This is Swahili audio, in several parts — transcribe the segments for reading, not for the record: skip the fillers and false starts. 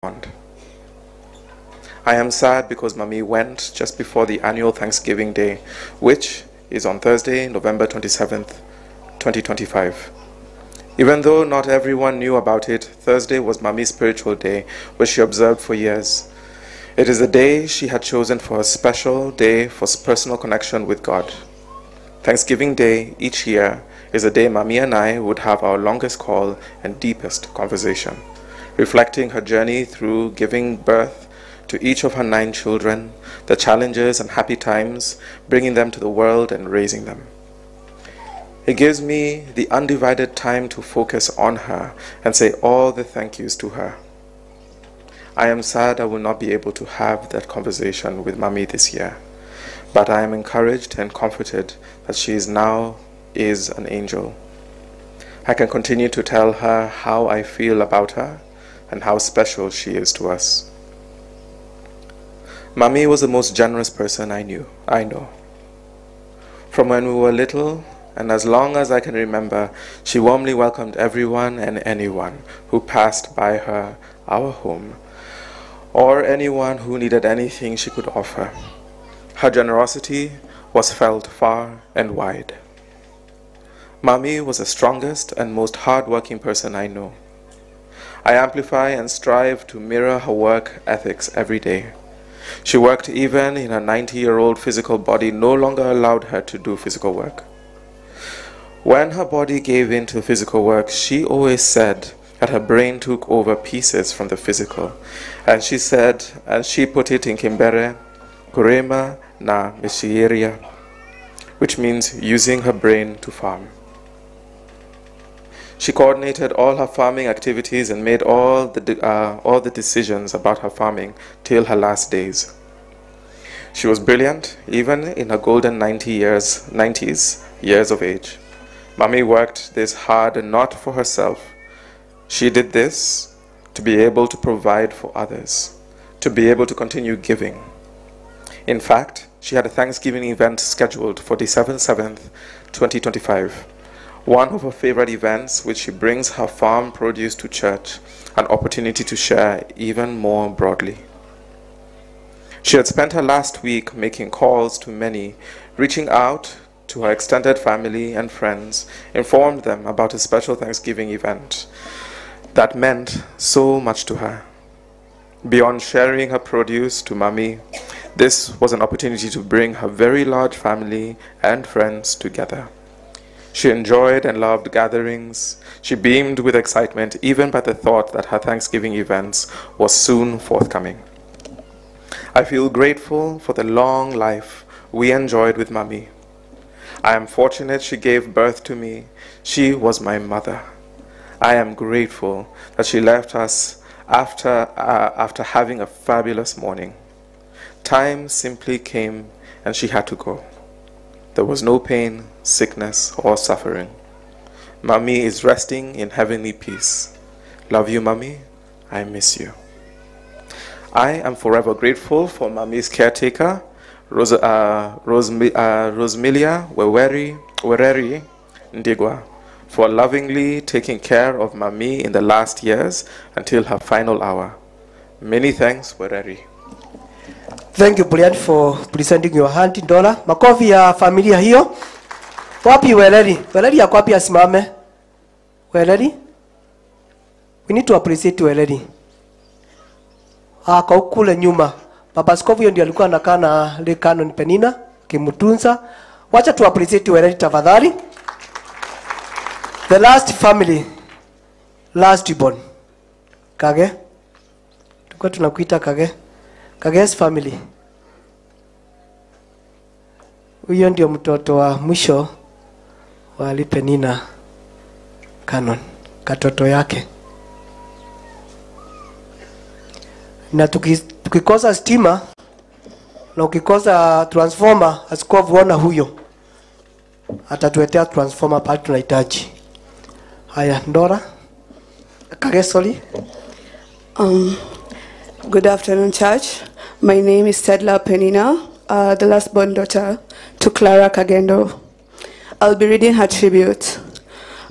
I am sad because Mami went just before the annual Thanksgiving Day, which is on Thursday, November 27th, 2025. Even though not everyone knew about it, Thursday was Mami's spiritual day, which she observed for years. It is a day she had chosen for a special day for personal connection with God. Thanksgiving Day each year is a day Mami and I would have our longest call and deepest conversation, reflecting her journey through giving birth to each of her 9 children, the challenges and happy times, bringing them to the world and raising them. It gives me the undivided time to focus on her and say all the thank yous to her. I am sad I will not be able to have that conversation with Mami this year, but I am encouraged and comforted that she is now an angel. I can continue to tell her how I feel about her and how special she is to us. Mami was the most generous person I know. From when we were little, and as long as I can remember, she warmly welcomed everyone and anyone who passed by our home, or anyone who needed anything she could offer. Her generosity was felt far and wide. Mami was the strongest and most hard-working person I know. I amplify and strive to mirror her work ethics every day. She worked even in her 90-year-old physical body no longer allowed her to do physical work. When her body gave in to physical work, she always said that her brain took over pieces from the physical. And she put it in Kimbere, Kurema na Mishiria, which means using her brain to farm. She coordinated all her farming activities and made all the decisions about her farming till her last days. She was brilliant, even in her golden 90s years of age. Mami worked this hard not for herself. She did this to be able to provide for others, to be able to continue giving. In fact, she had a Thanksgiving event scheduled for December 7th, 2025. One of her favorite events, which she brings her farm produce to church, an opportunity to share even more broadly. She had spent her last week making calls to many, reaching out to her extended family and friends, informed them about a special Thanksgiving event that meant so much to her. Beyond sharing her produce to Mami, this was an opportunity to bring her very large family and friends together. She enjoyed and loved gatherings. She beamed with excitement even by the thought that her Thanksgiving events was soon forthcoming. I feel grateful for the long life we enjoyed with Mami. I am fortunate she gave birth to me. She was my mother. I am grateful that she left us after having a fabulous morning. Time simply came and she had to go. There was no pain, sickness, or suffering. Mami is resting in heavenly peace. Love you, Mami. I miss you. I am forever grateful for Mami's caretaker, Rosemilia Wereri Ndigwa, for lovingly taking care of Mami in the last years until her final hour. Many thanks, Wereri. Thank you, Brian, for presenting your hand in dollar. Makofi ya familia hiyo. Wapi Wereri? Wereri yako wapi asimame? Wereri? We need to appreciate Wereri. Kwa ukule nyuma. Baba Askofu hiyo ndiye alikuwa anakaa na Le Canon Penina, kimtunza. Wacha tu appreciate Wereri tafadhali. The last family, last born. Kage? Tulikuwa tunakuita Kage. Kage's family. Huyo ndio mtoto wa mwisho wa Le Penina Canon, katoto yake. Na tukikosa stima na ukikosa transformer, askofu ona huyo atatuletea transformer pale tunahitaji. Haya, Ndora. Kage, sorry. Good afternoon, church. My name is Tedla Penina, the last born daughter to Clara Kagendo. I'll be reading her tribute.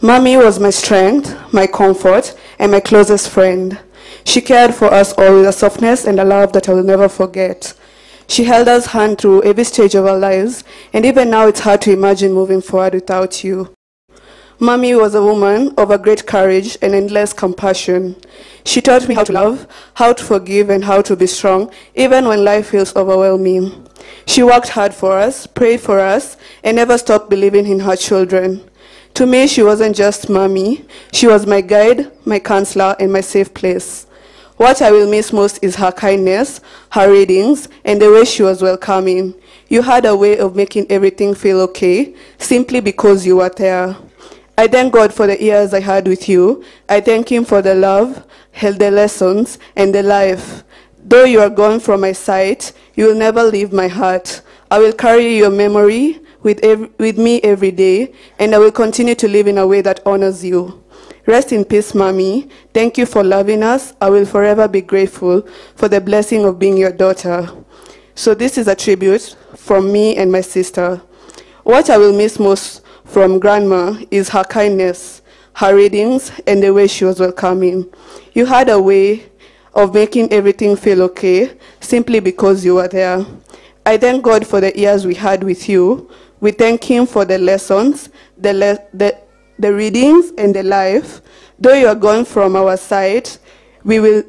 Mami was my strength, my comfort, and my closest friend. She cared for us all with a softness and a love that I will never forget. She held us hand through every stage of our lives, and even now it's hard to imagine moving forward without you. Mommy was a woman of a great courage and endless compassion. She taught me how to love, how to forgive, and how to be strong, even when life feels overwhelming. She worked hard for us, prayed for us, and never stopped believing in her children. To me, she wasn't just mommy. She was my guide, my counselor, and my safe place. What I will miss most is her kindness, her readings, and the way she was welcoming. You had a way of making everything feel okay, simply because you were there. I thank God for the years I had with you. I thank Him for the love, the lessons, and the life. Though you are gone from my sight, you will never leave my heart. I will carry your memory with me every day, and I will continue to live in a way that honors you. Rest in peace, Mommy. Thank you for loving us. I will forever be grateful for the blessing of being your daughter. So this is a tribute from me and my sister. What I will miss most from Grandma is her kindness, her readings, and the way she was welcoming. You had a way of making everything feel okay, simply because you were there. I thank God for the years we had with you. We thank Him for the lessons, the readings, and the life. Though you are gone from our side, you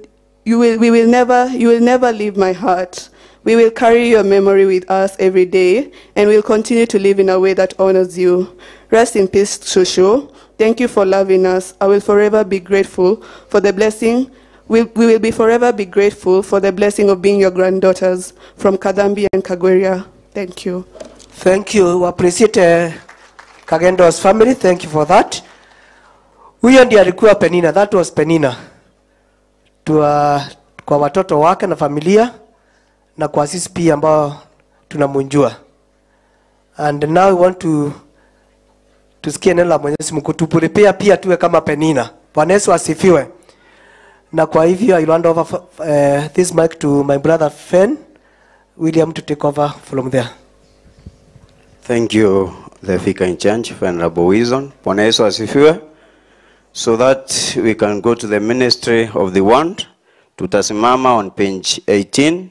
will never leave my heart. We will carry your memory with us every day, and we'll continue to live in a way that honors you. Rest in peace, Shushu. Thank you for loving us. I will forever be grateful for the blessing. We will be forever be grateful for the blessing of being your granddaughters from Kadambi and Kagweria. Thank you. Thank you. We appreciate Kagendo's family. Thank you for that. Huyo ndiye alikuwa Penina. That was Penina. Kwa watoto wake na familia na kwa sisi pia ambao tunamunjua. And now we want to tusikie neno la Mwenyezi Mungu, tupurepea pia tuwe kama Penina. Bwana Yesu asifiwe. Na kwa hivyo I hand over this mic to my brother Fen William to take over from there. Thank you, the Vicar in Charge, Venerable Wilson. Bwana Yesu asifiwe. So that we can go to the ministry of the wand. Tutasimama on page 18.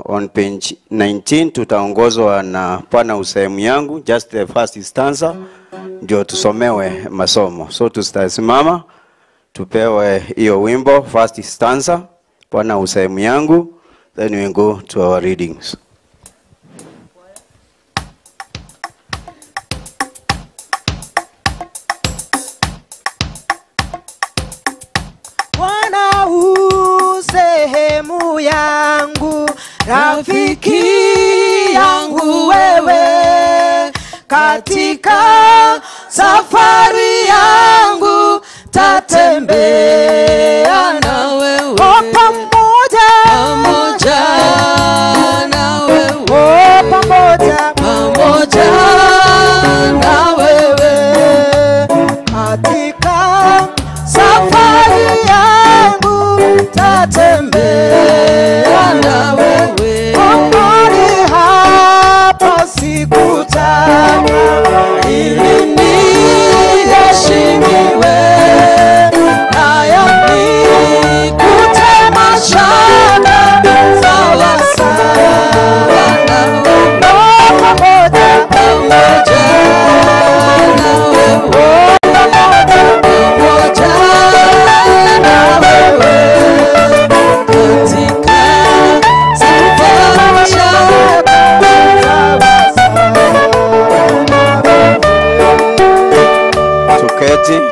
On page 19 tutaongozwa na Pana usehemu yangu, just the first stanza ndio tusomewe masomo. So tutasimama tupewe hiyo wimbo first stanza, Pana usehemu yangu, then we go to our readings. Bwana usehemu yangu, rafiki yangu wewe, katika safari yangu tatembea na wewe, pamoja na wewe, pamoja na wewe, katika safari yangu tatembea na wewe, mahali hapa sikutaka ili niheshimiwe, nayo nikute mashaka sawa sawa na wewe, pamoja na wewe.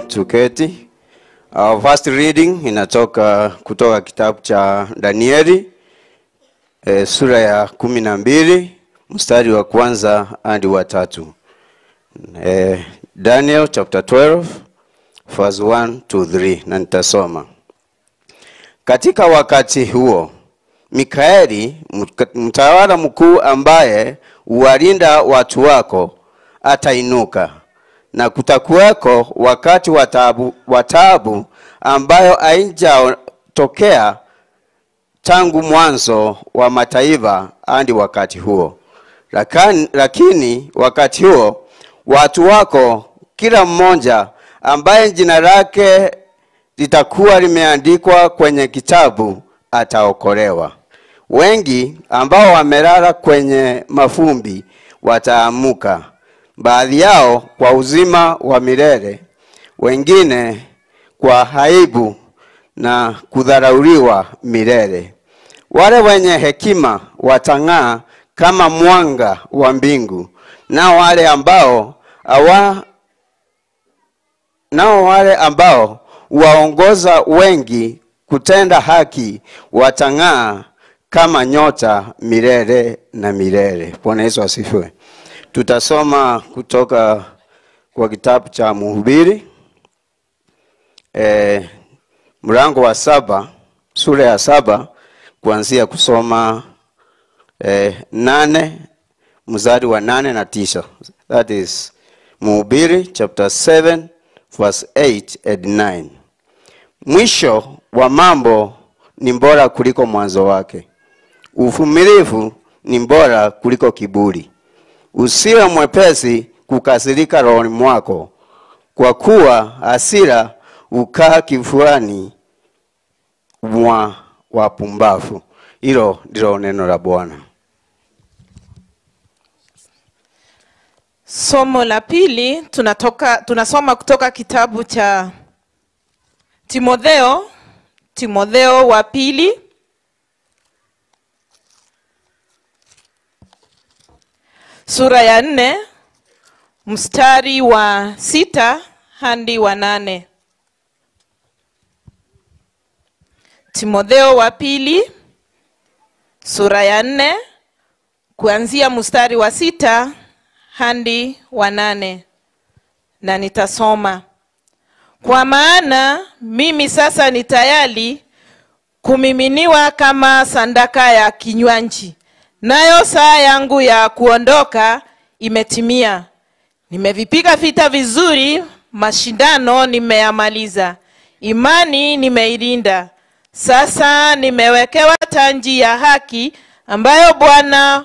Tuketi. Our first reading inatoka kutoka kitabu cha Danieli sura ya 12 mstari wa kwanza hadi wa 3. Daniel chapter 12 verse 1 to 3, na nitasoma. Katika wakati huo Mikaeli mtawala mkuu ambaye uwalinda watu wako atainuka, na kutakuweko wakati wa taabu ambayo haijatokea tangu mwanzo wa mataifa hadi wakati huo. Lakini wakati huo watu wako kila mmoja ambaye jina lake litakuwa limeandikwa kwenye kitabu, ataokolewa. Wengi ambao wamelala kwenye mafumbi wataamuka, baadhi yao kwa uzima wa milele, wengine kwa aibu na kudharauliwa milele. Wale wenye hekima watang'aa kama mwanga wa mbingu, na wale ambao waongoza wengi kutenda haki watang'aa kama nyota milele na milele. Bwana Yesu asifiwe. Tutasoma kutoka kwa kitabu cha Mhubiri mlango wa 7, sura ya 7, kuanzia kusoma 8 mstari wa 8 na 9. That is Mhubiri chapter 7 verse 8 and 9. Mwisho wa mambo ni bora kuliko mwanzo wake. Uvumilivu ni bora kuliko kiburi. Usiwe mwepesi kukasirika rohoni mwako, kwa kuwa hasira ukaa kifuani mwa wapumbavu. Hilo ndilo neno la Bwana. Somo la pili tunasoma kutoka kitabu cha Timotheo wa pili sura ya 4 mstari wa 6 hadi wa 8. Timotheo wa pili sura ya 4 kuanzia mstari wa 6 hadi wa 8, na nitasoma. Kwa maana mimi sasa ni tayari kumiminiwa kama sandaka ya kinywaji, nayo saa yangu ya kuondoka imetimia. Nimevipiga vita vizuri, mashindano nimeyamaliza, imani nimeilinda. Sasa nimewekewa taji ya haki, ambayo Bwana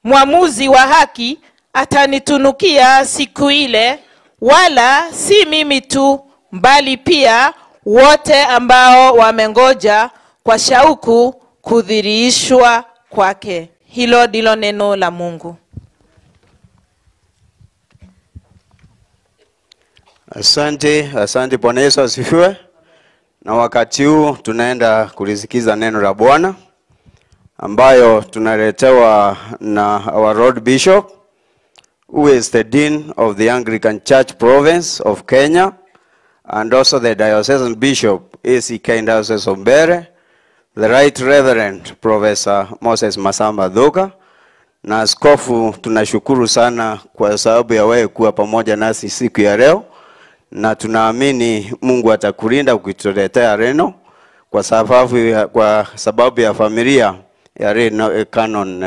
mwamuzi wa haki atanitunukia siku ile, wala si mimi tu, bali pia wote ambao wamengoja kwa shauku kudhihirishwa kwake. Hilo ndilo neno la Mungu. Asante Bwana Yesu asifiwe. Na wakati huu tunaenda kulisikiza neno la Bwana, ambayo tunaletewa na our Lord Bishop, who is the Dean of the Anglican Church Province of Kenya, and also the Diocesan Bishop, ACK Diocese of Mbeere, the Right Reverend Professor Moses Masamba Dhuka. Na askofu, tunashukuru sana kwa sababu ya wewe kuwa pamoja nasi siku ya leo, na tunaamini Mungu atakulinda ukituletea neno kwa sababu ya familia ya Reno Canon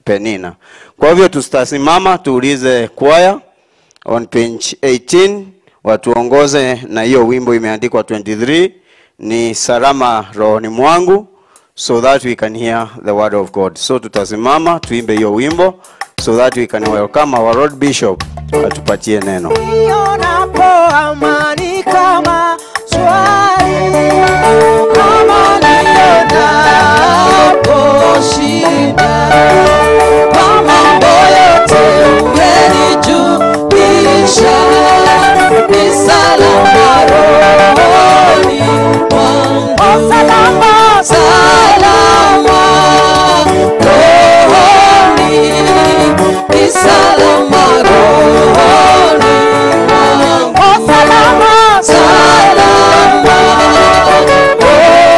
Penina. Kwa hivyo tutasimama tuulize kwaya on page 18 watuongoze na hiyo wimbo imeandikwa 23, ni salama rohoni mwangu, so that we can hear the word of God. So tutasimama tuimbe hiyo wimbo so that we can welcome our Lord Bishop atupatie neno. Nionapo amani kama swali, kama nionapo shida, kwa mambo yote umenijulisha, ni salama rohoni mwangu. Salama, salama rohoni, ni salama rohoni mwangu. Salama, salama rohoni.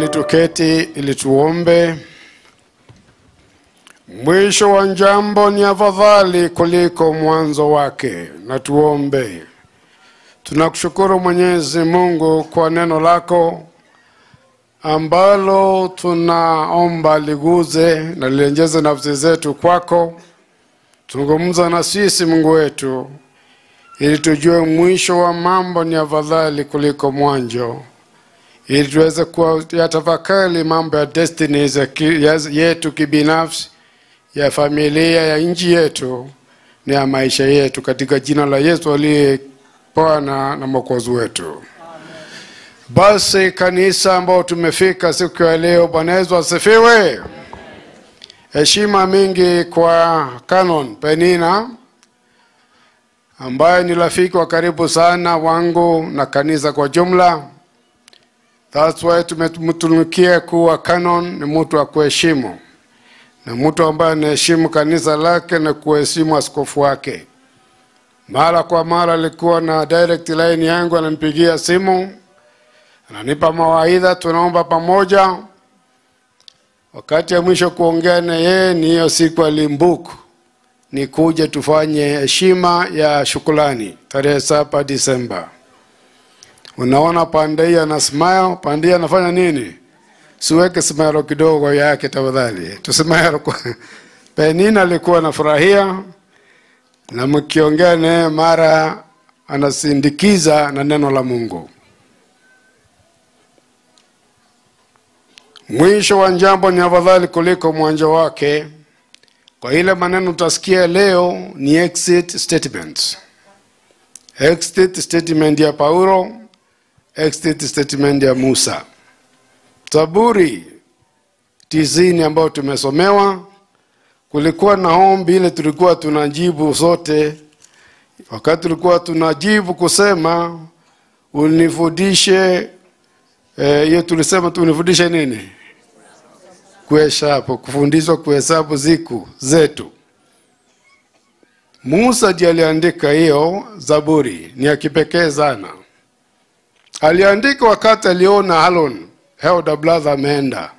Tafadhali tuketi ili tuombe. Mwisho wa jambo ni afadhali kuliko mwanzo wake. Na tuombe. Tunakushukuru Mwenyezi Mungu kwa neno lako ambalo tunaomba liguze na lienjeze nafsi zetu kwako. Tuzungumza na sisi Mungu wetu ili tujue mwisho wa mambo ni afadhali kuliko mwanzo, ili tuweze kuyatafakari mambo ya destiny yetu kibinafsi, ya familia, ya nchi yetu na ya maisha yetu, katika jina la Yesu aliye Bwana na Mwokozi wetu. Basi kanisa ambao tumefika siku ya leo, Bwana Yesu asifiwe. Heshima mingi kwa Canon Penina ambaye ni rafiki wa karibu sana wangu na kanisa kwa jumla. That's why tumemtunukia kuwa Canon ni mtu wa kuheshimu, na mtu ambaye anaheshimu kanisa lake na kuheshimu askofu wake. Mara kwa mara alikuwa na direct line yangu, ananipigia simu, ananipa mawaidha, tunaomba pamoja. Wakati ya mwisho kuongea na yeye ni hiyo siku alimbuku ni kuja tufanye heshima ya shukrani tarehe 7 Disemba. Unaona Pandei ana smile, Pandei anafanya nini? Siweke smile kidogo yake tafadhali. Tusmile kwa Penina alikuwa anafurahia, na mkiongea naye mara anasindikiza na neno la Mungu. Mwisho wa jambo ni afadhali kuliko mwanzo wake. Kwa ile maneno utasikia leo ni exit statements. Exit statement ya Paulo, exit statement ya Musa. Zaburi 90 ambao tumesomewa, kulikuwa na ombi ile tulikuwa tunajibu sote. Wakati tulikuwa tunajibu kusema unifundishe, hiyo tulisema tunifundishe nini? Kuhesabu, kufundishwa kuhesabu siku zetu. Musa ndiye aliandika hiyo Zaburi, ni ya kipekee sana. Aliandika wakati aliona Harun, elder brother, ameenda.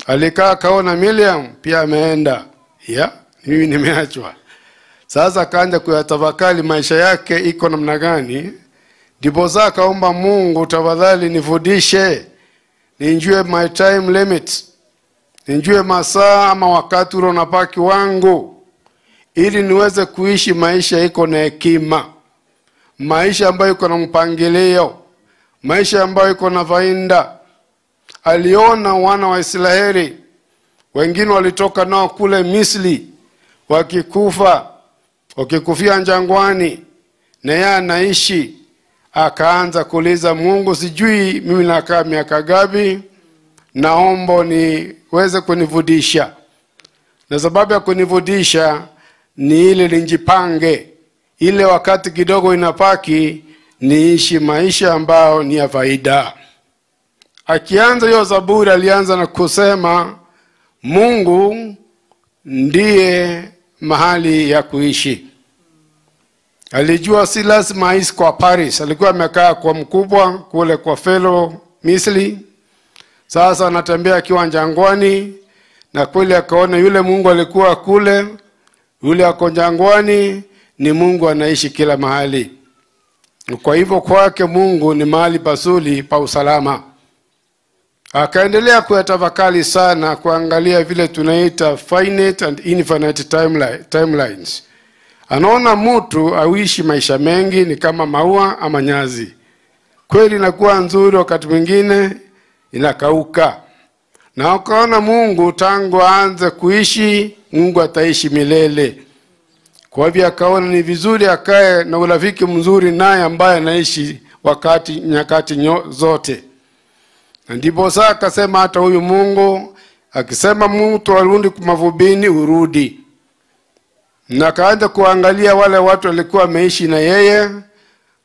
Alikaa kaona Miriam pia ameenda. Mimi nimeachwa. Sasa kaanza kuyatafakari maisha yake iko namna gani. Ndipo sasa kaomba Mungu, tafadhali nifundishe, ninjue my time limit, ninjue masaa ama wakati ule unapaki wangu, ili niweze kuishi maisha iko na hekima, maisha ambayo iko na mpangilio, maisha ambayo iko na faida. Aliona wana wa Israeli wengine walitoka nao kule Misri wakikufa, wakikufia jangwani, na yeye anaishi. Akaanza kuuliza Mungu, sijui mimi nakaa miaka gapi, naomba niweze kunifundisha. Na sababu ya kunifundisha ni ile ninjipange, ile wakati kidogo inapaki niishi maisha ambao ni ya faida. Akianza hiyo Zaburi alianza na kusema Mungu ndiye mahali ya kuishi. Alijua si lazima aishi kwa Paris, alikuwa amekaa kwa mkubwa kule kwa fellow Misri. Sasa anatembea akiwa jangwani, na kweli akaona yule Mungu alikuwa kule, yule ako jangwani ni Mungu anaishi kila mahali. Kwa hivyo kwake Mungu ni mahali pazuri pa usalama. Akaendelea kuyatafakari sana, kuangalia vile tunaita finite and infinite timelines. Anaona mtu aishi maisha mengi ni kama maua ama nyazi. Kweli inakuwa nzuri, wakati mwingine inakauka. Na akaona Mungu tangu aanze kuishi, Mungu ataishi milele. Kwa hivyo akaona ni vizuri akae na urafiki mzuri naye ambaye anaishi nyakati zote. Na ndipo sasa akasema hata huyu Mungu akisema mtu arudi kumavubini urudi. Na kaanza kuangalia wale watu walikuwa wameishi na yeye,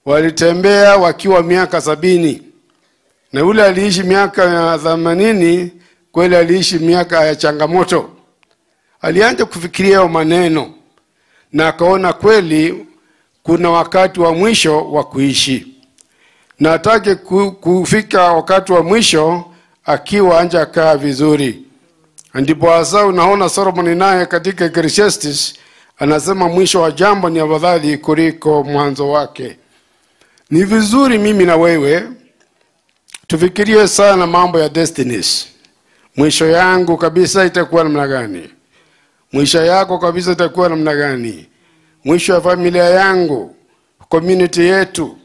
walitembea wakiwa miaka 70. Na yule aliishi miaka ya 80, kweli aliishi miaka ya changamoto. Alianza kufikiria maneno na akaona kweli kuna wakati wa mwisho wa kuishi. Na atake kufika wakati wa mwisho, akiwa anja kaa vizuri. Ndipo hasa unaona Solomon naye katika Ecclesiastes anasema mwisho wa jambo ni afadhali kuliko mwanzo wake. Ni vizuri mimi na wewe tufikirie sana mambo ya destinies. Mwisho yangu kabisa itakuwa namna gani? Mwisho yako kabisa itakuwa namna gani? Mwisho wa familia yangu, community yetu,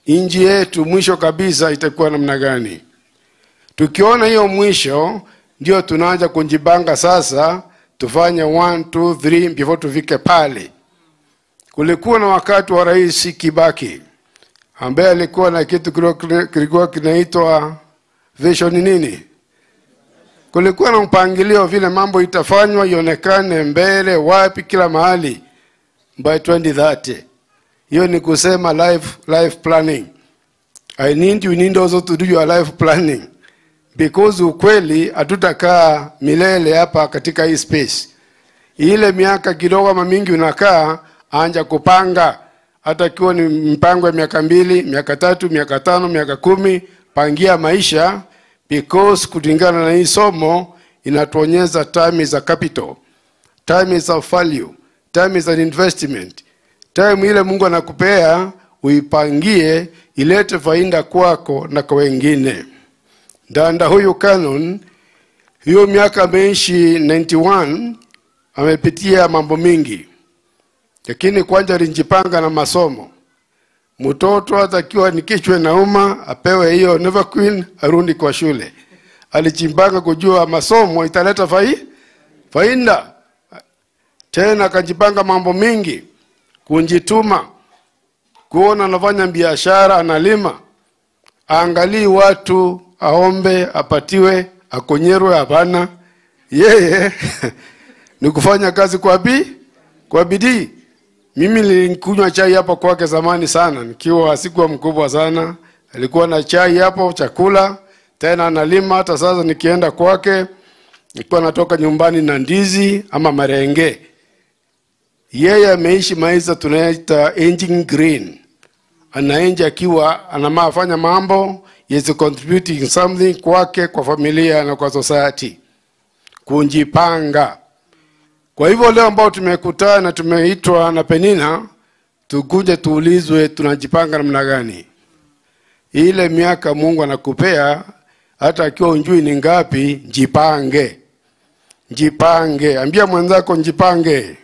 inji yetu, mwisho kabisa itakuwa namna gani? Tukiona hiyo mwisho, ndio tunaanza kujipanga sasa, tufanye 1, 2, 3 before tufike pale. Kulikuwa na wakati wa Rais Kibaki ambaye alikuwa na kitu kilikuwa kinaitwa vision nini? Kulikuwa na mpangilio vile mambo itafanywa ionekane mbele wapi kila mahali by 2030. Hiyo ni kusema life planning. You need also to do your life planning. Because ukweli hatutakaa milele hapa katika hii space. Ile miaka kidogo ama mingi unakaa anja kupanga. Hata kiwa ni mpango ya miaka 2, miaka 3, miaka 5, miaka 10, pangia maisha. Because kulingana na hii somo inatuonyesha time is a capital. Time is a value. Time is an investment. Time ile Mungu anakupea uipangie ilete faida kwako na kwa wengine. Danda huyu Canon hiyo miaka ameishi 91 amepitia mambo mingi. Lakini kwanza alijipanga na masomo. Mtoto atakiwa nikichwe nauma apewe hiyo Never Queen arudi kwa shule. Alijipanga kujua masomo italeta faida. Tena akajipanga mambo mingi. Kunjituma. Kuona anafanya biashara analima. Angalii watu aombe apatiwe akonyerwe hapana. Yeye ni kufanya kazi kwa bidii. Mimi nilikunywa chai hapo kwake zamani sana nikiwa sikuwa mkubwa sana. Alikuwa na chai hapo chakula tena analima. Hata sasa nikienda kwake nilikuwa natoka nyumbani na ndizi ama marenge. Yeye ameishi maisha tunaita engine green. Anaenja akiwa anafanya mambo is contributing something kwake, kwa familia na kwa society. Kunjipanga. Kwa hivyo leo ambao tumekutana tumeitwa na Penina tukuje tuulizwe tunajipanga namna gani. Ile miaka Mungu anakupea hata akiwa unjui ni ngapi, jipange. Jipange. Ambia mwenzako jipange.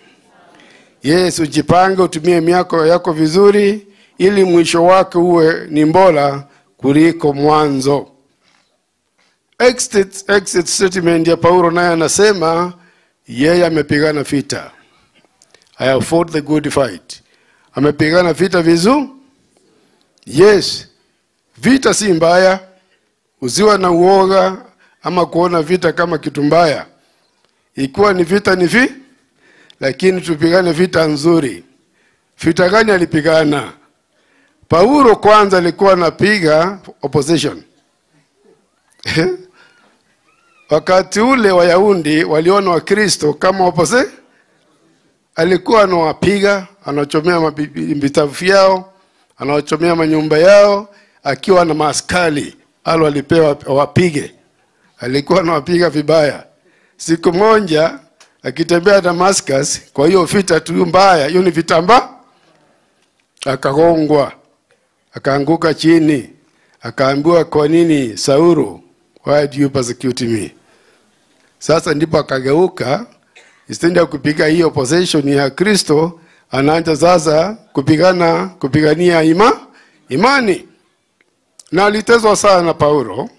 Yes, ujipange utumie miaka yako vizuri ili mwisho wake uwe ni bora kuliko mwanzo. Exit statement ya Paulo naye anasema yeye amepigana vita. I have fought the good fight. Amepigana vita vizuri? Yes. Vita si mbaya. Usiwe na uoga ama kuona vita kama kitu mbaya. Ikiwa ni vita ni lakini tupigane vita nzuri. Vita gani alipigana? Paulo kwanza alikuwa anapiga opposition. Wakati ule Wayahudi waliona Wakristo kama opposite, alikuwa anawapiga, anachomea vitabu vyao, anachomea manyumba yao, akiwa na maaskari alo alipewa wapige. Alikuwa anawapiga vibaya. Siku moja akitembea Damascus, kwa hiyo vita tu mbaya, hiyo ni vita akagongwa, akaanguka chini, akaambiwa kwa nini Saulo, why do you persecute me? Sasa ndipo akageuka, instead ya kupiga hiyo possession ya Kristo, anaanza sasa kupigania imani. Na alitezwa sana Paulo.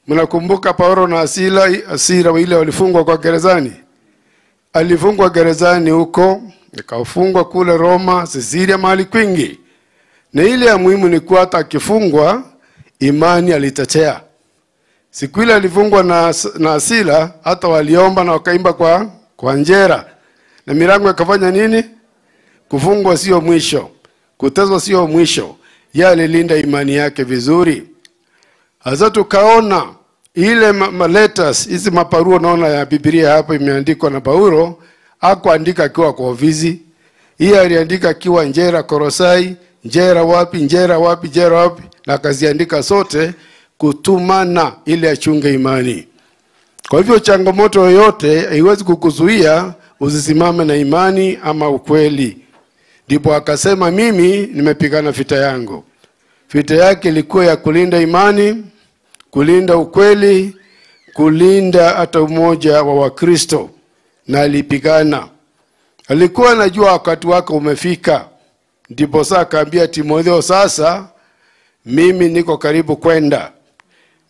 Mnakumbuka Paulo na Sila ile walifungwa kwa gerezani. Alifungwa gerezani huko, akafungwa kule Roma, Sisilia, mahali kwingi. Na ile ya muhimu ni kuwa hata akifungwa imani alitetea. Siku ile alifungwa na Sila, hata waliomba na wakaimba kwa njera. Na milango ikafanya nini? Kufungwa sio mwisho. Kutezwa sio mwisho. Yeye alilinda imani yake vizuri. Hasa tukaona ile letters, hizi maparuo naona ya Biblia hapo imeandikwa na Paulo, hakuandika akiwa kwa ofisi. Yeye aliandika akiwa njera Korosai, njera wapi, na akaziandika sote kutumana ili achunge imani. Kwa hivyo changamoto yoyote haiwezi kukuzuia usisimame na imani ama ukweli. Ndipo akasema mimi nimepigana vita yangu. Vita yake ilikuwa ya kulinda imani, kulinda ukweli, kulinda hata umoja wa Wakristo, na alipigana. Alikuwa anajua wakati wake umefika. Ndipo sasa akaambia Timotheo, sasa mimi niko karibu kwenda.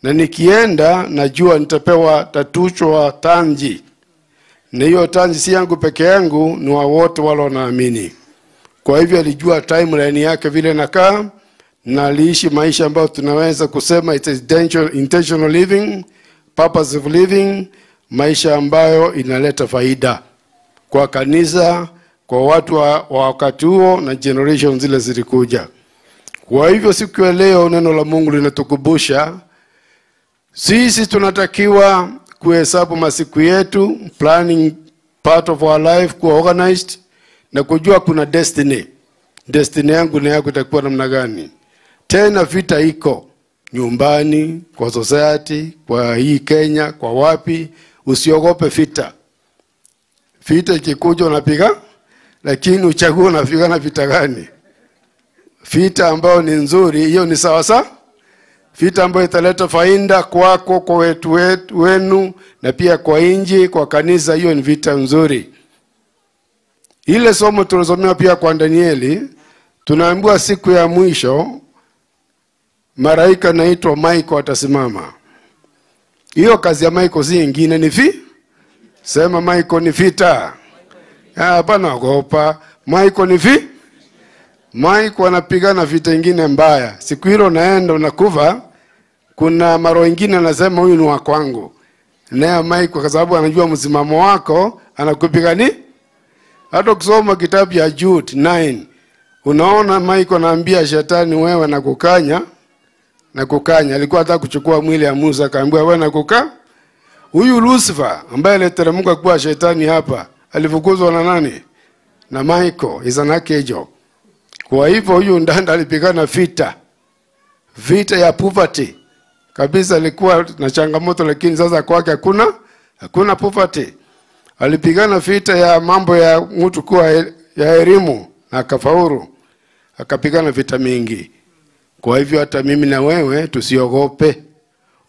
Na nikienda najua nitapewa tatucho wa tanji. Na hiyo tanji si yangu peke yangu, ni wa wote wale wanaamini. Kwa hivyo alijua timeline yake vile nakaa, na aliishi maisha ambayo tunaweza kusema it is intentional living, purposive living, maisha ambayo inaleta faida kwa kanisa, kwa watu wa wakati huo na generation zile zilikuja. Kwa hivyo siku ya leo neno la Mungu linatukumbusha sisi tunatakiwa kuhesabu masiku yetu, planning part of our life, kuwa organized na kujua kuna destiny. Destiny yangu na yako itakuwa namna gani? Tena vita iko nyumbani, kwa society, kwa hii Kenya, kwa wapi. Usiogope vita. Vita ikikuja unapiga, lakini uchague unapigana vita gani? Vita ambayo ni nzuri, hiyo ni sawa sawa. Vita ambayo italeta faida kwako, kwa wetu wenu, na pia kwa inji, kwa kanisa, hiyo ni vita nzuri. Ile somo tulizomea pia kwa Danieli, tunaambiwa siku ya mwisho malaika anaitwa Michael atasimama. Hiyo kazi ya Michael si nyingine, ni sema Michael ni vita. Hapana ogopa, Michael ni Michael anapigana vita nyingine mbaya. Siku hilo naenda unakufa, kuna maro nyingine anasema huyu ni wa kwangu. Na Michael kwa sababu anajua msimamo wako, anakupigania. Hata kusoma kitabu ya Jude 9, unaona Michael anaambia shetani, wewe nakukanya. Alikuwa anataka kuchukua mwili ya Musa, akaambia wewe nakuka. Huyu Lucifer ambaye aliteremka kuwa shetani hapa, alifukuzwa na nani? Na Michael, is an archangel. Kwa hivyo huyu ndanda alipigana vita ya poverty. Kabisa alikuwa na changamoto, lakini sasa kwake hakuna poverty. Alipigana vita ya mambo ya mtu kuwa ya elimu na akafaulu. Akapigana vita mingi. Kwa hivyo hata mimi na wewe tusiogope.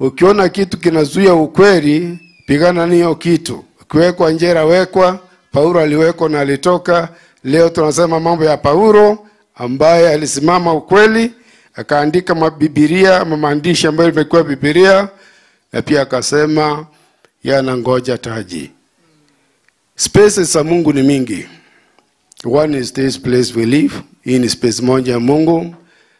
Ukiona kitu kinazuia ukweli, pigana niyo kitu. Ukiwekwa njera wekwa, Paulo aliwekwa na alitoka. Leo tunasema mambo ya Paulo ambaye alisimama ukweli, akaandika mabibilia, maandishi ambayo imekuwa Biblia, na pia akasema yanangoja taji. Spaces za Mungu ni mingi. One is this place we live. Hii ni space moja ya Mungu.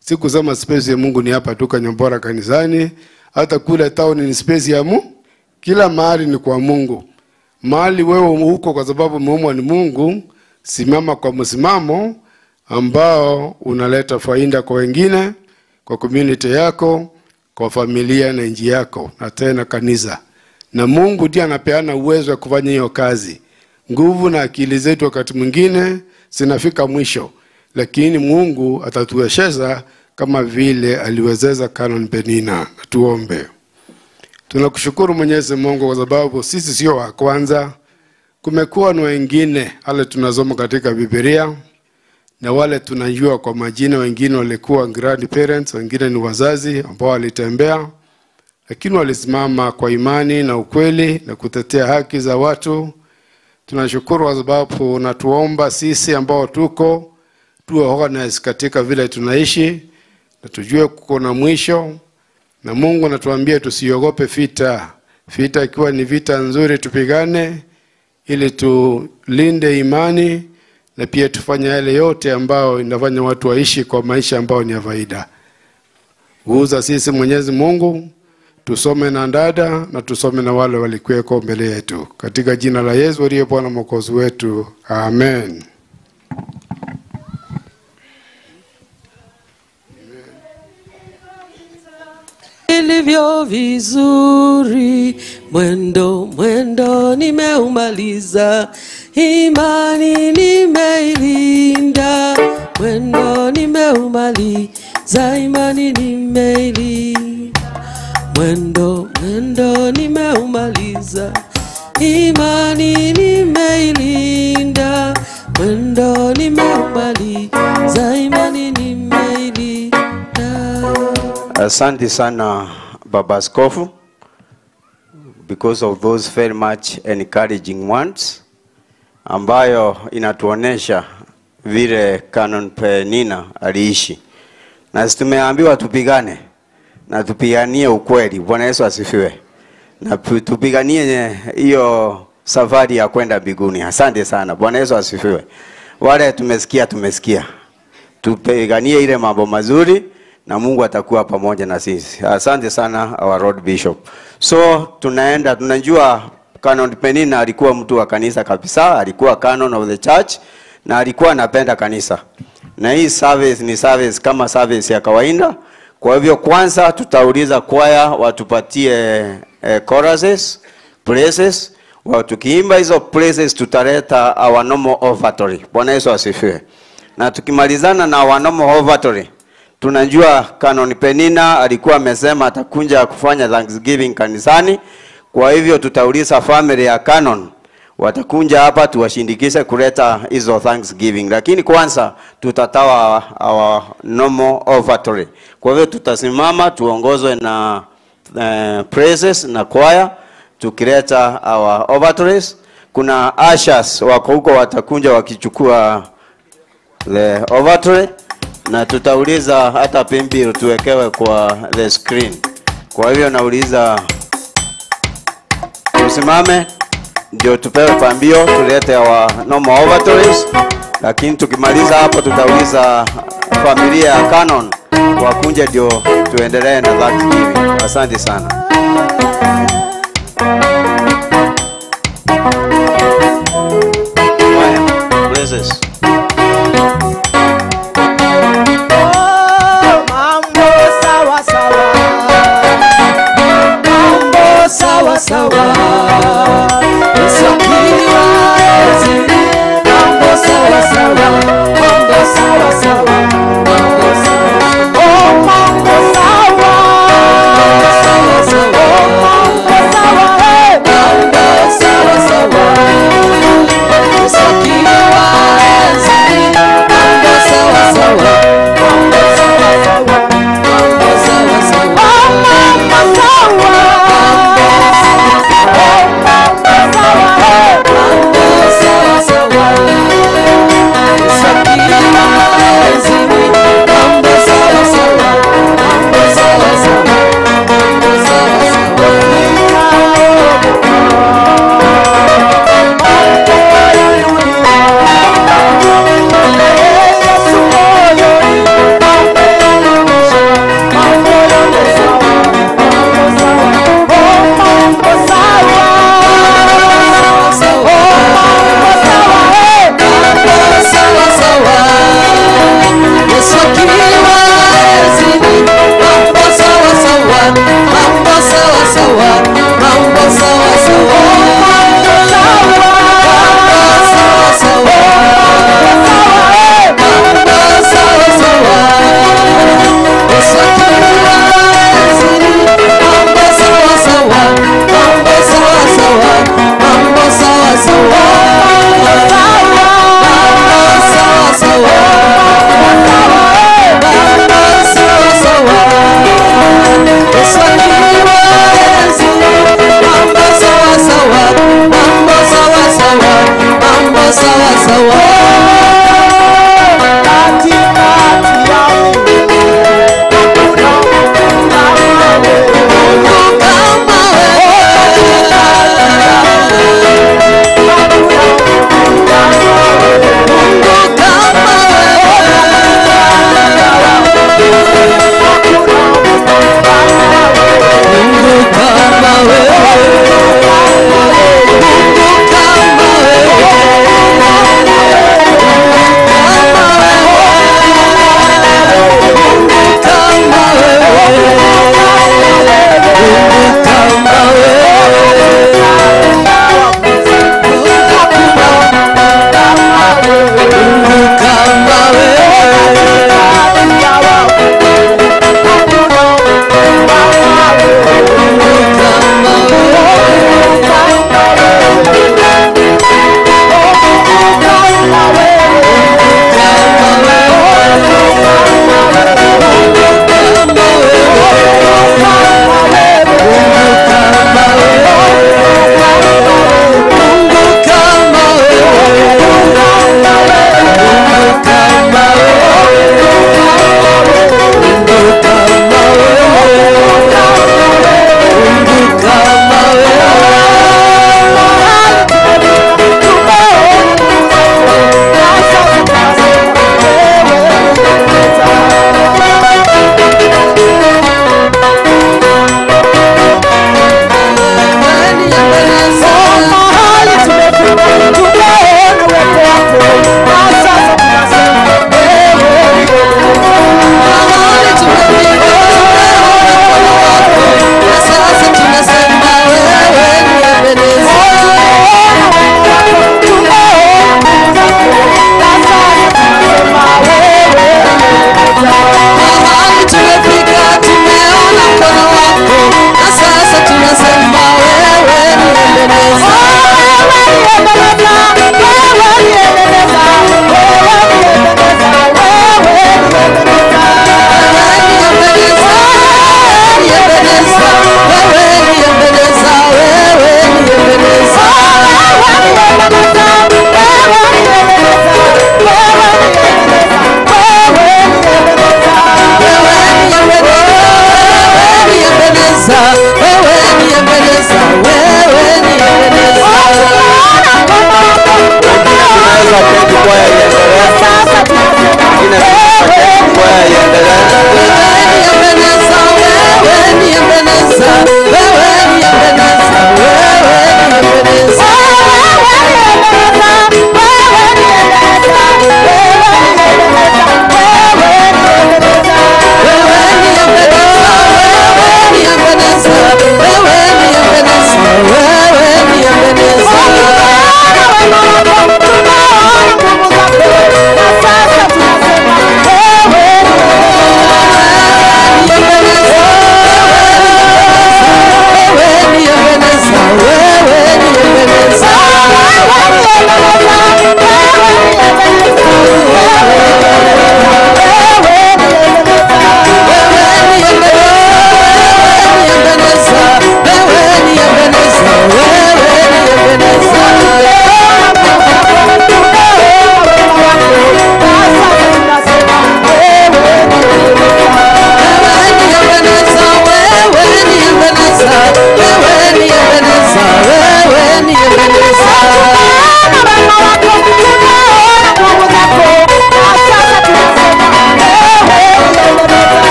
Siku zama space ya Mungu ni hapa tu Kanyambora kanisani. Hata kule town ni space ya Mungu. Kila mahali ni kwa Mungu. Mahali wewe huko kwa sababu muumwa ni Mungu, simama kwa msimamo ambao unaleta faida kwa wengine, kwa community yako, kwa familia na nchi yako, na tena kanisa. Na Mungu ndiye anapeana uwezo wa kufanya hiyo kazi. Nguvu na akili zetu wakati mwingine zinafika mwisho, lakini Mungu atatuwezesha kama vile aliwezesha Canon Penina. Tuombe. Tunakushukuru Mwenyezi Mungu kwa sababu sisi sio wa kwanza. Kumekuwa na wengine wale tunasoma katika Biblia, na wale tunajua kwa majina, wengine walikuwa grandparents, wengine ni wazazi ambao walitembea, lakini walisimama kwa imani na ukweli na kutetea haki za watu. Tunashukuru kwa sababu unatuomba sisi ambao tuwe organized katika vile tunaishi, na tujue kuko na mwisho. Na Mungu anatuambia tusiogope vita. Vita ikiwa ni vita nzuri tupigane ili tulinde imani, na pia tufanye yale yote ambao inafanya watu waishi kwa maisha ambao ni ya faida. Guza sisi Mwenyezi Mungu, tusome na dada na tusome na wale walikuweko mbele yetu. Katika jina la Yesu aliye Bwana Mwokozi wetu. Amen. Ilivyo vizuri, mwendo nimeumaliza, imani nimeilinda, mwendo nimeumaliza, imani nimeilinda. mwendo mwendo nimeumaliza, imani nimeilinda, mwendo nimeumaliza, imani nimeilinda. Asante sana Baba Askofu, because of those very much encouraging words ambayo inatuonesha vile Canon Penina aliishi. Na tumeambiwa tupigane na tupiganie ukweli. Bwana Yesu asifiwe. Na tupiganie hiyo safari ya kwenda mbinguni. Asante sana. Bwana Yesu asifiwe. Wale tumesikia. Tupiganie ile mambo mazuri na Mungu atakuwa pamoja na sisi. Asante sana our Lord Bishop. So tunajua Canon Penina alikuwa mtu wa kanisa kabisa, alikuwa canon of the church na alikuwa anapenda kanisa. Na hii service ni service kama service ya kawaida. Kwa hivyo kwanza tutauliza kwaya watupatie choruses, praises. Tukiimba hizo praises tutaleta our normal offertory. Bwana Yesu asifiwe. Na tukimalizana na our normal offertory, tunajua Canon Penina alikuwa amesema atakuja kufanya Thanksgiving kanisani. Kwa hivyo tutauliza family ya Canon watakunja hapa tuwashindikishe kuleta hizo Thanksgiving. Lakini kwanza tutatawa our normal offertory. Kwa hivyo tutasimama tuongozwe na praises na choir tukileta our offertories. Kuna ushers wako huko watakunja wakichukua the offertory, na tutauliza hata pembe tuwekewe kwa the screen. Kwa hivyo nauliza tusimame ndio tupewe pambio tulete wa normal offertories. Lakini tukimaliza hapo tutauliza familia ya Canon wakunje ndio tuendelee na Thanksgiving. Asante sana. Praises. Sawa sawa, usikiwa ezini, mambo sawa sawa, mambo sawa sawa, mambo sawa, oh mambo sawa, sawa sawa, oh mambo sawa, mambo sawa sawa, usikiwa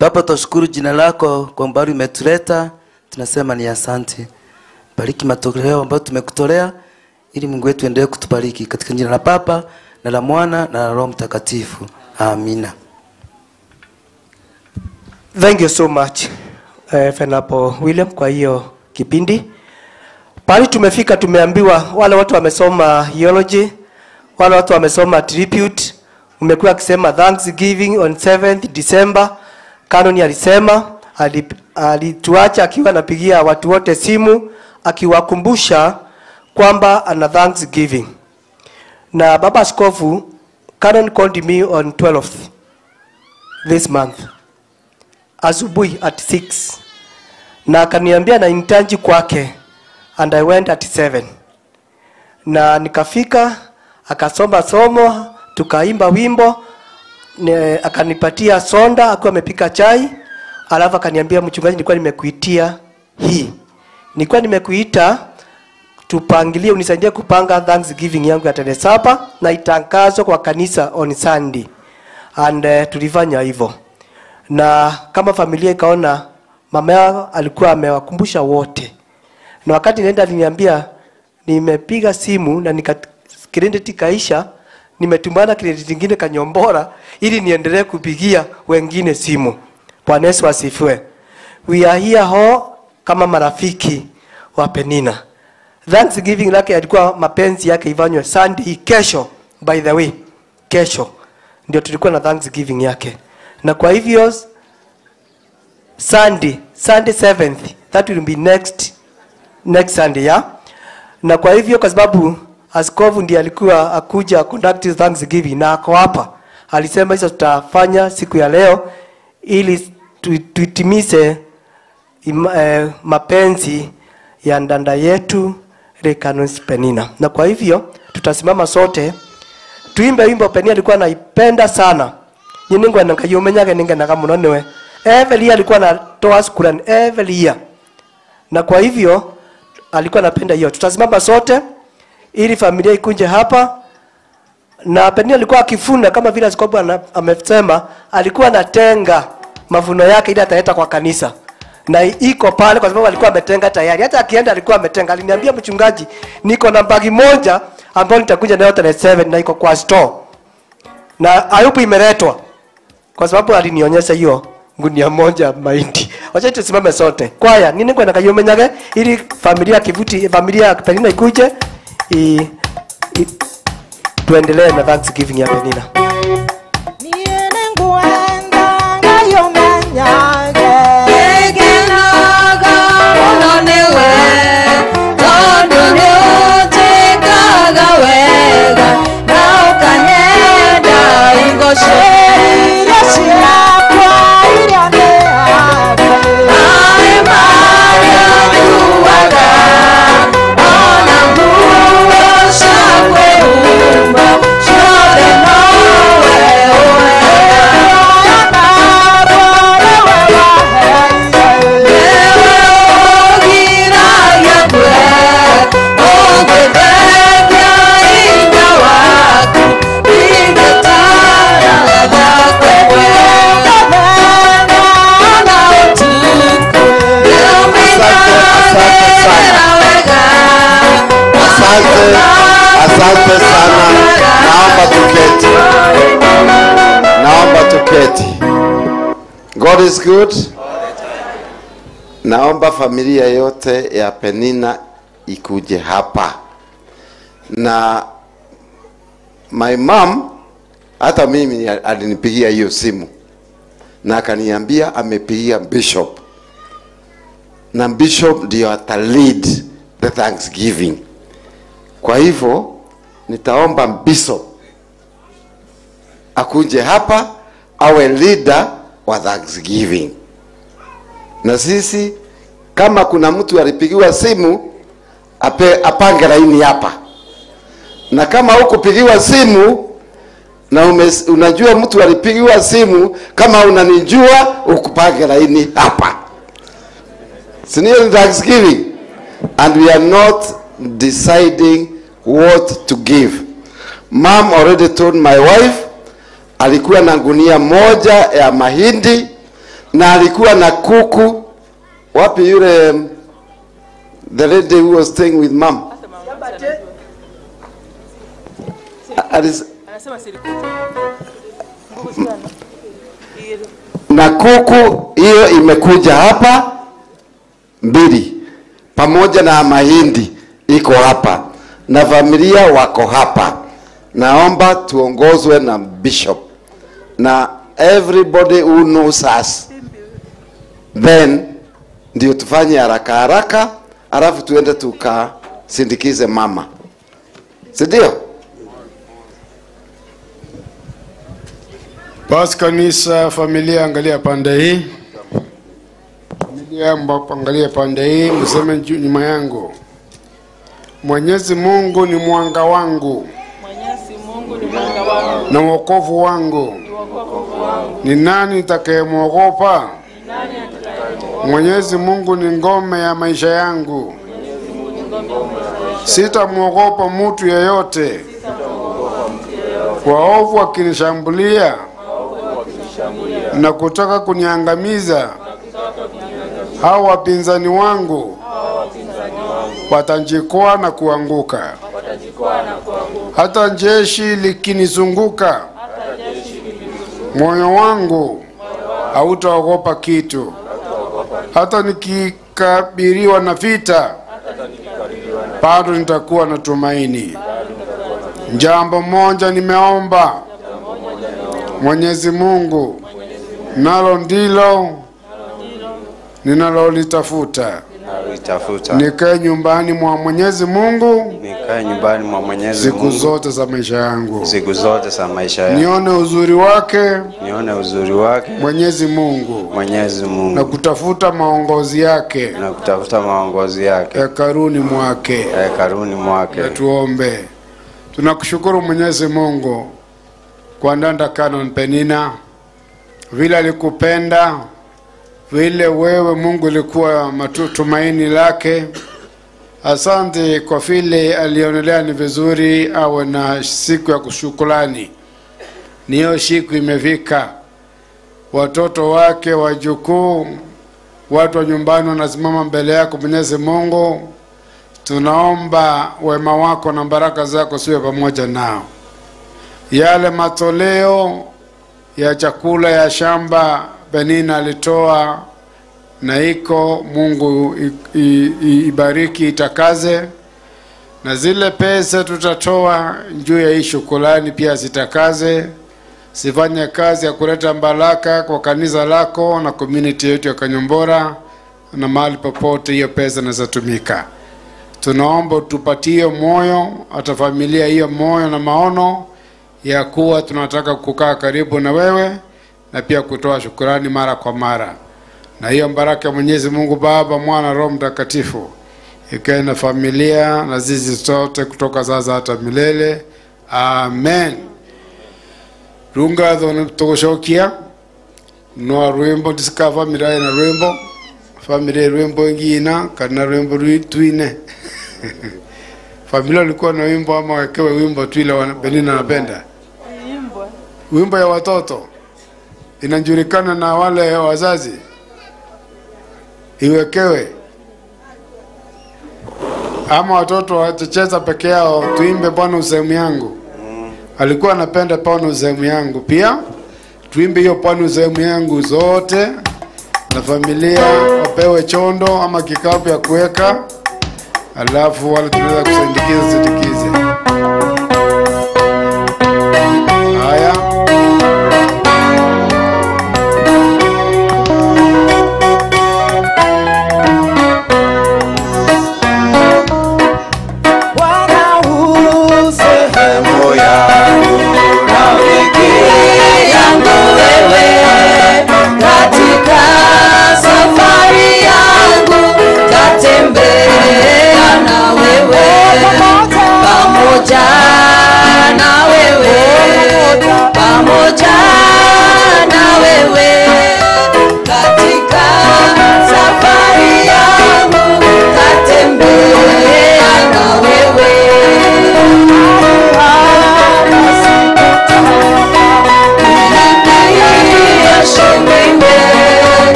Baba, tushukuru jina lako kwa mbali umetuleta, tunasema ni asante. Bariki matoleo ambayo tumekutolea ili Mungu wetu endelee kutubariki katika jina la Baba na la Mwana na la Roho Mtakatifu. Amina. Thank you so much Fenapo William kwa hiyo kipindi. Pali tumefika tumeambiwa wale watu wamesoma theology, wale watu wamesoma tribute, umekuwa akisema Thanksgiving on 7th December. Kanoni alisema alituacha akiwa anapigia watu wote simu akiwakumbusha kwamba ana Thanksgiving. Na Baba Askofu Canon called me on 12th this month asubuhi at 6 na akaniambia na intanji kwake, and I went at 7 na nikafika akasoma somo tukaimba wimbo akanipatia sonda akiwa amepika chai, alafu akaniambia mchungaji, nilikuwa nimekuitia hii, nilikuwa nimekuita tupangilie unisaidie kupanga Thanksgiving yangu ya tarehe 7 na itangazwe kwa kanisa on Sunday, and tulifanya hivyo. Na kama familia ikaona mama yao alikuwa amewakumbusha wote, na wakati nenda aliniambia nimepiga simu na credit kaisha, nimetumana credit nyingine kanyombora ili niendelee kupigia wengine simu. Bwana Yesu asifiwe. We are here ho kama marafiki wa Penina. Thanksgiving lake alikuwa mapenzi yake ifanywe Sunday kesho. By the way, kesho ndio tulikuwa na Thanksgiving yake. Na kwa hivyo Sunday 7th, that will be next Sunday, yeah? Na kwa hivyo kwa sababu askofu ndiye alikuwa akuja conduct Thanksgiving na ako hapa, alisema hizo tutafanya siku ya leo ili tuitimize mapenzi ya ndanda yetu Rekanos Penina. Na kwa hivyo tutasimama sote tuimbe wimbo Penina alikuwa anaipenda sana. Nyengo anakayumenyage ninge nakamunonewe. Every year alikuwa anatoa shukrani every year. Na kwa hivyo alikuwa anapenda hiyo. Tutasimama sote ili familia ikunje hapa. Na Penina alikuwa akifuna kama vile askofu amesema, alikuwa anatenga mavuno yake ili ataleta kwa kanisa. Na iko pale kwa sababu alikuwa ametenga tayari. Hata akienda alikuwa ametenga. Aliniambia mchungaji, niko na bagi moja ambayo nitakuja nayo tarehe 7 na iko kwa store. Na ayupu imeletwa. Kwa sababu alinionyesha hiyo gunia moja mahindi. Wacha tusimame sote. Kwaya, nini kwa nakayomenyage ili familia kivuti, familia Penina ikuje tuendelee na Thanksgiving ya Penina. Asante sana. Naomba tuketi. God is good. Naomba familia yote ya Penina ikuje hapa. Na my mom hata mimi alinipigia hiyo simu na akaniambia amepigia bishop na bishop ndio ata lead the Thanksgiving. Kwa hivyo nitaomba bishop akuje hapa awe leader wa Thanksgiving. Na sisi kama kuna mtu alipigiwa simu apange laini hapa. Na kama hukupigiwa simu na unajua mtu alipigiwa simu, kama unanijua ukupange laini hapa. Senior Thanksgiving, and we are not deciding what to give. Mom already told my wife alikuwa na gunia moja ya mahindi na alikuwa na kuku. Wapi yule the lady who was staying with mom? Na kuku hiyo imekuja hapa mbili pamoja na mahindi iko hapa na familia wako hapa. Naomba tuongozwe na bishop na everybody who knows us, then ndio tufanye haraka haraka, alafu tuende tukasindikize mama, si ndio? Basi kanisa, familia, angalia pande hii. Familia ambapo angalia pande hii, mseme nyuma yangu. Mwenyezi Mungu ni mwanga wangu. Mwenyezi Mungu ni mwanga wangu. Na wokovu wangu. Ni nani nitakayemwogopa? Mwenyezi Mungu ni ngome ya maisha yangu. Sitamwogopa mtu yeyote. Waovu wakinishambulia na kutaka kuniangamiza, hao wapinzani wangu watanjikwaa na kuanguka. Hata jeshi likinizunguka, moyo wangu hautaogopa kitu. Hata nikikabiliwa na vita, bado nitakuwa na tumaini. Jambo moja nimeomba Mwenyezi Mungu, nalo ndilo ninalolitafuta. Nikae nyumbani mwa Mwenyezi Mungu. Nikae nyumbani mwa Mwenyezi Mungu siku zote za maisha yangu. Siku zote za maisha yangu. Nione uzuri wake. Nione uzuri wake. Mwenyezi Mungu. Mwenyezi Mungu. Na kutafuta maongozi yake. Na kutafuta maongozi yake. Hekaluni mwake. Hekaluni mwake. Tuombe. Tunakushukuru Mwenyezi Mungu kwa Ndanda Canon Penina, vile alikupenda, vile wewe Mungu ulikuwa matumaini lake. Asante kwa vile alionelea ni vizuri awe na siku ya kushukrani. Niyo siku imefika. Watoto wake, wajukuu, watu wa nyumbani wanasimama mbele yako Mwenyezi Mungu. Tunaomba wema wako na baraka zako siwe pamoja nao. Yale matoleo ya chakula ya shamba Penina alitoa na iko, Mungu ibariki, itakaze. Na zile pesa tutatoa juu ya hii shukrani pia zitakaze. Sifanye kazi ya kuleta baraka kwa kanisa lako na community yetu ya Kanyombora na mahali popote hiyo pesa inazotumika. Tunaomba tupatie moyo, hata familia hiyo moyo na maono ya kuwa tunataka kukaa karibu na wewe na pia kutoa shukrani mara kwa mara. Na hiyo baraka ya Mwenyezi Mungu Baba, Mwana, Roho Mtakatifu ikae na familia na zizi zote kutoka sasa hata milele. Amen. Runga dhoni togoshokia no rwembo discover mirai na rwembo familia rwembo ngina kana rwembo tuine. Familia ilikuwa na wimbo ama wekewe wimbo tu ile Penina anapenda? Wimbo ya watoto inajulikana na wale wazazi, iwekewe. Ama watoto wacheza peke yao tuimbe Bwana usehemu yangu. Alikuwa anapenda Bwana usehemu yangu pia. Tuimbe hiyo Bwana usehemu yangu zote, na familia wapewe chondo ama kikapu ya kuweka, alafu wale tunaweza kusindikize. Haya.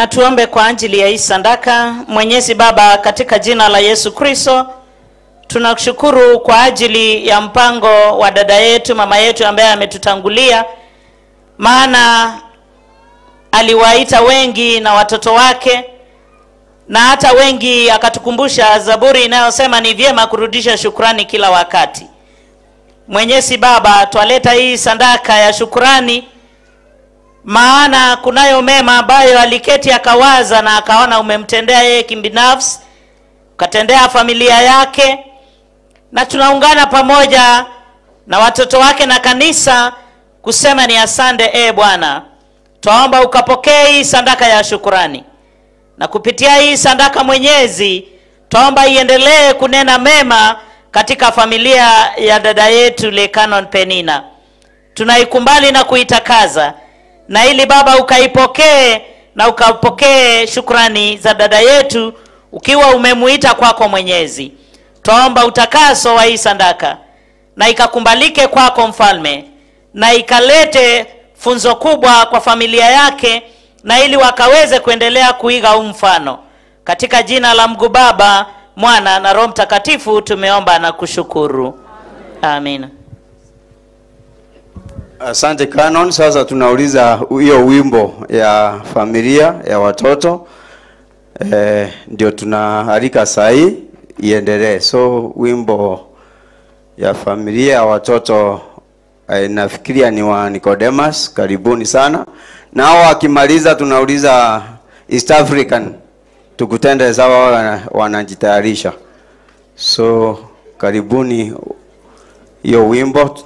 Na tuombe kwa ajili ya hii sadaka. Mwenyezi Baba, katika jina la Yesu Kristo, tunakushukuru kwa ajili ya mpango wa dada yetu, mama yetu ambaye ametutangulia, maana aliwaita wengi na watoto wake, na hata wengi akatukumbusha Zaburi inayosema ni vyema kurudisha shukrani kila wakati. Mwenyezi Baba, twaleta hii sadaka ya shukrani, maana kunayo mema ambayo aliketi akawaza na akaona umemtendea yeye kibinafsi, ukatendea familia yake, na tunaungana pamoja na watoto wake na kanisa kusema ni asante Bwana. Twaomba ukapokee hii sadaka ya shukrani, na kupitia hii sadaka Mwenyezi twaomba iendelee kunena mema katika familia ya dada yetu Lekanon Penina. Tunaikumbali na kuitakaza, na ili Baba ukaipokee na ukapokee shukrani za dada yetu ukiwa umemuita kwako Mwenyezi. Twaomba utakaso wa hii sadaka na ikakumbalike kwako Mfalme, na ikalete funzo kubwa kwa familia yake, na ili wakaweze kuendelea kuiga mfano. Katika jina la Mungu Baba, Mwana na Roho Mtakatifu tumeomba na kushukuru. Amen. Asante Canon. Sasa tunauliza hiyo wimbo ya familia ya watoto ndio tunaalika sahi iendelee. So wimbo ya familia ya watoto nafikiria ni wa Nicodemus. Karibuni sana. Nao akimaliza tunauliza East African tukutende sawa, wanajitayarisha. So karibuni hiyo wimbo.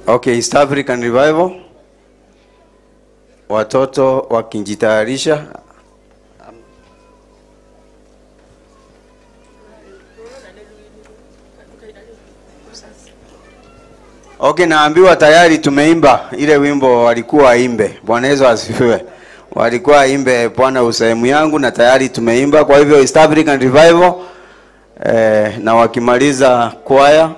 Okay, East African Revival. Watoto wakijitayarisha. Okay, naambiwa tayari tumeimba ile wimbo walikuwa aimbe. Bwana Yesu asifiwe. Walikuwa aimbe Bwana usehemu yangu, na tayari tumeimba. Kwa hivyo East African Revival na wakimaliza kwaya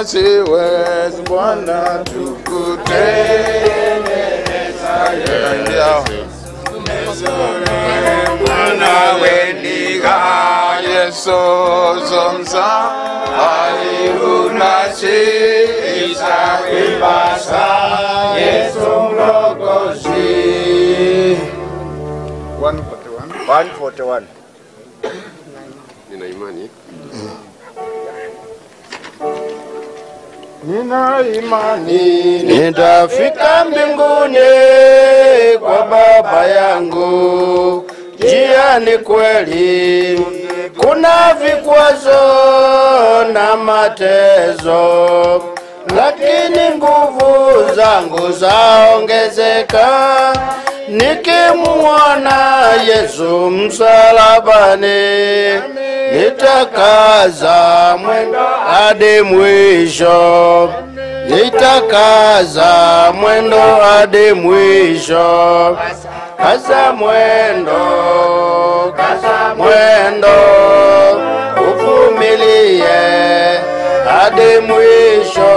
Siwezi Bwana tukutengeneza Yesu mwana wendiga Yesu zomza alihunasi isakibasa Yesu mlokozi 141 nina imani nina imani nitafika mbinguni kwa Baba yangu. Njia ni kweli, kuna vikwazo na matezo, lakini nguvu zangu zaongezeka nikimuona Yesu msalabani. Nitakaza mwendo hadi mwisho, nitakaza mwendo hadi mwisho. kaza mwendo, uvumilie hadi mwisho.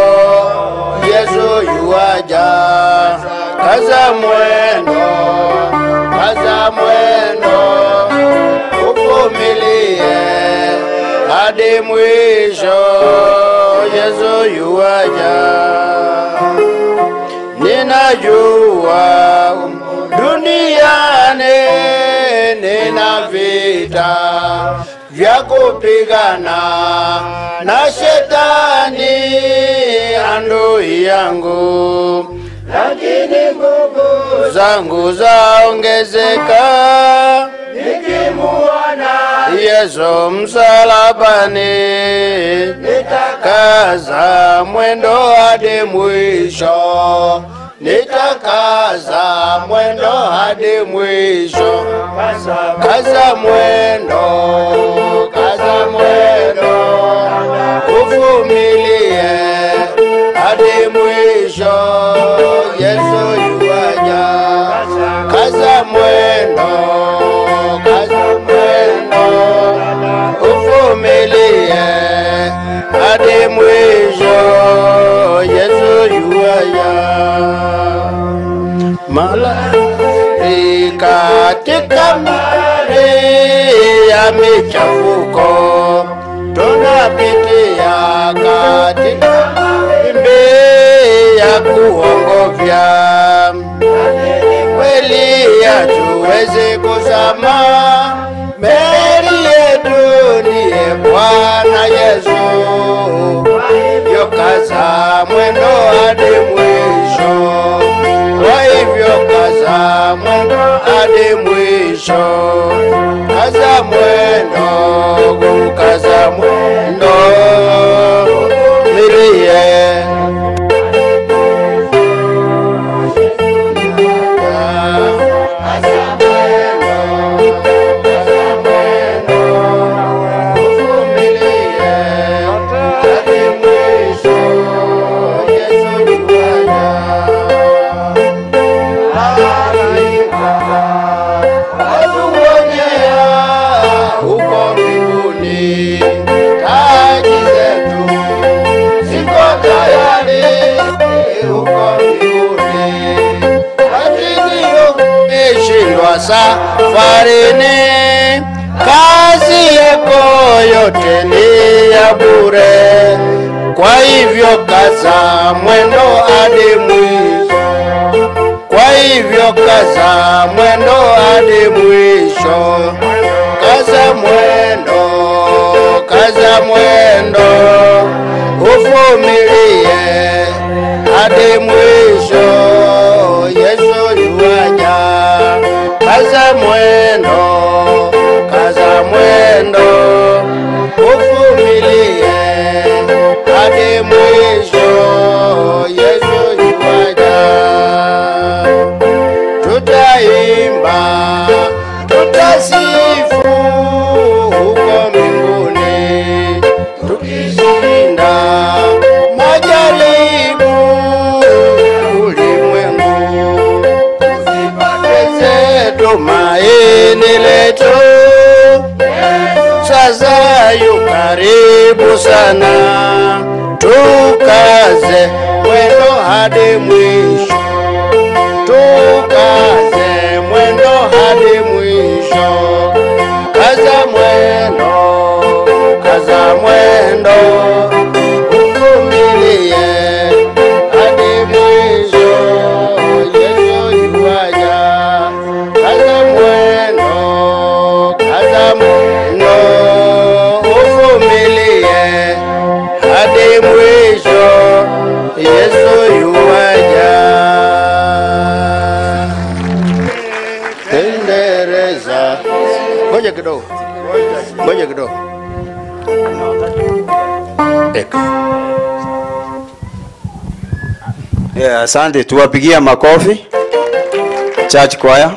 Yesu yuaja, kaza mwendo, uvumilie hadi mwisho. Yesu yuaja. Ninajua duniani nina vita vya kupigana na shetani adui yangu, lakini nguvu zangu zaongezeka nikimuona Yesu msalabani. Nitakaza mwendo hadi mwisho, nitakaza mwendo hadi mwisho. Kaza mwendo, uvumilie hadi mwisho. Yesu yuaja, kaza mwendo, uvumilie hadi mwisho. Yesu yuaja. Katika mari ya michafuko tunapitia, katika mawimbi ya kuongofya, kweli hatuwezi kuzama, meli yetu ndiye Bwana Yesu. Hivyo kaza mwendo hadi mwisho, kwa hivyo kaza mwendo hadi mwisho. Kaza mwendo, milie safarini, kazi yako yote ni ya bure. Kwa hivyo kaza mwendo hadi mwisho, kwa hivyo kaza mwendo hadi mwisho. Kaza mwendo, uvumilie hadi mwisho. Yesu yuaja, kaza mwendo, uvumilie hadi mwisho. Yesu yuaja. Tutaimba, tutasifu huko mbinguni, tukishinda majaribu ulimwengu. Tusipoteze tumaini letu, sasa yu karibu sana. Tukaze mwendo hadi mwisho, tukaze mwendo hadi mwisho. Kaza mwendo, uvumilie hadi mwisho. Yesu yuaja, kaza mwendo, uvumilie hadi mwisho. Yesu yuaja. Tendereza, ngoja kidogo. Yeah, asante, tuwapigia makofi church choir.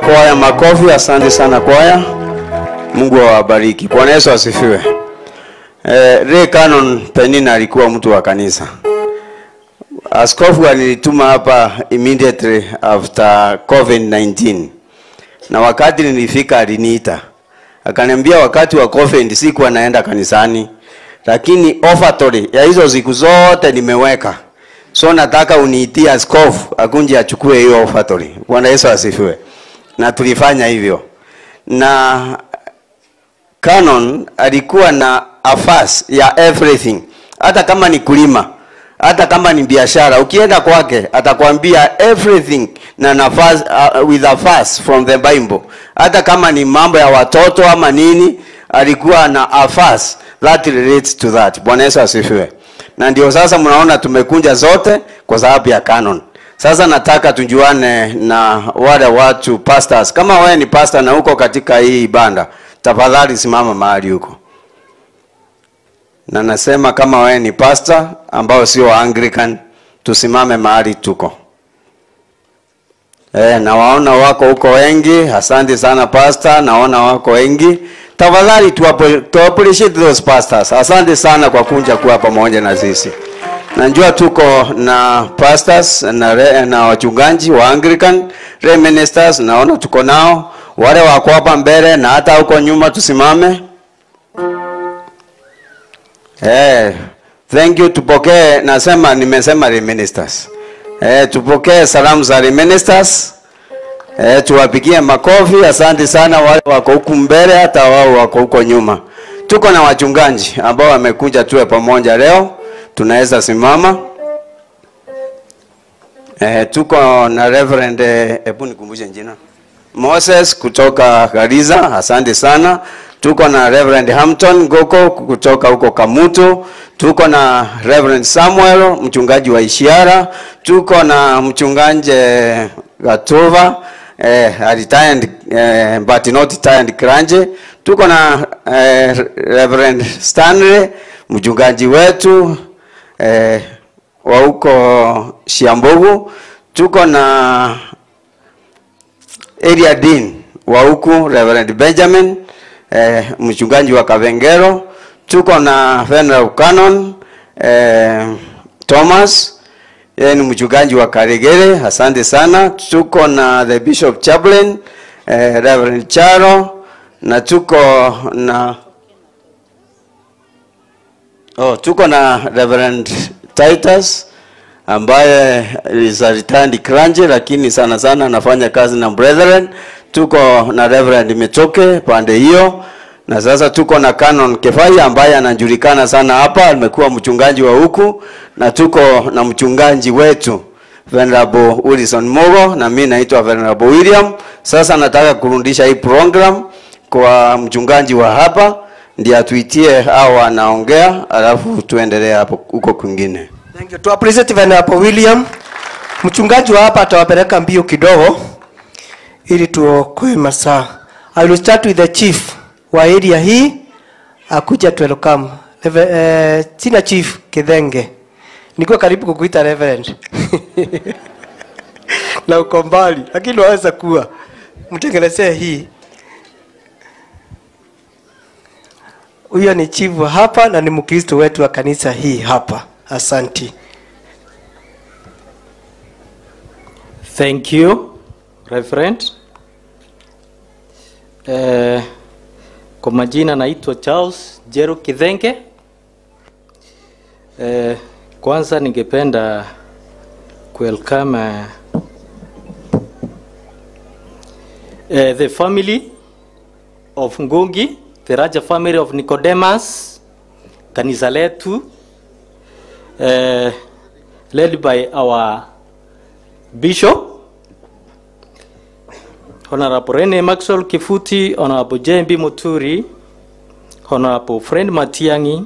kwaya makofi. Asante sana kwaya. Mungu awabariki. Bwana Yesu asifiwe. Ray Canon Penina alikuwa mtu wa kanisa. Askofu alinituma hapa immediately after COVID-19. Na wakati nilifika aliniita. Akaniambia wakati wa COVID sikuwa naenda kanisani. Lakini offertory ya hizo siku zote nimeweka. So nataka uniitie askofu akunje achukue hiyo offertory. Bwana Yesu asifiwe. Na tulifanya hivyo. Na Canon alikuwa na affairs ya everything. Hata kama ni kulima, hata kama ni biashara, ukienda kwake atakwambia everything na nafasi with affairs from the Bible. Hata kama ni mambo ya watoto ama nini, alikuwa na affairs that relates to that. Bwana Yesu asifiwe. Na ndio sasa mnaona tumekunja zote kwa sababu ya Canon. Sasa nataka tujuane na wale watu pastors. Kama wewe ni pastor na uko katika hii banda, tafadhali simama mahali huko. Na nasema kama wewe ni pastor ambao sio Anglican, tusimame mahali tuko. Na waona wako huko wengi. Asante sana pastor, naona wako wengi. Tafadhali tu appreciate those pastors. Asante sana kwa kunja kuwa pamoja na sisi. Najua tuko na pastors na wachungaji wa Anglican, lay ministers, naona tuko nao. Wale wako hapa mbele na hata huko nyuma tusimame. Thank you, tupokee, nimesema lay ministers. Tupokee salamu za lay ministers. Tuwapigie makofi. Asante sana wale wako huku mbele hata wao wako huko nyuma. Tuko na wachungaji ambao wamekuja tuwe pamoja leo. Tunaweza simama. Tuko na Reverend hebu nikumbushe jina. Moses kutoka Gariza, asante sana. Tuko na Reverend Hampton Goko kutoka huko Kamuto. Tuko na Reverend Samuel, mchungaji wa Ishiara. Tuko na mchungaji Gatova, retired but not retired Kranje. Tuko na Reverend Stanley, mchungaji wetu wa huko Shiambogo. Tuko na Area Dean wa huko Reverend Benjamin, mchungaji wa Kavengero. Tuko na Venerable Canon Thomas, yeye ni mchungaji wa Karegere, asante sana. Tuko na the Bishop Chaplain Reverend Charo, na tuko na Reverend Titus ambaye is a retired Kranje lakini sana sana anafanya kazi na Brethren. Tuko na Reverend Metoke pande hiyo, na sasa tuko na Canon Kefai ambaye anajulikana sana hapa, amekuwa mchungaji wa huku, na tuko na mchungaji wetu Venerable Wilson Mogo, na mimi naitwa Venerable William. Sasa nataka kurudisha hii program kwa mchungaji wa hapa ndiye atuitie au anaongea, alafu tuendelee hapo huko kwingine. Thank you. To appreciate Venerable William. Mchungaji wa hapa atawapeleka mbio kidogo ili tuokoe masaa. I will start with the chief wa area hii akuja to welcome. Sina chief Kithenge. Niko karibu kukuita Reverend. Na uko mbali, lakini waweza kuwa mtengenezee hii. Huyo ni chief hapa na ni Mkristo wetu wa kanisa hii hapa. Asante. Thank you, Reverend. Kwa majina naitwa Charles Jero Kithenge. Kwanza ningependa welcome the family of Ngungi, the Raja family of Nicodemus, kanisa letu, led by our Bishop, Honorable Rene Maxwell Kifuti, Honorable Jembi Muturi, Honorable Friend Matiangi,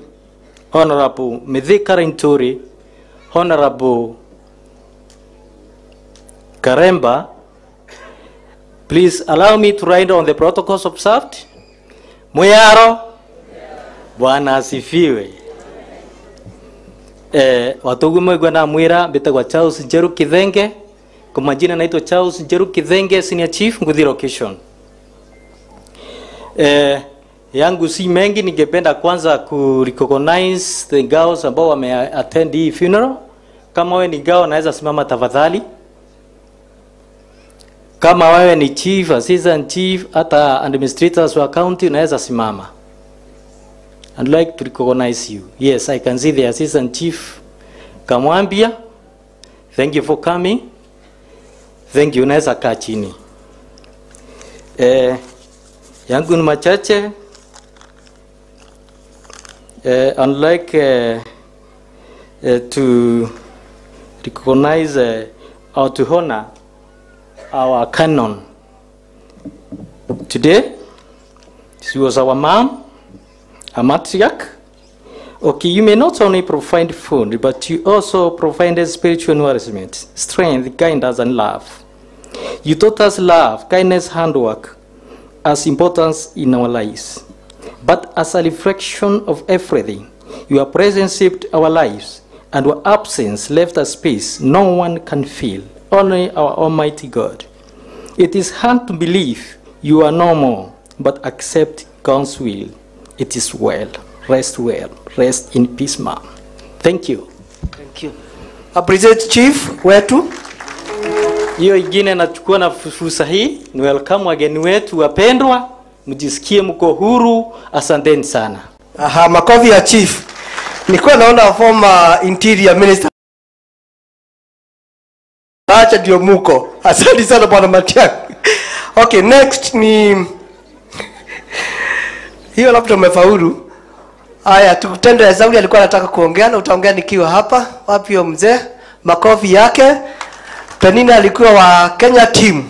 Honorable Mithika Rinturi, Honorable Karemba. Please allow me to write on the protocols observed. Muyaro, Bwana asifiwe. Watugu mwegwa na mwira betagwa Charles Jeru Kithenge, Kwa majina naitwa Charles Njeru Kithenge, Senior Chief, Nguthi Location. Yangu si mengi, ningependa kwanza ku recognize the girls ambao wame attend hii funeral. Kama wewe ni girl naweza simama tafadhali. Kama wewe ni chief, assistant chief, hata administrators wa county unaweza simama. I'd like to recognize you. Yes, I can see the assistant chief Kamwambia. Thank you for coming. Thank you, unaweza kaa chini. Yangu ni machache. I'd like to recognize or to honor our canon. Today, she was our mom, a matriarch. Okay, you may not only provide food, but you also provided spiritual nourishment, strength, guidance, and love. You taught us love, kindness, handwork as importance in our lives. But as a reflection of everything, your presence shaped our lives, and your absence left a space no one can fill, only our Almighty God. It is hard to believe you are no more, but accept God's will. It is well. Rest well. Rest in peace, ma'am. Thank you. Thank you. Appreciate Chief wetu. Hiyo ingine nachukua na fursa hii ni welcome wageni wetu wapendwa, mjisikie mko huru. Asanteni sana. Aha, makofi ya Chief. Nilikuwa naona former Interior Minister. Acha ndio muko. Asante sana bwana Matiang'i. Okay, next ni hiyo labda umefaulu. Haya, tukutende Zauri alikuwa anataka kuongea na utaongea nikiwa hapa. Wapi huyo mzee? Makofi yake. Penina alikuwa wa Kenya team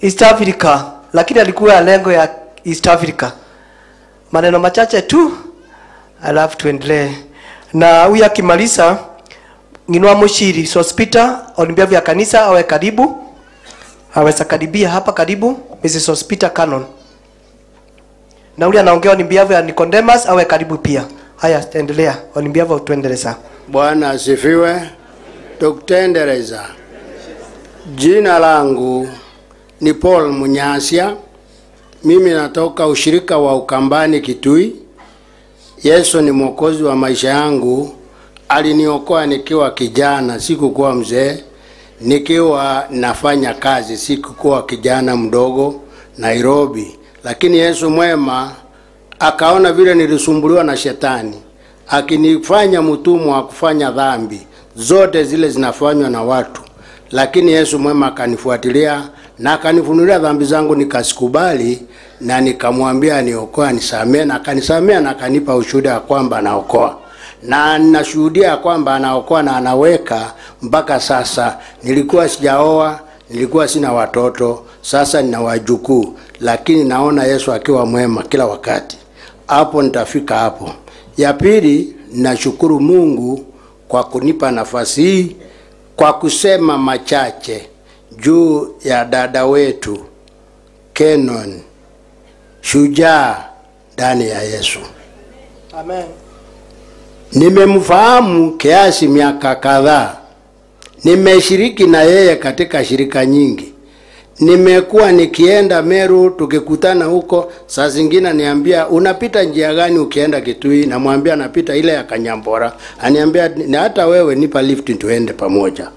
East Africa, lakini alikuwa lengo ya East Africa. Maneno machache tu alafu tuendelee. Na huyu akimaliza Nginwa Mushiri Hospital Olympia vya kanisa awe karibu. Aweza karibia hapa karibu Mrs. Hospital Canon. Na ule anaongea ni Mbiavu ya Nicodemus awe karibu pia. Haya, endelea. Olimbiava tuendeleza. Bwana asifiwe. Tukutendeleza. Jina langu ni Paul Munyasya. Mimi natoka ushirika wa Ukambani Kitui. Yesu ni mwokozi wa maisha yangu. Aliniokoa nikiwa kijana, sikukuwa mzee. Nikiwa nafanya kazi, sikukuwa kijana mdogo Nairobi. Lakini Yesu mwema akaona vile nilisumbuliwa na shetani, akinifanya mtumwa wa kufanya dhambi zote zile zinafanywa na watu. Lakini Yesu mwema akanifuatilia na akanifunulia dhambi zangu, nikasikubali na nikamwambia niokoa, nisamee, na akanisamea na akanipa ushuhuda kwamba anaokoa. Na ninashuhudia kwamba anaokoa na anaweka mpaka sasa. Nilikuwa sijaoa, nilikuwa sina watoto, sasa nina wajukuu, lakini naona Yesu akiwa mwema kila wakati. Hapo nitafika hapo. Ya pili, nashukuru Mungu kwa kunipa nafasi hii kwa kusema machache juu ya dada wetu Kenon, shujaa ndani ya Yesu. Amen. Nimemfahamu kiasi miaka kadhaa. Nimeshiriki na yeye katika shirika nyingi. Nimekuwa nikienda Meru, tukikutana huko, saa zingine niambia unapita njia gani ukienda Kitui, na mwambia napita ile ya Kanyambora. Aniambia na hata wewe nipa lift tuende pamoja.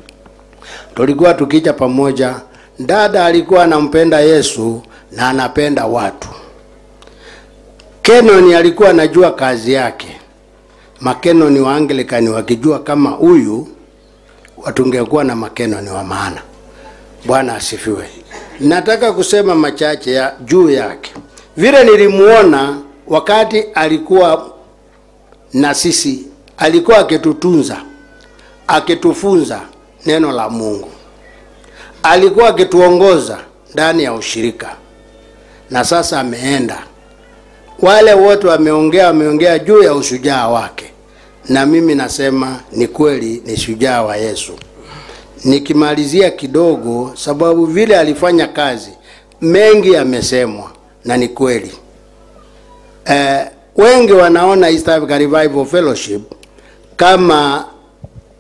Tulikuwa tukija pamoja. Dada alikuwa anampenda Yesu na anapenda watu. Kenon alikuwa anajua kazi yake. Makenoni wa Anglikani wakijua kama huyu watungekuwa na Makenoni wa maana. Bwana asifiwe. Nataka kusema machache ya juu yake. Vile nilimuona wakati alikuwa na sisi, alikuwa akitutunza, akitufunza neno la Mungu. Alikuwa akituongoza ndani ya ushirika. Na sasa ameenda. Wale wote wameongea juu ya ushujaa wake. Na mimi nasema ni kweli ni shujaa wa Yesu. Nikimalizia kidogo, sababu vile alifanya kazi mengi yamesemwa na ni kweli. Wengi wanaona East Africa Revival Fellowship kama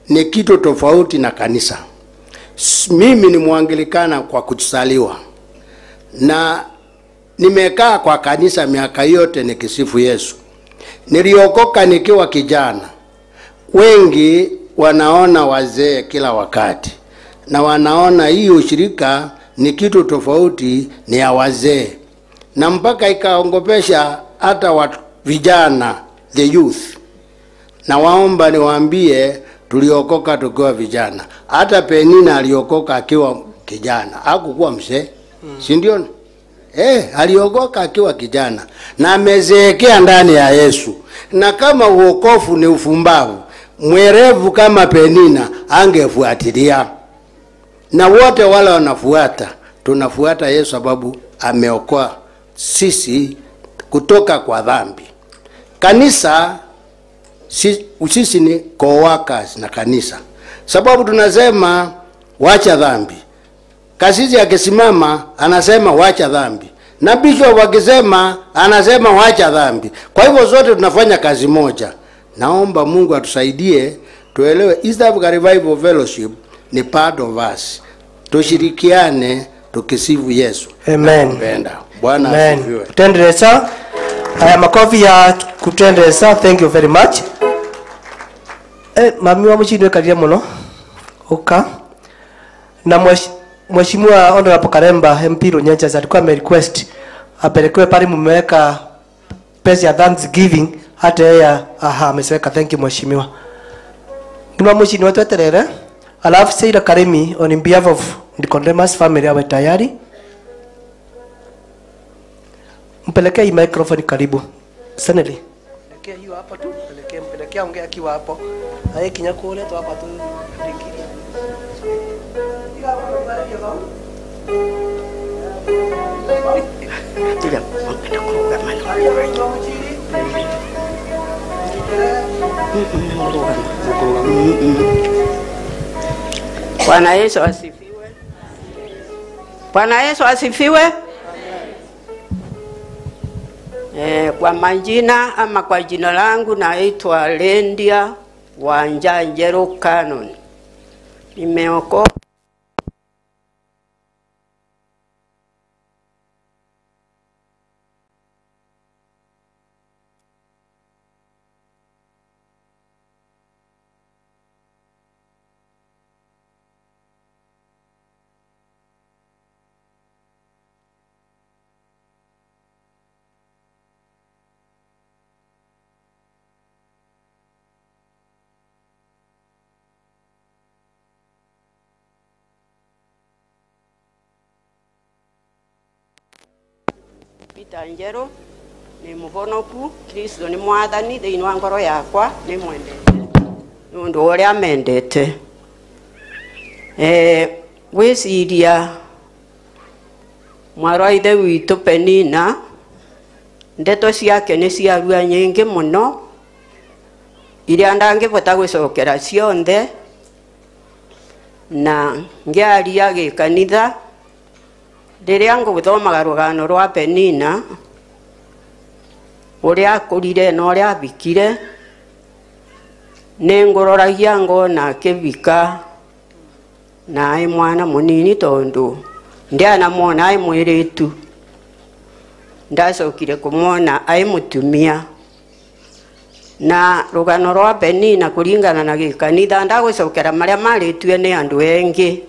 ni kitu tofauti na kanisa. Mimi ni Mwangilikana kwa kuzaliwa, na nimekaa kwa kanisa miaka yote nikisifu Yesu. Niliokoka nikiwa kijana. Wengi wanaona wazee kila wakati, na wanaona hii ushirika ni kitu tofauti, ni ya wazee, na mpaka ikaongopesha hata watu vijana, the youth. Na waomba niwaambie, tuliokoka tukiwa vijana. Hata Penina aliokoka akiwa kijana, hakukuwa mzee. Si ndio? Aliokoka akiwa kijana na amezeekea ndani ya Yesu. Na kama uokofu ni ufumbavu, mwerevu kama Penina angefuatilia. Na wote wale wanafuata, tunafuata Yesu sababu ameokoa sisi kutoka kwa dhambi. Kanisa sisi ni co-workers na kanisa, sababu tunasema wacha dhambi. Kasisi akisimama anasema wacha dhambi, na bishop akisema anasema wacha dhambi. Kwa hivyo zote tunafanya kazi moja. Naomba Mungu atusaidie tuelewe East Africa Revival Fellowship ni part of us. Tushirikiane tukisifu Yesu. Amen. Bwana asifiwe. Kutendereza. Haya makofi ya kutendereza. Thank you very much. Mami wa mchini wekalia muno. Oka. Na Mheshimiwa Honorable Karemba MP Runyencha alikuwa amerequest apelekewe pale mmeweka pesa ya Thanksgiving, hata yeye amesema thank you mheshimiwa. Nima mchini watu terere. Alafu Saida Karemi on behalf of the Condemas family awe tayari. Mpelekea hii microphone karibu. Saneli. Mpelekea hiyo hapa tu, mpelekea ongea akiwa hapo. Haye kinyako ule tu hapa tu. Bwana Yesu asifiwe. Bwana Yesu asifiwe. Kwa majina ama kwa jina langu naitwa Lendia Wanjanjero Canon. Nimeokoka Tanjero ni muhonoku. Kristo ni mwathani thiini wa ngoro yakwa, ni mwendete nundu uria amendete. Gwiciria mwarwa ithe witu Penina, ndeto ciake ni ciarua nyingi muno iria ndangivota gwicokera cionthe, na ngiaria gikanitha riria nguthomaga rugano rwa Penina uria akurire na uria abikire, ni nguroragia ngona akivika na ai mwana munini, tondu ndianamwona ai mwiritu, ndacokire kumwona ai mutumia. Na rugano rwa Penina kuringana na gikanitha ndagwicokera maria maritue ni andu engi,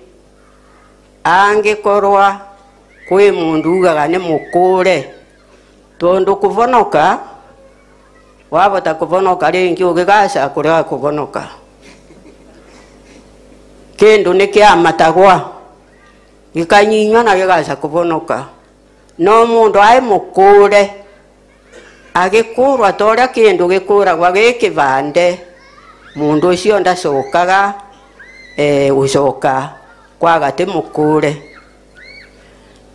angikorwa kwi mundu ugaga ni mukure, tondu kuvonoka wabota kuvonoka ringi ugigaca kuria kuvonoka kindu ni kiamatagwa gikanyinywa na gigaca kuvonoka. No mundu ai mukure agikurwa toria kindu gikuragwa gikivande, mundu ucio ndacokaga gucoka kwaga ti mukure.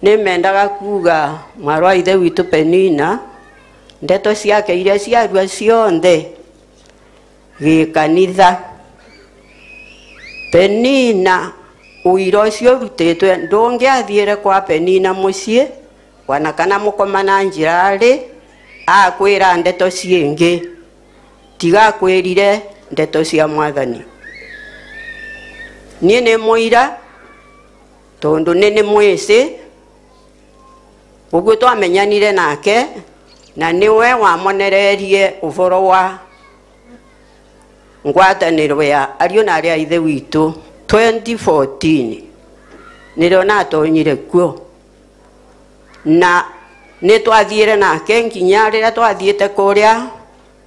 Nimendaga kuga mwarwa ithe witu Penina, ndeto ciake iria ciarua cionthe gikanitha. Penina uira ucio rutitwe ndungiathiire kwa Penina mucii wana kana mukomana njirari akwira ndeto ciingi, tiga kwirire ndeto cia mwathani. Nie ni muira tondu nini mwisi uguo twamenyanire nake na niwe wamonererie uvoro wa ngwataniro ya ario na aria ithe witu 2014 nirio natonyire kuo na ni twathiire nake nginya riria twathiite kuria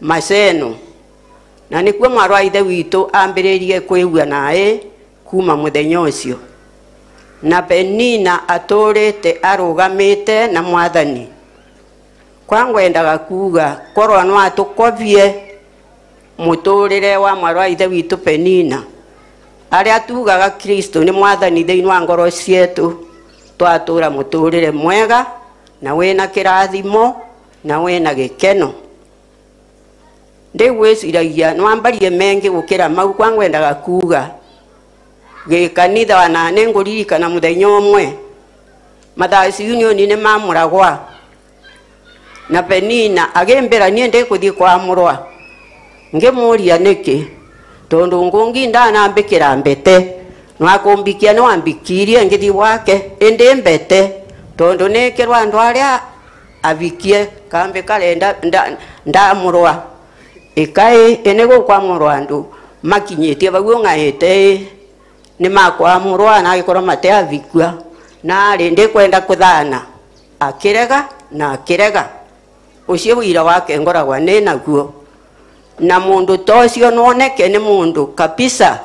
Maseno na nikuo mwarwa ithe witu ambiririe kwigua nae kuma muthenya ucio na Penina aturite arugamite na mwathani kwa ngwendaga kuga korwa no atukovie muturire wa mwarwa ithe witu Penina aria tugaga Kristo ni mwathani thiini wa ngoro cietu twatura muturire mwega na wina kirathimo na wina gikeno ndigwiciragia nwambarie mengi gukira mau kwa ngwendaga kuga gikanitha wana ninguririkana muthenya umwe Mathayus Union ni mamuragwa na Penina agembera nie ndikuthii kwa murwa ngimuria niki tondu ngungi ndanambikira mbete nwakumbikia no ambikirie ngithi wake indi mbete tondu nikirwa andu aria avikie kambe kalenda ndamurwa ikai enego kwa murwa andu makinyitie baguo ngaite ni makwa murwa na agikora mate avikua na ari ndikwenda kuthana akirega na akirega ucio wira wake ngoragwa ni naguo na mundu tocio noneke ni mundu kabisa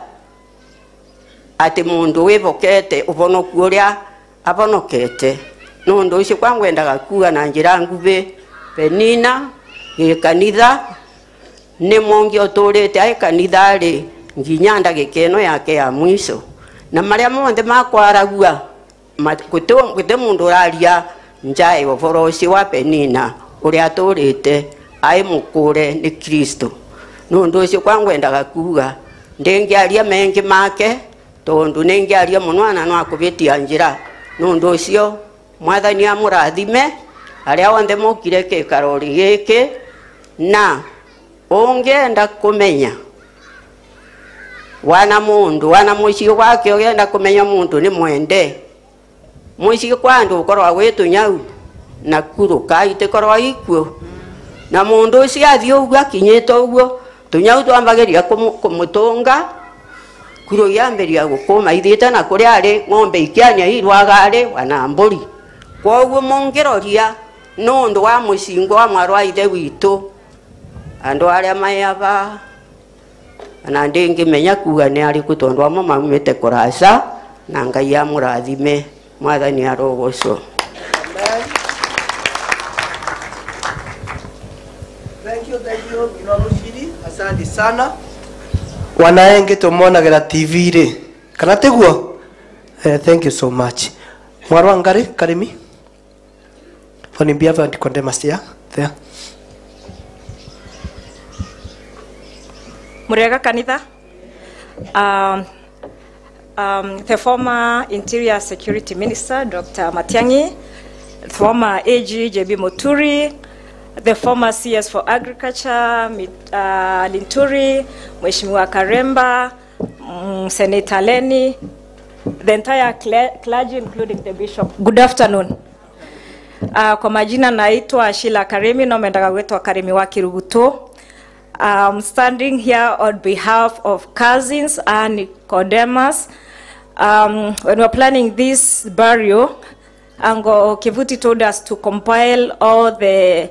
ati mundu wivokete uvonoku uria avonokete nundu ucio kwa ngwendaga kuga na njira nguvi Penina gikanitha ni mongi oturite ai kanitha ri nginya ndagika ino yake ya mwisho na maria monthe makwaragua gute mundu uraria njai uvoro ucio wa Penina uria aturite ai mukure ni Kristo nundu ucio kwa ngwendaga kuga ndingiaria mengi make tondu ningiaria muno na no akuvitia njira nundu ucio mwathani amurathime aria onthe mukire kikarori giki na ungienda kumenya wana mucio wake ugenda kumenya mundu ni mwende mucio kwa andu ukorwa witu nyau na kuruka itikorwa ikuo na mundu ucio athii uguo akinyite uguo tunyau twambagiria kumutunga kuro yamberia gukuma ithite na kuria ari ng'ombe ikiania irwaga ari wana mburi kwa uguo mungiroria nundu wa mucingo wa mwarwa ithe witu andu aria mayava na ndingimenya kuga ni ari kutondu amo maumite kurasa na Ngai amurathime mwathani arogocwo. Thank you Mushiri, asante sana. Wanaenge tumonagira TV ri kana tiguo thank you so much mwarwa ngari karimi on behalf of Nicodemus there Murega kanitha the former Interior Security Minister Dr. Matiang'i, the former AG JB Muturi, the former CS for Agriculture Linturi, Mheshimiwa Karemba, Senator Leni, the entire clergy including the bishop. Good afternoon. Kwa majina naitwa Sheila Karemi na mwendaga wetu Karemi wa Kiruguto. I'm standing here on behalf of cousins and Nicodemus. When we were planning this burial, Ango Kivuti told us to compile all the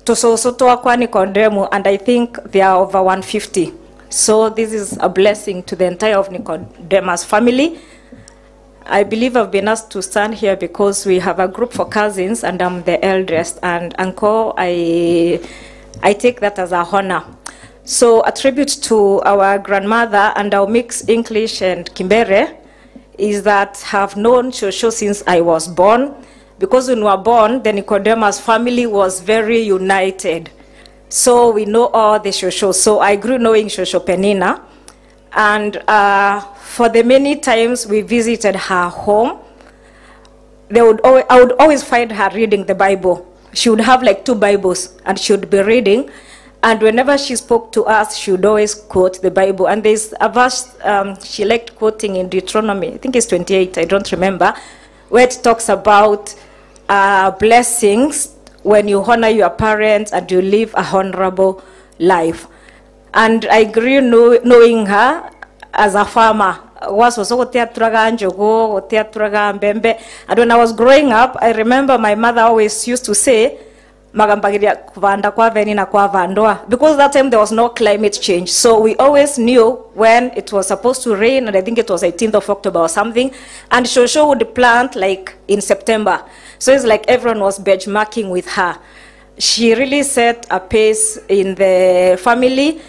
Tososotoa kwa Nicodemu, and I think they are over 150. So this is a blessing to the entire of Nicodemus family. I believe I've been asked to stand here because we have a group for cousins and I'm the eldest, and uncle, I take that as a honor. So a tribute to our grandmother, and I'll mix English and Kimbere, is that I've known Shosho since I was born, because when we were born, the Nicodemus family was very united. So we know all the Shosho. So I grew knowing Shosho Penina, and for the many times we visited her home, I would always find her reading the Bible. She would have like 2 Bibles and she would be reading. And whenever she spoke to us, she would always quote the Bible. And there's a verse she liked quoting in Deuteronomy, I think it's 28, I don't remember, where it talks about blessings when you honor your parents and you live a honorable life. And I grew knowing her as a farmer. And when I was growing up, I remember my mother always used to say, because that time there was no climate change. So we always knew when it was supposed to rain, and I think it was 18th of October or something, and Shosho would plant like in September. So it's like everyone was benchmarking with her. She really set a pace in the family.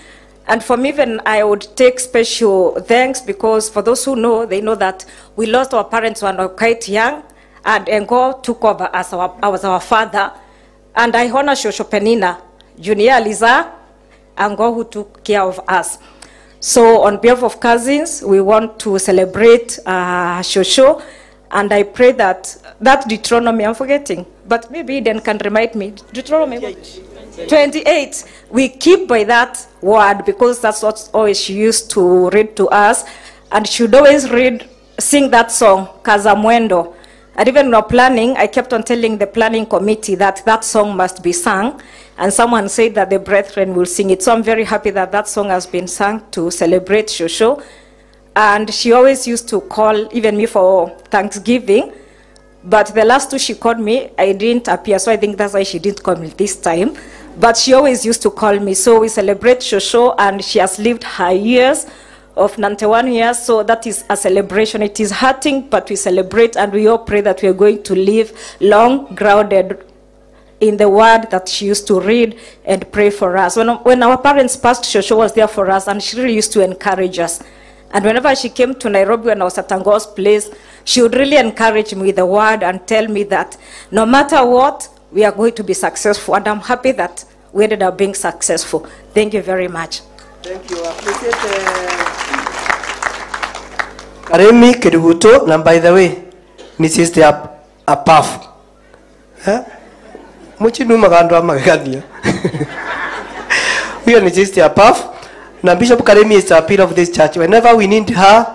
And for me, even I would take special thanks, because for those who know, they know that we lost our parents when we were quite young, and Ngo took over as our father. And I honor Shosho Penina, Junior Liza, Ngo, who took care of us. So on behalf of cousins, we want to celebrate Shosho, and I pray that Deuteronomy, I'm forgetting, but maybe Eden can remind me, Deuteronomy 28, we keep by that word, because that's what always she used to read to us, and she would always sing that song, Kazamwendo. And even when we were planning, I kept on telling the planning committee that that song must be sung, and someone said that the brethren will sing it. So I'm very happy that that song has been sung to celebrate Shosho. And she always used to call even me for Thanksgiving, but the last two she called me, I didn't appear, so I think that's why she didn't call me this time. But she always used to call me. So we celebrate Shosho, and she has lived her years of 91 years, so that is a celebration. It is hurting, but we celebrate, and we all pray that we are going to live long, grounded in the word that she used to read and pray for us. When our parents passed, Shosho was there for us, and she really used to encourage us. And whenever she came to Nairobi when I was at Ango's place, she would really encourage me with the word and tell me that no matter what, we are going to be successful. And I'm happy that we ended up being successful. Thank you very much. Thank you. I appreciate Karemi Keduguto, and by the way, ni sister a puff. Muchi numa gandwa magania. We are sister a puff. Now Bishop Karemi is a pillar of this church. Whenever we need her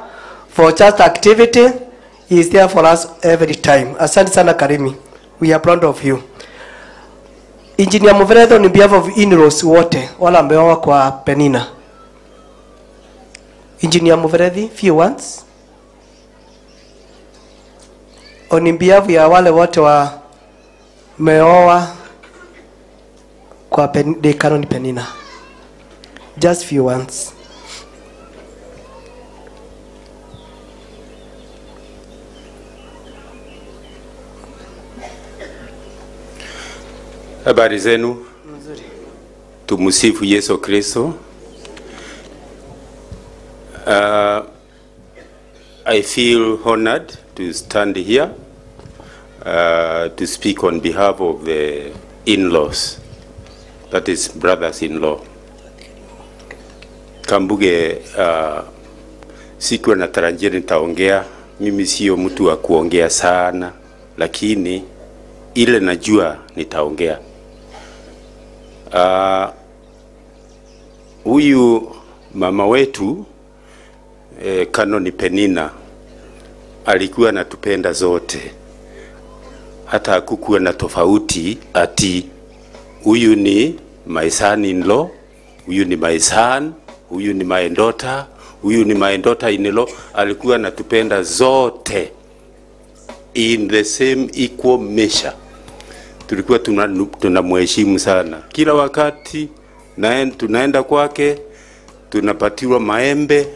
for church activity, he is there for us every time. Asante sana Karemi. We are proud of you. Engineer Muveredo, on behalf of in-laws wote wala ambao kwa Penina. Engineer Muveredo, few words. On behalf ya wale wote wa meoa kwa Canon Penina. Just few words. Habari zenu. Tumusifu Yesu Kristo. I feel honored to stand here to speak on behalf of the in-laws, that is brothers-in-law. Kambuge siku natarajia nitaongea. Mimi sio mtu wa kuongea sana, lakini ile najua nitaongea. Huyu mama wetu Canon Penina alikuwa anatupenda zote, hata hakukuwa na tofauti ati huyu ni my son-in-law, huyu ni my son, huyu ni my daughter, huyu ni my daughter-in-law. Alikuwa anatupenda zote in the same equal measure. Tulikuwa tunamheshimu sana. Kila wakati tunaenda kwake, tunapatiwa maembe,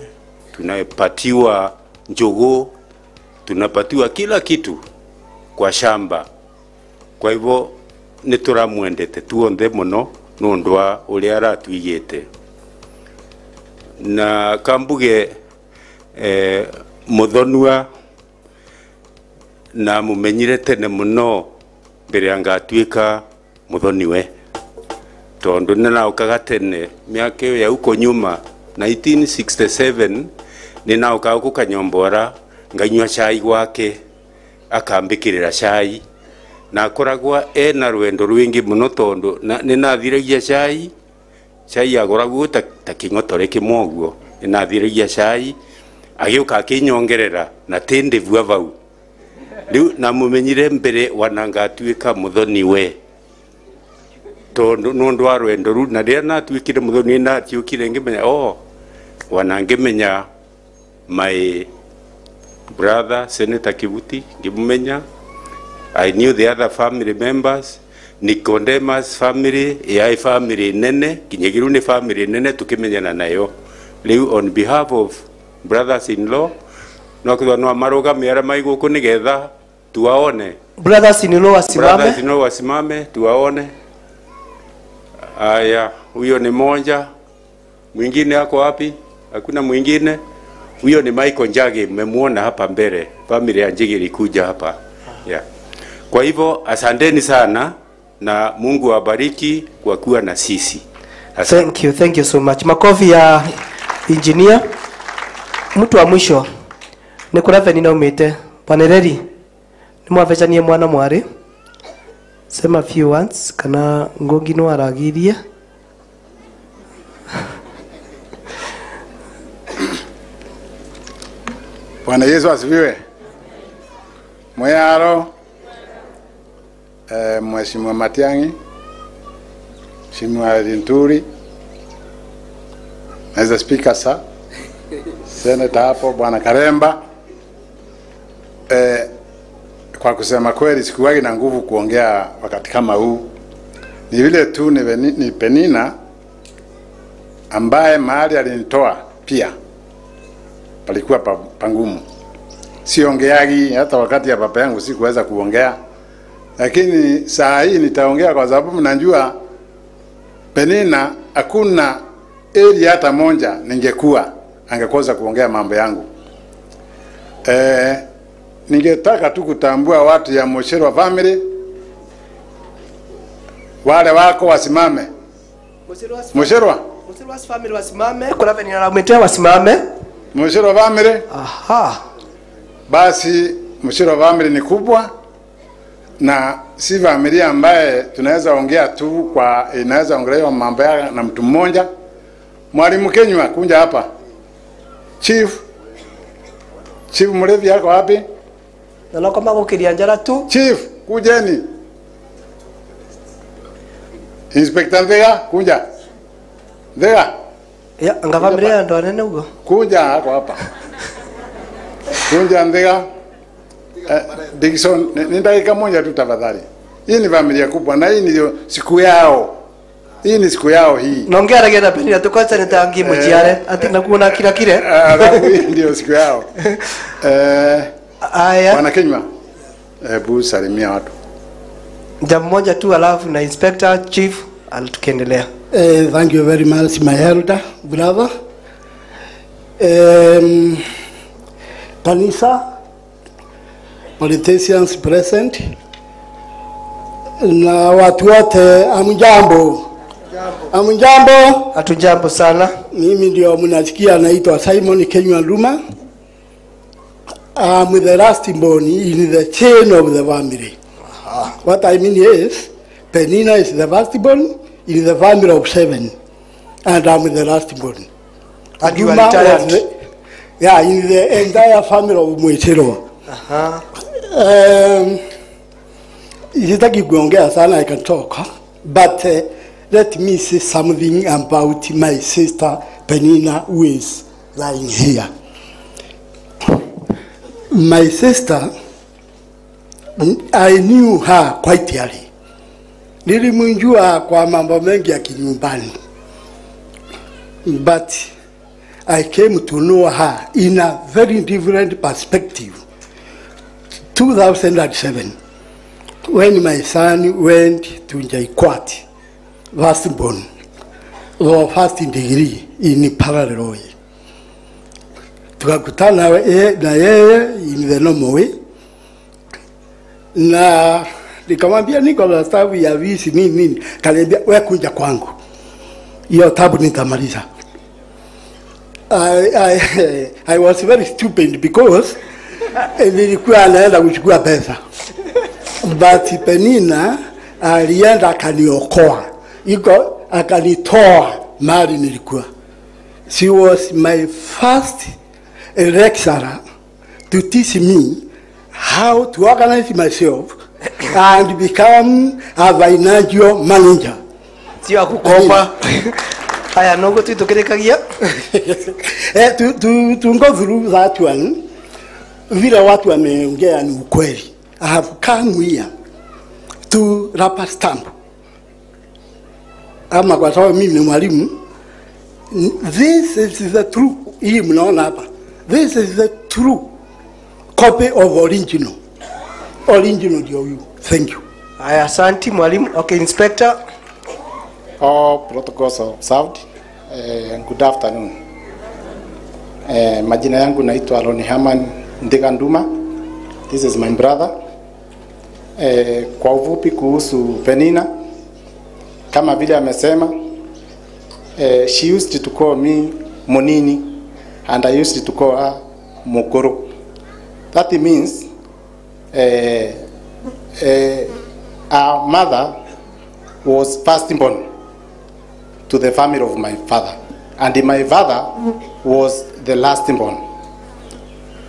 tunapatiwa njogoo, tunapatiwa kila kitu kwa shamba. Kwa hivyo nituramwendete tuonde muno nondwa uri aratwigite. Na Kambuge muthonua na mumenyire tene muno mbere angatuika muthoniwe, tondu nina ukaga tene miaka ya uko nyuma 1967 nina ukaga kukanyombora nganywa chai gwake akambikirira chai na akoragwa ena rwendo rwingi muno tondu ninathiragia chai chai agoragwo ta king'otore kimwe guo inathiragia chai agioka akinyongerera na tindi vua vau riu na mumenyire mbere wanangatuika muthoni we tondu nundu arwendo ru na ria natuikire muthoni na tiukire ngimenya wanangimenya my brother Senator Kibuti ngimumenya. I knew the other family members, Nicodemus family, AI family nene, kinyegiru ni family nene tukimenyana nayo. Liu on behalf of brothers-in-law, no maroga miara maiguku nigetha tuwaone. Brothers-in-law wasimame. Brothers-in-law wasimame tuwaone. Aya, huyo ni moja. Mwingine ako wapi? Hakuna mwingine. Huyo ni Michael Njagi, mmemuona hapa mbele. Family ya Njigi ilikuja hapa. Yeah. Kwa hivyo asanteni sana na Mungu awabariki kwa kuwa na sisi. Thank you so much. Makofi ya engineer. Mtu wa mwisho ni kurave nina umete. Panereri. Ni mwavechanie mwana mwari. Sema few words kana ngogi no aragirie. Bwana Yesu asifiwe. Moyaro Mheshimiwa Matiang'i, Mheshimiwa Linturi, Mr. Speaker sir, Senator hapo Bwana Karemba. Kwa kusema kweli sikuwagi na nguvu kuongea wakati kama huu. Ni vile tu ni Penina ambaye mahali alinitoa pia palikuwa pangumu. Siongeagi hata wakati ya baba yangu sikuweza kuongea. Lakini saa hii nitaongea kwa sababu najua Penina hakuna area hata moja ningekuwa angekosa kuongea mambo yangu. Ningetaka tu kutambua watu ya Musherwa family wale wako wasimame. Musherwa family wasimame, kuna venye na umetea wasimame. Musherwa family? Aha. Basi Musherwa family ni kubwa na si familia ambaye tunaweza ongea tu kwa inaweza ongelewa mambo ya na mtu mmoja. Mwalimu Kenywa kuja hapa. Chief Mulevi yako wapi? Na kama kukiria njara tu. Chief kujeni. Inspector Ndega kuja. Ndega. Ya anga familia ndo nene huko. Kuja hapa. Kuja Ndega. Dickson, nindakika moja tu tafadhali. Hii ni familia kubwa na hii ndio siku yao. Hii ni siku yao hii. Naongea rage na Penina tukocha nitangi mujiare ati nakuona kila kile. Hii ndio siku yao. Aya. Bwana Kenywa. Hebu salimia watu. Jambo moja tu alafu na inspector chief alitukendelea. Thank you very much my elder brother. Kanisa, politicians present na watu wote, amjambo. Amjambo. Hatujambo sana. Mimi ndio mnasikia naitwa Simon Kenywa Nduma. I'm the last born in the chain of the family. What I mean is, Penina is the first born in the family of 7, and I'm the last born. And you are retired? In the entire family of Mwechero. Sitaki kuongea sana, I can talk, but let me say something about my sister Penina, who is lying here. My sister, I knew her quite early. Nilimjua kwa mambo mengi ya kinyumbani. But I came to know her in a very different perspective. 2007, when my son went to JKUAT, first born, or first degree in parallel way. Tukakutana na yeye in the normal way. Na nikamwambia niko na staff ya visi nini, kaniambia wewe kuja kwangu. Hiyo tabu nitamaliza. I was very stupid because nilikuwa naenda kuchukua pesa. But Penina alienda akaniokoa. Akanitoa mahali nilikuwa. She was my first lecturer to teach me how to organize myself and become a financial manager. Sio kukopa. Haya nongo tu tukerekagia. To go through that one, vile watu wameongea ni ukweli. I have come here to rubber stamp. Ama kwa sababu mimi ni mwalimu, this is the true, hii mnaona hapa, this is the true copy of original. Original ndio huyu. Thank you. Haya, asante mwalimu. Okay, inspector. All protocols observed. Good afternoon. Majina yangu naitwa Aloni Haman Ndiganduma. This is my brother. Kwa ufupi kuhusu Penina, kama vile amesema, she used to call me Monini and I used to call her Mokoro. That means our mother was firstborn to the family of my father, and my father was the lastborn.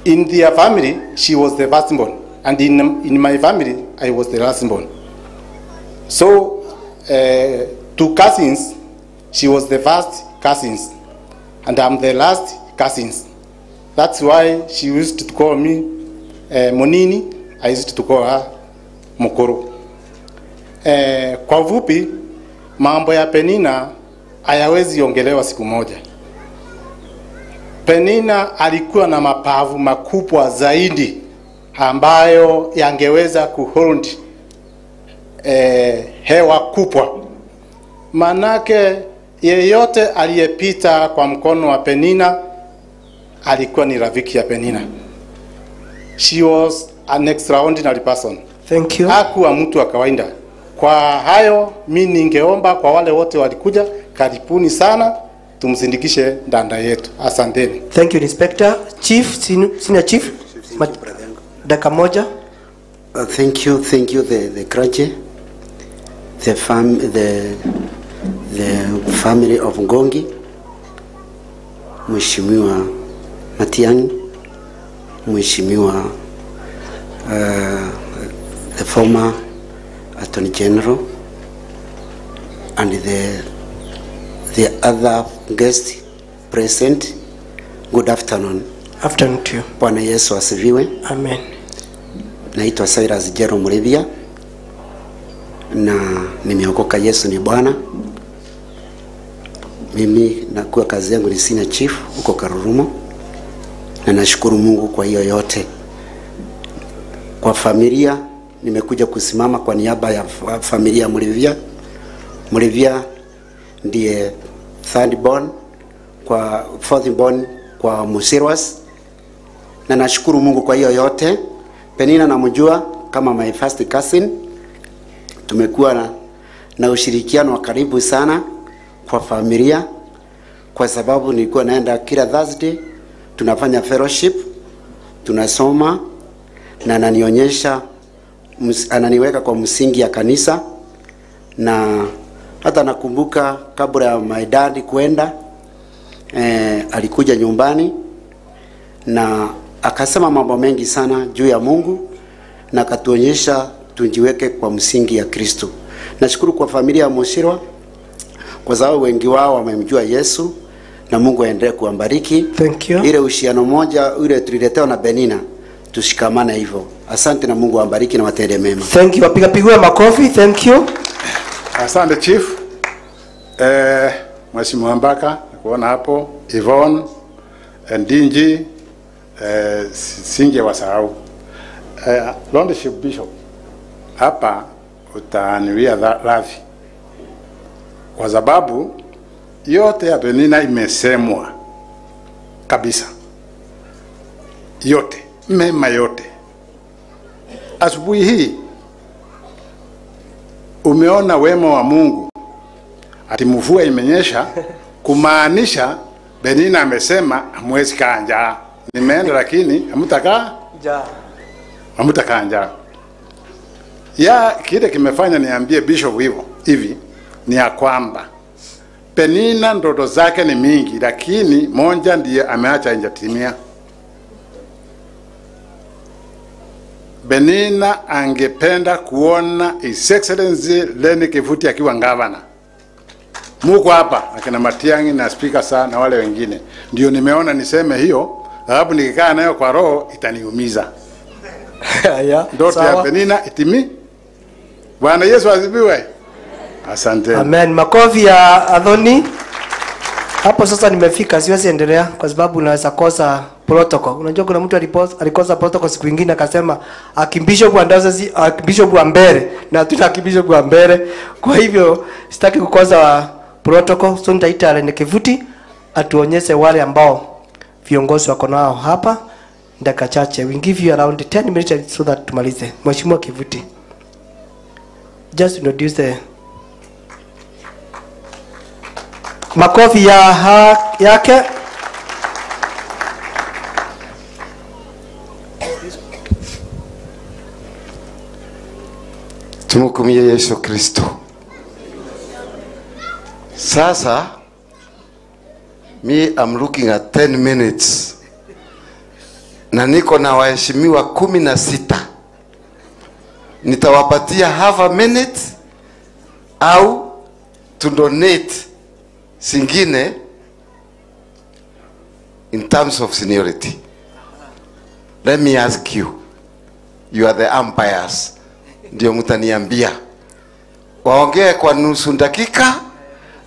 In their family, she was the firstborn, and in my family, I was the lastborn. So, two cousins, she was the first cousins, and I'm the last cousins. That's why she used to call me Monini, I used to call her Mokoro. Kwa ufupi, mambo ya Penina hayawezi ongelewa siku moja. Penina alikuwa na mapavu makubwa zaidi ambayo yangeweza kuhold hewa kubwa. Manake yeyote aliyepita kwa mkono wa Penina alikuwa ni rafiki ya Penina. She was an extraordinary person. Thank you. Hakuwa mtu wa kawaida. Kwa hayo mimi ningeomba kwa wale wote walikuja, karibuni sana, tumsindikishe ndanda yetu. Asanteni. Thank you, Inspector. Chief, senior chief. Dakika moja. Thank you, the clergy, the family of Ngongi, Mheshimiwa Matiang'i, Mheshimiwa the former Attorney General, and the other guests present. Good afternoon. Afternoon to you. Bwana Yesu asifiwe. Amen. Naitwa Cyrus Jero Mulivia na nimeokoka. Yesu ni Bwana. Mimi nakuwa kazi yangu ni senior chief huko Karurumo, na nashukuru Mungu kwa hiyo yote. Kwa familia nimekuja kusimama kwa niaba ya familia Mulivia. Mulivia ndiye third born kwa fourth born kwa Musirwas, na nashukuru Mungu kwa hiyo yote. Penina namjua kama my first cousin. Tumekuwa na ushirikiano wa karibu sana kwa familia, kwa sababu nilikuwa naenda kila Thursday, tunafanya fellowship, tunasoma, na ananionyesha, ananiweka kwa msingi ya kanisa. Na hata nakumbuka kabla ya my dad kwenda, alikuja nyumbani na akasema mambo mengi sana juu ya Mungu, na akatuonyesha tujiweke kwa msingi ya Kristo. Nashukuru kwa familia ya Musirwa kwa sababu wengi wao wamemjua Yesu, na Mungu aendelee kuwabariki. Thank you. Ile uhusiano moja ule tuliletewa na Penina, tushikamane hivyo. Asante na Mungu awabariki na watende mema. Thank you. Wapiga makofi. Thank you. Asante chief. Mheshimiwa Mbaka kuona hapo, Yvonne, Ndinji, singe wasahau. Lordship Bishop, hapa utaniwia radhi kwa sababu yote ya Penina imesemwa kabisa, yote mema yote. Asubuhi hii umeona wema wa Mungu, ati mvua imenyesha, kumaanisha Penina amesema hamwezi kaa njaa. Nimeenda lakini hamtakaa njaa, hamtakaa njaa. Ya kile kimefanya niambie Bishop hivyo hivi ni ya kwamba Penina ndoto zake ni mingi, lakini moja ndiye ameacha injatimia. Penina angependa kuona His Excellency Leni Kivuti akiwa gavana. Muko hapa akina Matiang'i na speaker sana na wale wengine. Ndio nimeona niseme hiyo, sababu nikikaa nayo kwa roho itaniumiza. Ndoto ya Penina itimi. Bwana Yesu asifiwe. Asante. Amen. Makofi ya Adhoni. Hapo sasa nimefika, siwezi endelea kwa sababu unaweza kosa protocol. Unajua kuna mtu alikosa protocol siku nyingine akasema akimbisho kwa ndazi, akimbisho kwa mbele na tutakimbisho kwa mbele. Kwa hivyo sitaki kukosa protocol. So nitaita Leni Kivuti atuonyeshe wale ambao viongozi wako nao hapa dakika chache. We give you around 10 minutes so that tumalize. Mheshimiwa Kivuti, just introduce the makofi yake. Tumukumie Yesu Kristo. Sasa me I'm looking at 10 minutes. Na niko na waheshimiwa 16. Nitawapatia half a minute au to donate singine in terms of seniority. Let me ask you. You are the umpires. Ndio mtaniambia. Waongee kwa nusu dakika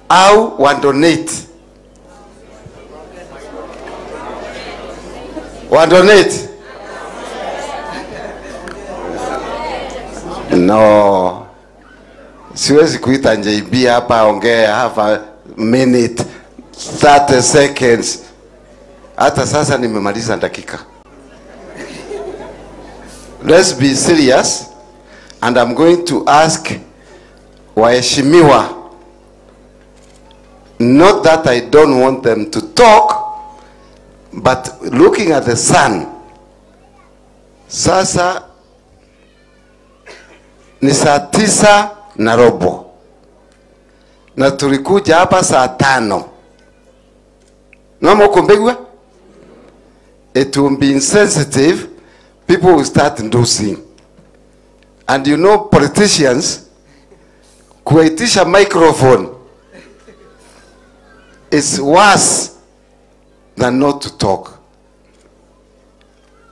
au wa donate? Wa donate? No. Siwezi kuita JB hapa aongee half a minute, 30 seconds. Hata sasa nimemaliza dakika. Let's be serious, and I'm going to ask waheshimiwa, not that I don't want them to talk, but looking at the sun, sasa ni saa 9:15 na tulikuja hapa saa 5. Namo kumbegwa, it will be insensitive. People will start dozing. And you know, politicians, kuitisha microphone is worse than not to talk.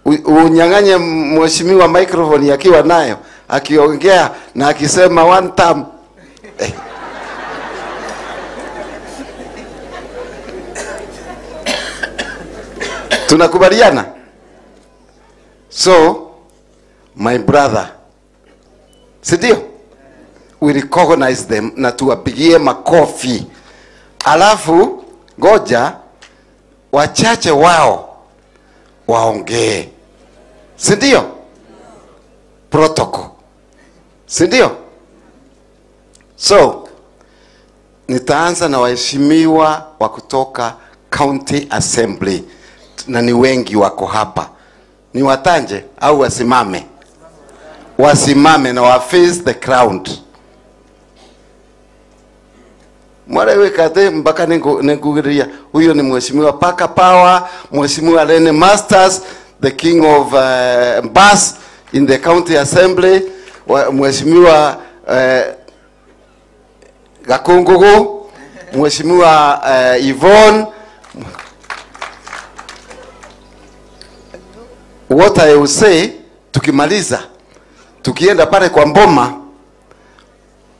Unyang'anye mheshimiwa microphone yakiwa nayo, akiongea na akisema one term. Tunakubaliana? So, my brother, sidio? We recognize them na tuwapigie makofi. Alafu, ngoja, wachache wao waongee. Sidio? Protocol. Sidio? So, nitaanza na waheshimiwa wa kutoka County Assembly. Na ni wengi wako hapa. Ni watanje au wasimame? Wasimame na wa face the crowd. Mwale wekate mpaka nengugiria. Huyo ni mheshimiwa Paka Power, mheshimiwa Lene Masters, the king of bass in the County Assembly, mheshimiwa Gakungugu, mheshimiwa Yvonne. What I will say, tukimaliza, tukienda pale kwa Mboma,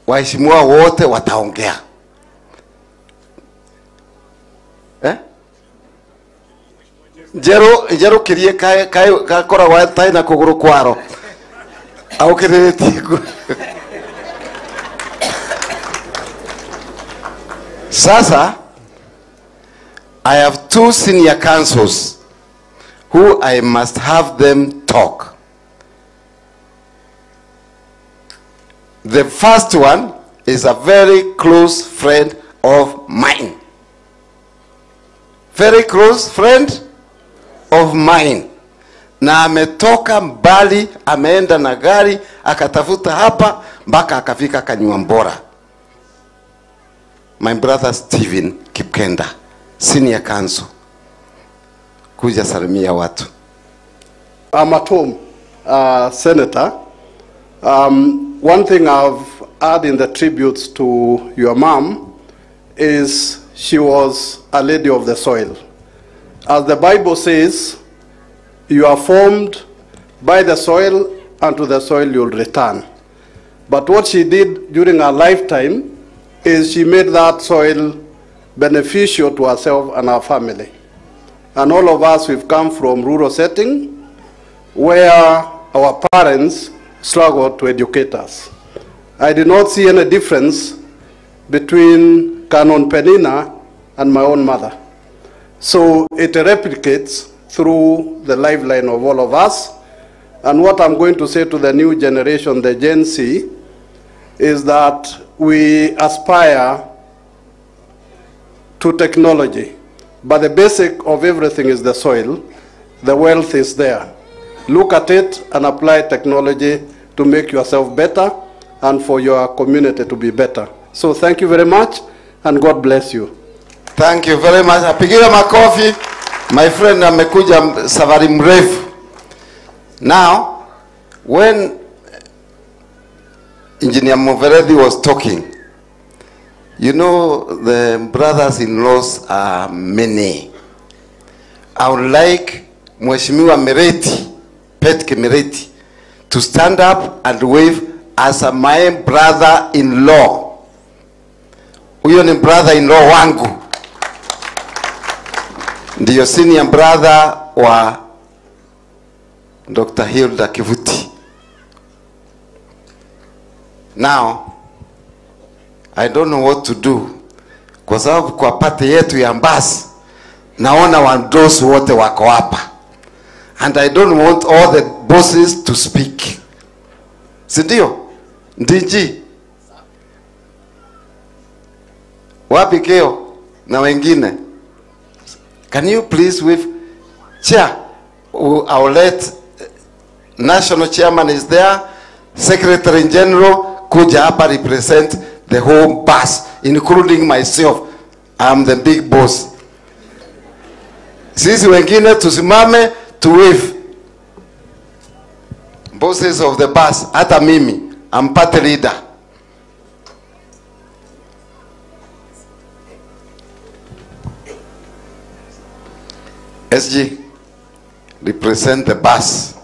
waheshimiwa wote wataongea. Jero kirie kakora watai na kuguru kwaro. Au kireti. Sasa, I have 2 senior councils who I must have them talk. The first one is a very close friend of mine. Very close friend of mine. Na ametoka mbali, ameenda na gari, akatafuta hapa, mpaka akafika Kanyuambora. my brother Stephen Kipkenda, senior counsel. Kuja salimia watu. I'm at home, Senator. One thing I've added in the tributes to your mom is she was a lady of the soil. As the Bible says, you are formed by the soil, and to the soil you'll return. But what she did during her lifetime is she made that soil beneficial to herself and her family. And all of us, we've come from rural setting where our parents struggled to educate us. I did not see any difference between Canon Penina and my own mother. So it replicates through the lifeline of all of us. And what I'm going to say to the new generation, the Gen Z, is that we aspire to technology. But the basic of everything is the soil. The wealth is there. Look at it and apply technology to make yourself better and for your community to be better. So thank you very much, and God bless you. Thank you very much. Apigiwe makofi. My friend amekuja safari mrefu. Now, when Engineer Moveredi was talking, you know the brothers-in-laws are many. I would like Mheshimiwa Mereti, Petke Mereti, to stand up and wave as my brother-in-law. Huyo ni brother-in-law wangu. Ndiyo senior brother wa Dr. Hilda Kivuti. Now, I don't know what to do. Kwa sababu kwa pati yetu ya Mbasi, naona wandosi wote wako hapa. And I don't want all the bosses to speak. Sindio? Ndiji? Wapi Keo na wengine? Can you please with chair? I'll let national chairman is there, secretary general kuja hapa represent the whole bus, including myself. I'm the big boss. Sisi wengine tusimame to wave. Bosses of the bus, hata mimi, I'm party leader. SG, represent the bus.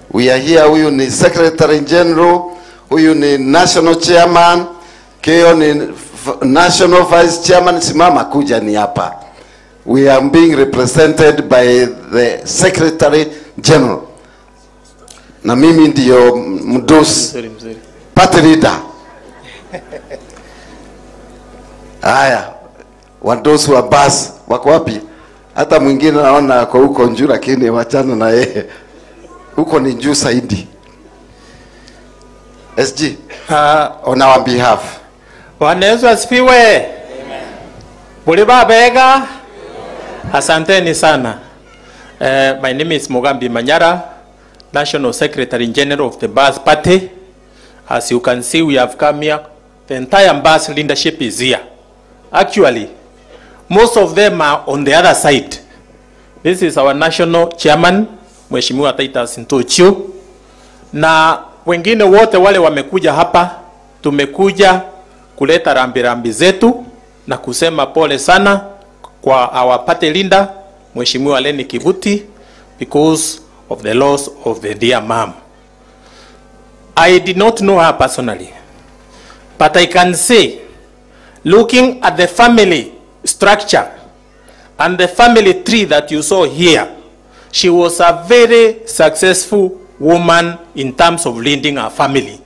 We are here, huyu ni secretary general, huyu ni national chairman, Keo ni national vice chairman, simama kuja ni hapa. We are being represented by the secretary general. Na mimi ndiyo mdosi, party leader. Haya, wadosi wa bus, wako wapi? Hata mwingine naona kwa huko njuu, lakini wachana na yeye. Huko ni njuu zaidi. SG, on our behalf. Bwana Yesu asifiwe. Amen. Buliba bega. Asanteni sana. My name is Mugambi Manyara, National Secretary General of the Bus Party. As you can see, we have come here. The entire bus leadership is here. Actually, most of them are on the other side. This is our national chairman, Mheshimiwa Titus Ntochu. Na wengine wote wale wamekuja hapa, tumekuja kuleta rambirambi zetu na kusema pole sana kwa our party leader, Mheshimiwa Leni Kivuti, because of the loss of the dear mom. I did not know her personally, but I can say, looking at the family structure and the family tree that you saw here, she was a very successful woman in terms of leading her family.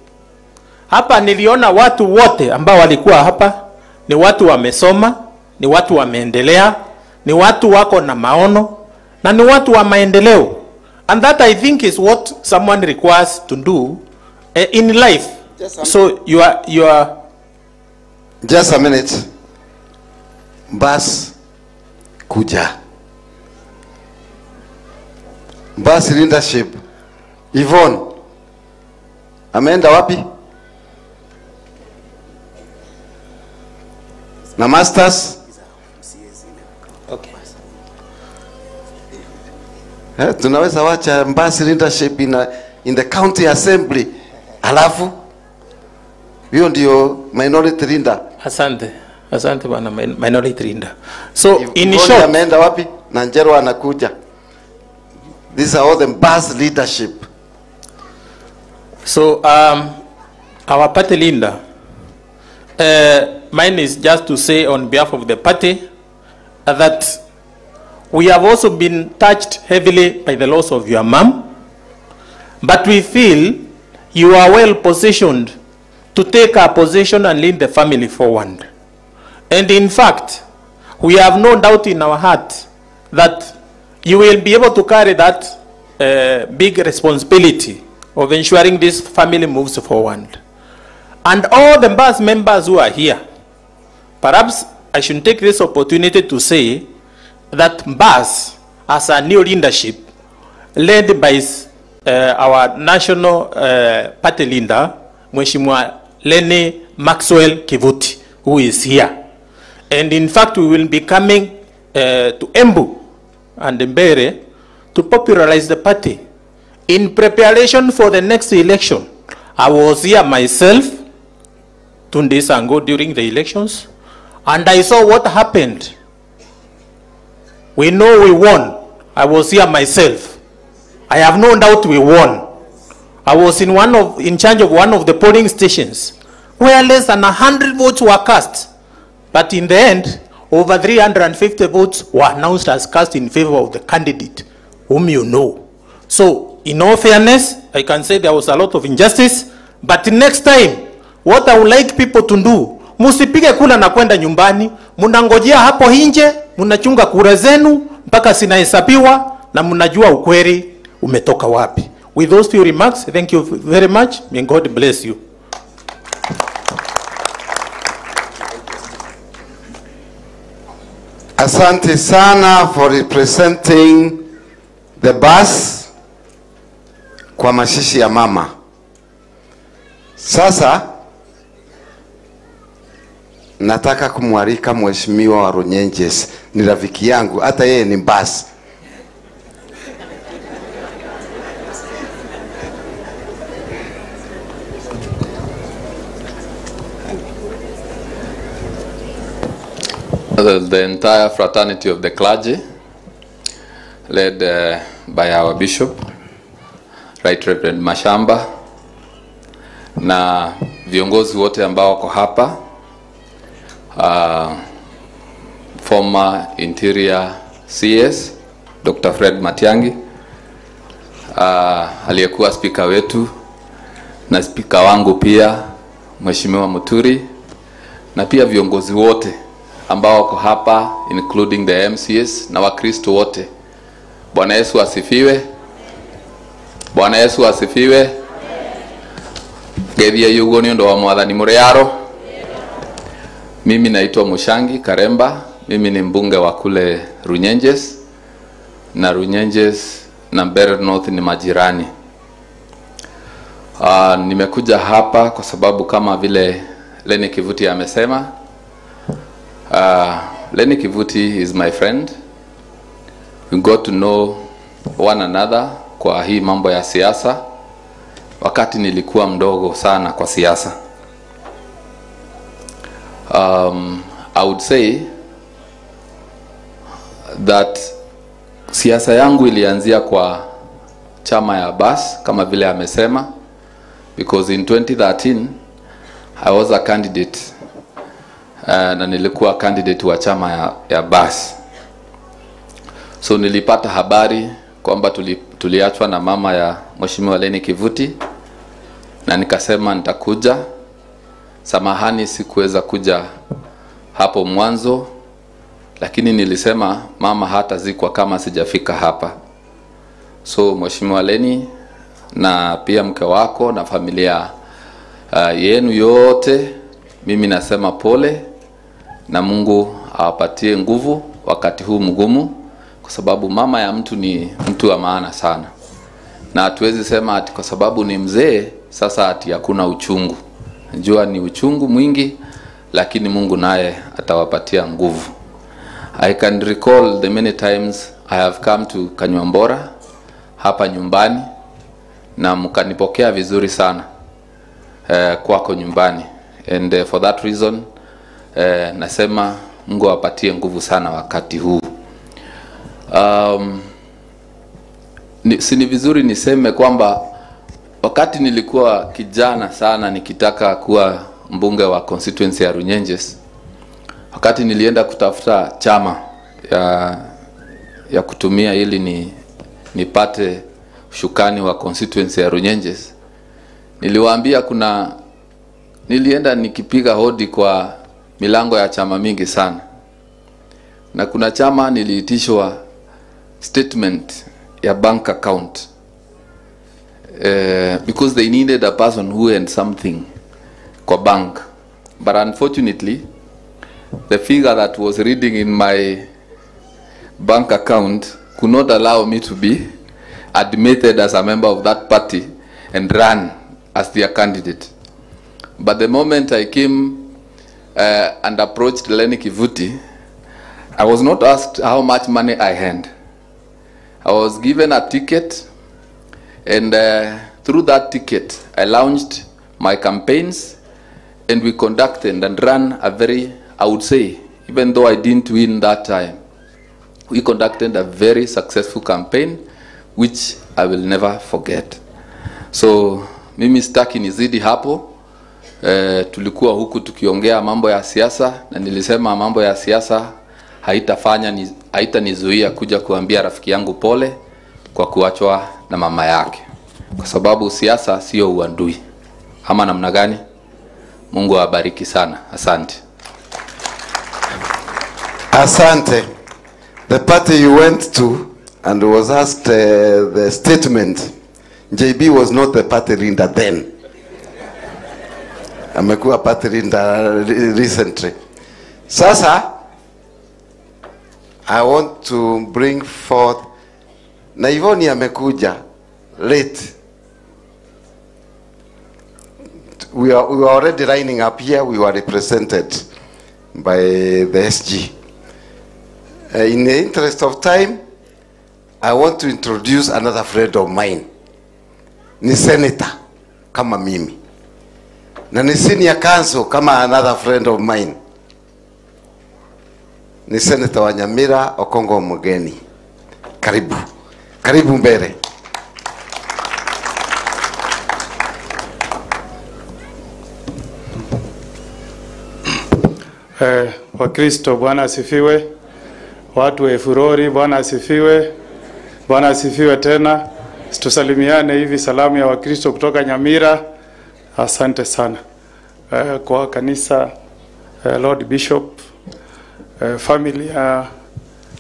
Hapa niliona watu wote ambao walikuwa hapa ni watu wamesoma, ni watu wameendelea, ni watu wako na maono, na ni watu wa maendeleo. And that I think is what someone requires to do in life. So you are just a minute. Bus kuja. Bus leadership. Yvonne. Ameenda wapi? na masters. Okay. Tunaweza wacha Mbasi leadership in the county assembly. Alafu hiyo ndio minority leader. Asante bwana minority leader. So in short ameenda wapi? Na Njero anakuja. These are all the Mbasi leadership. So our party leader, mine is just to say on behalf of the party that we have also been touched heavily by the loss of your mom, but we feel you are well positioned to take a position and lead the family forward. And in fact, we have no doubt in our heart that you will be able to carry that big responsibility of ensuring this family moves forward. And all the Mbas members who are here, perhaps I should take this opportunity to say that Mbas, as a new leadership, led by our national party leader, Mheshimiwa Lenny Maxwell Kivuti, who is here. And in fact, we will be coming to Embu and Mbere to popularize the party. In preparation for the next election, I was here myself 2 days ago during the elections, and I saw what happened. We know we won. I was here myself. I have no doubt we won. I was in charge of one of the polling stations where less than 100 votes were cast. But in the end, over 350 votes were announced as cast in favor of the candidate whom you know. So, in all fairness, I can say there was a lot of injustice. But next time, what I would like people to do, musipige kula na kwenda nyumbani, munangojea hapo nje, munachunga kura zenu mpaka zinahesabiwa na munajua ukweli umetoka wapi. With those few remarks, thank you very much. May God bless you. Asante sana for representing the bus kwa mashishi ya mama. Sasa nataka kumwalika mheshimiwa wa Runyenjes, ni rafiki yangu, hata yeye ni bus. The entire fraternity of the clergy, led by our bishop, Right Reverend Mashamba, na viongozi wote ambao wako hapa, former Interior CS Dr. Fred Matiang'i, aliyekuwa speaker wetu na speaker wangu pia Mheshimiwa Muturi, na pia viongozi wote ambao wako hapa including the MCS na Wakristo wote. Bwana Yesu asifiwe. Bwana Yesu asifiwe. Gethia yugo ni ndo wa mwathani muriaro. Mimi naitwa Mushangi Karemba. Mimi ni mbunge wa kule Runyenjes, na Runyenjes na Mbere North ni majirani. Nimekuja hapa kwa sababu kama vile Lenny Kivuti amesema, Lenny Kivuti is my friend. We got to know one another kwa hii mambo ya siasa wakati nilikuwa mdogo sana kwa siasa. I would say that siasa yangu ilianzia kwa chama ya BAS kama vile amesema, because in 2013 I was a candidate na nilikuwa candidate wa chama ya BAS. So nilipata habari kwamba tuliachwa na mama ya Mheshimiwa Lenny Kivuti, na nikasema nitakuja. Samahani sikuweza kuja hapo mwanzo, lakini nilisema mama hatazikwa kama sijafika hapa. So Mheshimiwa Lenny na pia mke wako na familia yenu yote, mimi nasema pole, na Mungu awapatie nguvu wakati huu mgumu, kwa sababu mama ya mtu ni mtu wa maana sana, na hatuwezi sema ati kwa sababu ni mzee sasa ati hakuna uchungu. Najua ni uchungu mwingi lakini Mungu naye atawapatia nguvu. I can recall the many times I have come to Kanywambora hapa nyumbani na mkanipokea vizuri sana kwako nyumbani, and for that reason nasema Mungu awapatie nguvu sana wakati huu. Si vizuri niseme kwamba wakati nilikuwa kijana sana nikitaka kuwa mbunge wa constituency ya Runyenjes, wakati nilienda kutafuta chama ya kutumia ili nipate ushukani wa constituency ya Runyenjes, niliwaambia nilienda nikipiga hodi kwa milango ya chama mingi sana, na kuna chama niliitishwa statement ya bank account because they needed a person who had something kwa bank, but unfortunately the figure that was reading in my bank account could not allow me to be admitted as a member of that party and run as their candidate. But the moment I came and approached Lenny Kivuti, I was not asked how much money I had. I was given a ticket, and through that ticket I launched my campaigns, and we conducted and ran a very, I would say, even though I didn't win that time, we conducted a very successful campaign which I will never forget. So mimi sitaki nizidi hapo. Tulikuwa huku tukiongea mambo ya siasa, na nilisema mambo ya siasa haitanizuia kuja kuambia rafiki yangu pole kwa kuachwa na mama yake, kwa sababu siasa sio uadui. Ama namna gani? Mungu awabariki sana. Asante. Asante. The party you went to and was asked the statement, JB was not the party leader then. Amekuwa party leader recently. Sasa I want to bring forth, na Ivoni amekuja late. We were already lining up here. We were represented by the SG. In the interest of time, I want to introduce another friend of mine. Ni senator kama mimi, na ni senior council kama another friend of mine. Ni senator wa Nyamira, Okongo Mugeni. Karibu. Karibu mbele. Wakristo, Bwana asifiwe. Watu wa Efurori, Bwana asifiwe. Bwana asifiwe tena. Tusalimiane hivi, salamu ya Wakristo kutoka Nyamira. Asante sana. Kwa kanisa, Lord Bishop, familia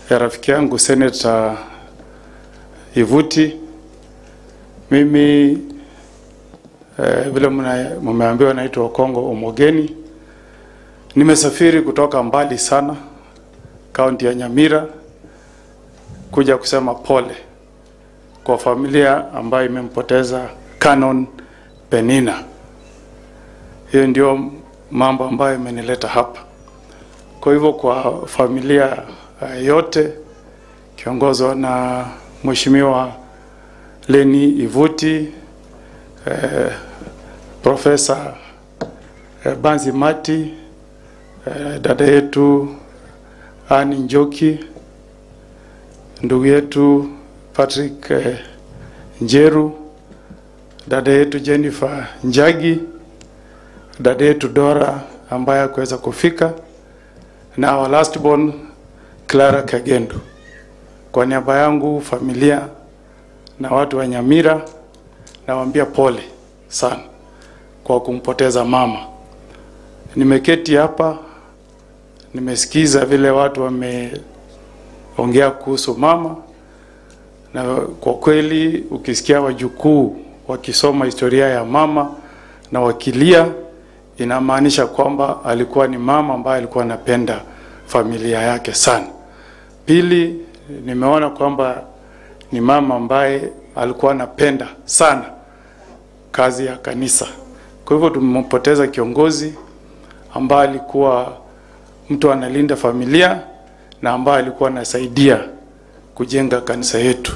ya rafiki yangu Senator Ivuti, mimi vile mmeambiwa naitwa Okongo Omogeni. Nimesafiri kutoka mbali sana, kaunti ya Nyamira, kuja kusema pole kwa familia ambayo imempoteza Canon Penina. Hiyo ndio mambo ambayo imenileta hapa. Kwa hivyo kwa familia yote kiongozwa na Mheshimiwa Lenny Ivuti, Profesa Banzi Mati, dada yetu Ani Njoki, ndugu yetu Patrick Njeru, dada yetu Jennifer Njagi, dada yetu Dora ambaye hakuweza kufika, na our last born Clara Kagendo. Kwa niaba yangu, familia na watu wa Nyamira, nawaambia pole sana kwa kumpoteza mama. Nimeketi hapa, nimesikiza vile watu wameongea kuhusu mama, na kwa kweli ukisikia wajukuu wakisoma historia ya mama na wakilia, inamaanisha kwamba alikuwa ni mama ambaye alikuwa anapenda familia yake sana. Pili, nimeona kwamba ni mama ambaye alikuwa anapenda sana kazi ya kanisa. Kwa hivyo tumempoteza kiongozi ambaye alikuwa mtu analinda familia na ambaye alikuwa anasaidia kujenga kanisa yetu.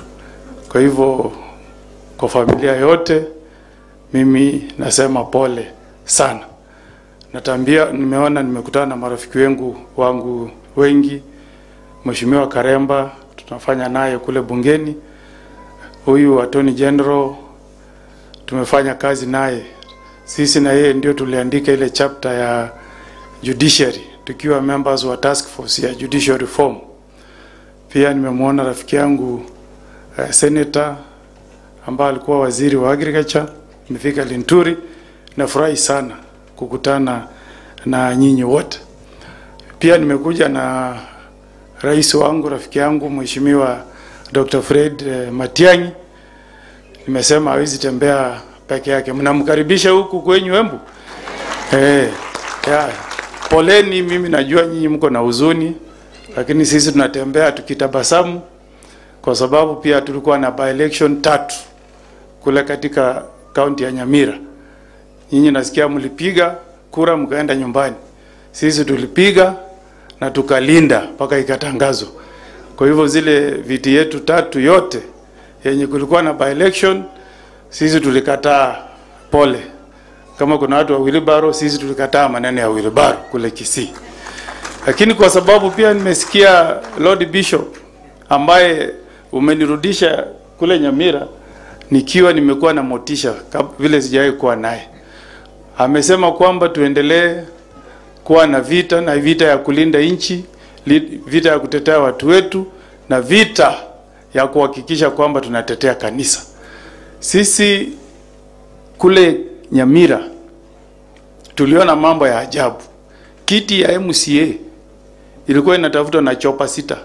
Kwa hivyo kwa familia yote mimi nasema pole sana. Natambia nimekutana na marafiki wangu wengi. Mheshimiwa Karemba tunafanya naye kule bungeni. Huyu Attorney General tumefanya kazi naye. Sisi na yeye ndio tuliandika ile chapter ya judiciary tukiwa members wa task force ya judicial reform. Pia nimemwona rafiki yangu senator ambaye alikuwa waziri wa agriculture Mithika Linturi. Nafurahi sana kukutana na nyinyi wote. Pia nimekuja na rais wangu, rafiki yangu Mheshimiwa Dr. Fred Matiang'i. Nimesema hawezi tembea peke yake. Mnamkaribisha huku kwenyu Embu? Poleni, mimi najua nyinyi mko na huzuni, lakini sisi tunatembea tukitabasamu kwa sababu pia tulikuwa na by-election 3 kule katika kaunti ya Nyamira. Nyinyi nasikia mlipiga kura mkaenda nyumbani. Sisi tulipiga na tukalinda mpaka ikatangazwa. Kwa hivyo zile viti yetu 3 yote yenye kulikuwa na by-election sisi tulikataa. Pole. Kama kuna watu wa Wilibaro, sisi tulikataa maneno ya Wilibaro kule Kisii. Lakini kwa sababu pia nimesikia Lord Bishop ambaye umenirudisha kule Nyamira nikiwa nimekuwa na motisha vile sijawahi kuwa naye. Amesema kwamba tuendelee kuwa na vita ya kulinda nchi, vita ya kutetea watu wetu na vita ya kuhakikisha kwamba tunatetea kanisa. Sisi kule Nyamira tuliona mambo ya ajabu. Kiti ya MCA ilikuwa inatafutwa na chopa 6.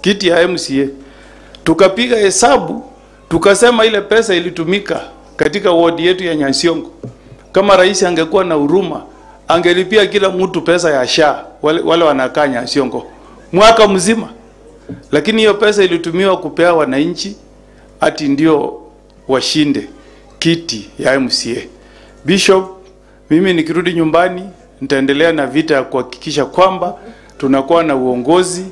Kiti ya MCA tukapiga hesabu, tukasema ile pesa ilitumika katika ward yetu ya Nyansiongo. Kama rais angekuwa na huruma, angelipia kila mtu pesa ya SHA wale wanakaa Nyansiongo mwaka mzima. Lakini hiyo pesa ilitumiwa kupea wananchi ati ndio washinde kiti ya MCA. Bishop, mimi nikirudi nyumbani nitaendelea na vita ya kuhakikisha kwamba tunakuwa na uongozi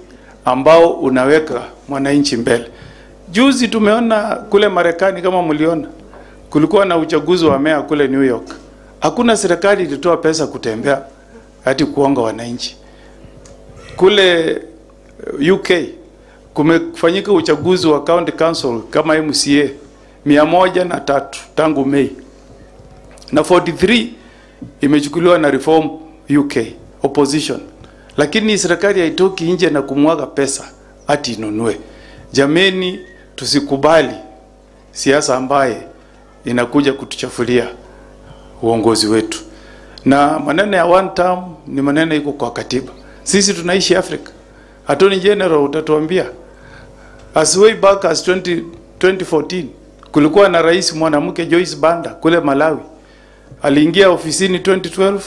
ambao unaweka mwananchi mbele. Juzi tumeona kule Marekani, kama mliona, kulikuwa na uchaguzi wa meya kule New York. Hakuna serikali ilitoa pesa kutembea hadi kuonga wananchi. Kule UK kumefanyika uchaguzi wa county council kama MCA 103 tangu Mei. Na 43 imechukuliwa na Reform UK opposition. Lakini serikali haitoki nje na kumwaga pesa ati inunue. Jameni, tusikubali siasa ambaye inakuja kutuchafulia uongozi wetu. Na maneno ya one term ni maneno iko kwa katiba. Sisi tunaishi Afrika. Attorney General utatuambia, as way back as 2014 kulikuwa na rais mwanamke Joyce Banda kule Malawi. Aliingia ofisini 2012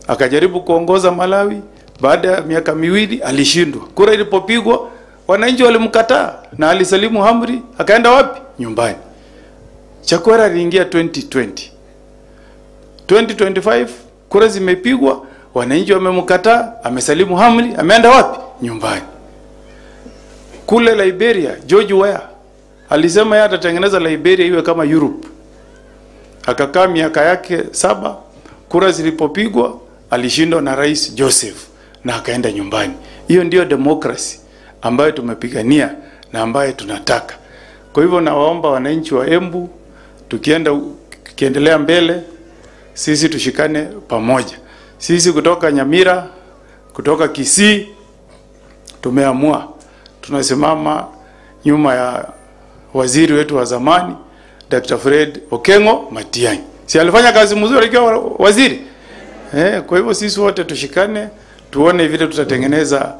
akajaribu kuongoza Malawi. Baada ya miaka 2 alishindwa. Kura ilipopigwa wananchi walimkataa na alisalimu amri, akaenda wapi? Nyumbani. Chakwera aliingia 2020. 2025 kura zimepigwa, wananchi wamemkataa, amesalimu amri, ameenda wapi? Nyumbani. Kule Liberia, George Weah alisema yeye atatengeneza Liberia iwe kama Europe. Akakaa miaka yake 7, kura zilipopigwa alishindwa na Rais Joseph na akaenda nyumbani. Hiyo ndio demokrasi ambayo tumepigania na ambayo tunataka. Kwa hivyo nawaomba wananchi wa Embu, tukiendelea mbele, sisi tushikane pamoja. Sisi kutoka Nyamira, kutoka Kisii, tumeamua tunasimama nyuma ya waziri wetu wa zamani Dr. Fred Okengo Matiang'i. Si alifanya kazi mzuri akiwa waziri? Kwa hivyo sisi wote tushikane, tuone vile tutatengeneza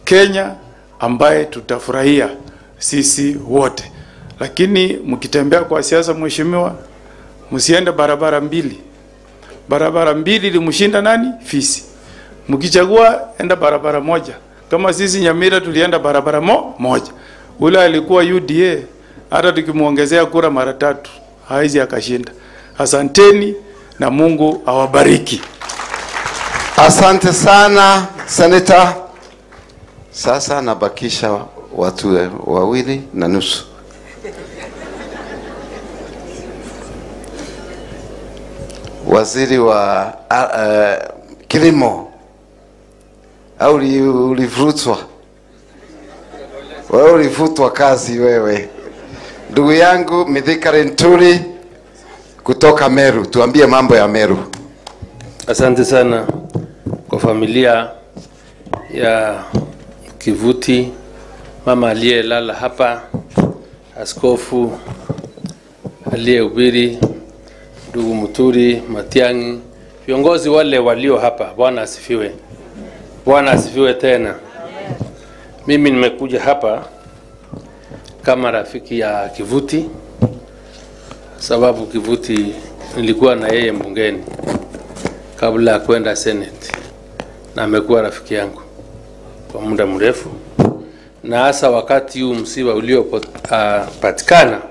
Kenya ambaye tutafurahia sisi wote. Lakini mkitembea kwa siasa, mheshimiwa, msiende barabara mbili. Barabara mbili ilimshinda nani? Fisi. Mkichagua enda barabara moja. Kama sisi Nyamira tulienda barabara moja. Ule alikuwa UDA, hata tukimuongezea kura mara 3 haizi akashinda. Asanteni na Mungu awabariki. Asante sana Senator. Sasa nabakisha watu 2.5. Waziri wa kilimo, au ulivutwa? Wewe ulivutwa kazi wewe. Ndugu yangu Mithika Linturi kutoka Meru, tuambie mambo ya Meru. Asante sana kwa familia ya Kivuti, mama aliyelala hapa, askofu aliyehubiri, ndugu Muturi, Matiang'i, viongozi wale walio hapa. Bwana asifiwe. Bwana asifiwe tena. Mimi nimekuja hapa kama rafiki ya Kivuti, sababu Kivuti nilikuwa na yeye mbungeni kabla ya kwenda Senate, na amekuwa rafiki yangu kwa muda mrefu, na hasa wakati huu msiba uliopatikana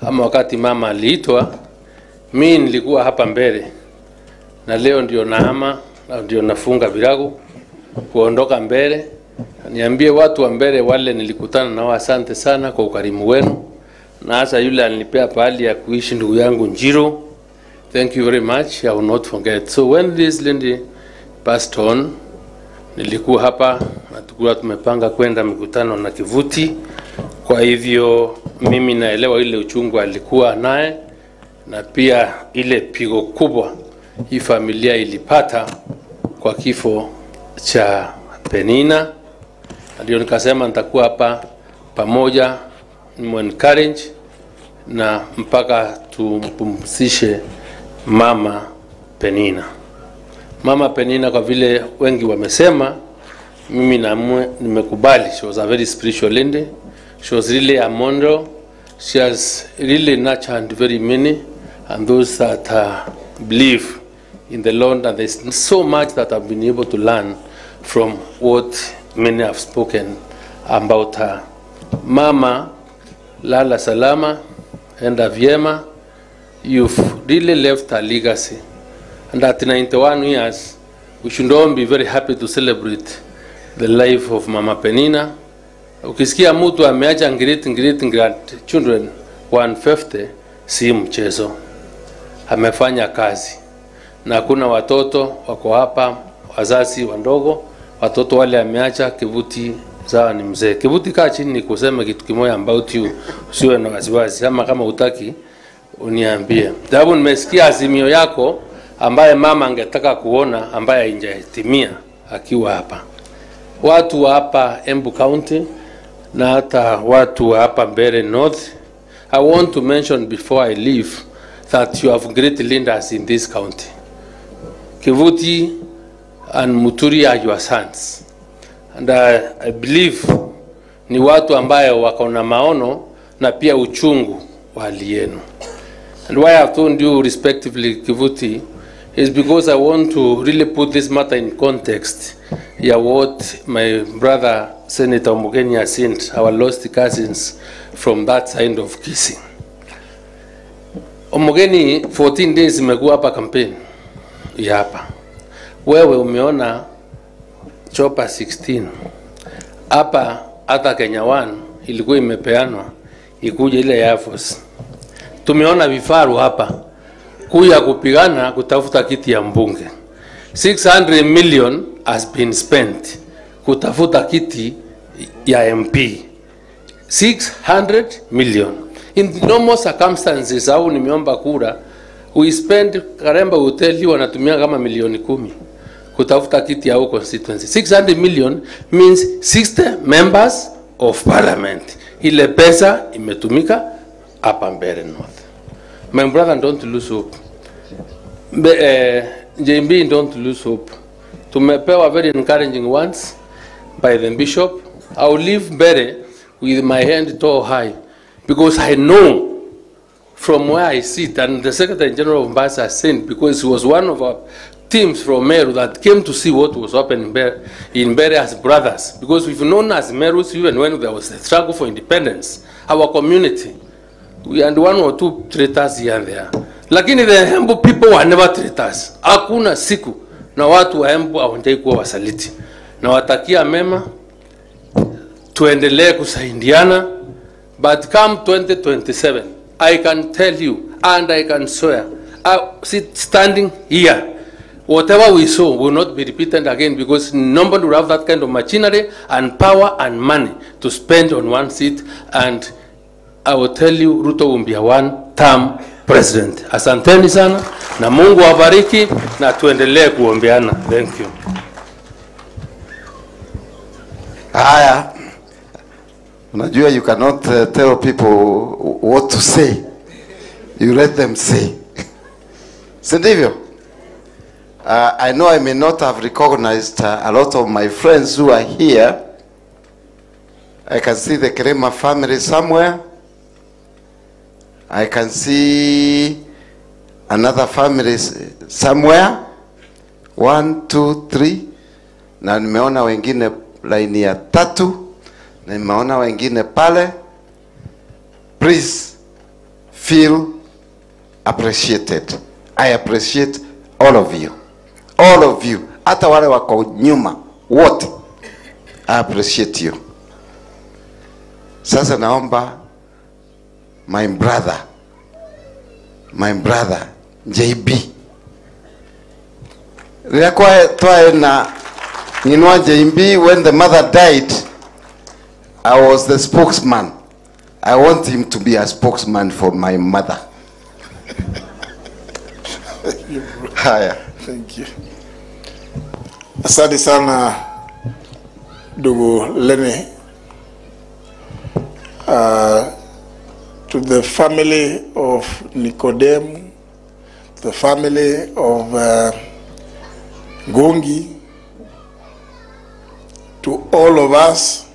ama wakati mama aliitwa, mimi nilikuwa hapa mbele, na leo ndio naama na ndio nafunga virago kuondoka mbele. Niambie watu wa mbele wale nilikutana nao, asante sana kwa ukarimu wenu, na hasa yule alinipea pahali ya kuishi ndugu yangu Njiro. Thank you very much. I will not forget. So when this lady passed on, nilikuwa hapa na tulikuwa tumepanga kwenda mikutano na Kivuti. Kwa hivyo mimi naelewa ile uchungu alikuwa naye, na pia ile pigo kubwa hii familia ilipata kwa kifo cha Penina. Ndio nikasema nitakuwa hapa pamoja, encourage na mpaka tumpumzishe mama Penina. Mama Penina, kwa vile wengi wamesema, mimi nimekubali. She was a very spiritual lady. She was really a model. She has really nurtured very many, and those that believe in the Lord, and there's so much that I've been able to learn from what many have spoken about her. Mama, lala salama, enda vyema. You've really left a legacy, and at 91 years, we should all be very happy to celebrate the life of Mama Penina. Ukisikia mtu ameacha great grandchildren 150, si mchezo. Amefanya kazi, na kuna watoto wako hapa, wazazi wandogo, watoto wale ameacha. Kivuti sawa ni mzee. Kivuti, kaa chini nikuseme kitu kimoja about you, usiwe na wasiwasi, ama kama utaki uniambie. Sababu nimesikia azimio yako ambaye mama angetaka kuona, ambaye haingetimia akiwa hapa. Watu wa hapa Embu County na hata watu wa hapa Mbeere North, I want to mention before I leave that you have great leaders in this county. Kivuti and Muturi are your sons, and I believe ni watu ambaye wako na maono na pia uchungu wa hali yenu. And why I've told you respectively Kivuti is because I want to really put this matter in context. Yeah, what my brother Senator Omogeni has sent our lost cousins from that side of Kisii. Omogeni, 14 days imekuwa hapa campaign ya hapa. Wewe umeona chopa 16 hapa, hata Kenya 1 ilikuwa imepeanwa ikuje ile Air Force. Tumeona vifaru hapa kuya kupigana kutafuta kiti ya mbunge. 600 million has been spent kutafuta kiti ya MP. 600 million. In normal circumstances, au nimeomba kura, we spend Karemba hoteli wanatumia kama milioni 10 kutafuta kiti ya constituency. 600 million means 60 members of parliament. Ile pesa imetumika hapa Mbeere North. My brother, don't lose hope. JB, don't lose hope. Tumepewa very encouraging ones by the bishop. I will leave Mbeere with my hand too high, because I know from where I sit, and the Secretary General of Mombasa sent, because he was one of our teams from Meru that came to see what was happening in Mbeere as brothers, because we've known as Merus even when there was a struggle for independence. Our community, we had 1 or 2 traitors here and there. Lakini the Embu people were never traitors. Hakuna siku na watu wa Embu hawajai kuwa wasaliti. Na watakia mema, tuendelee kusaidiana, but come 2027 I can tell you and I can swear, standing here, whatever we saw will not be repeated again, because nobody will have that kind of machinery and power and money to spend on one seat. And I will tell you, Ruto will be a one-term president. Asanteni sana na Mungu awabariki na tuendelee kuombeana. Thank you. Haya, unajua you cannot tell people what to say. You let them say. Si ndivyo? I know I may not have recognized a lot of my friends who are here. I can see the Kerema family somewhere. I can see another family somewhere. 1, 2, 3. Na nimeona wengine laini ya 3. Na nimeona wengine pale. Please feel appreciated. I appreciate all of you. All of you. Hata wale wako nyuma wote. I appreciate you. Sasa naomba my brother JB. Nilikuwa toa na ninua JB when the mother died. I was the spokesman. I want him to be a spokesman for my mother. Haya. Thank you. Asante sana ndugu Lene. To the family of Nicodem, the family of Gongi, to all of us,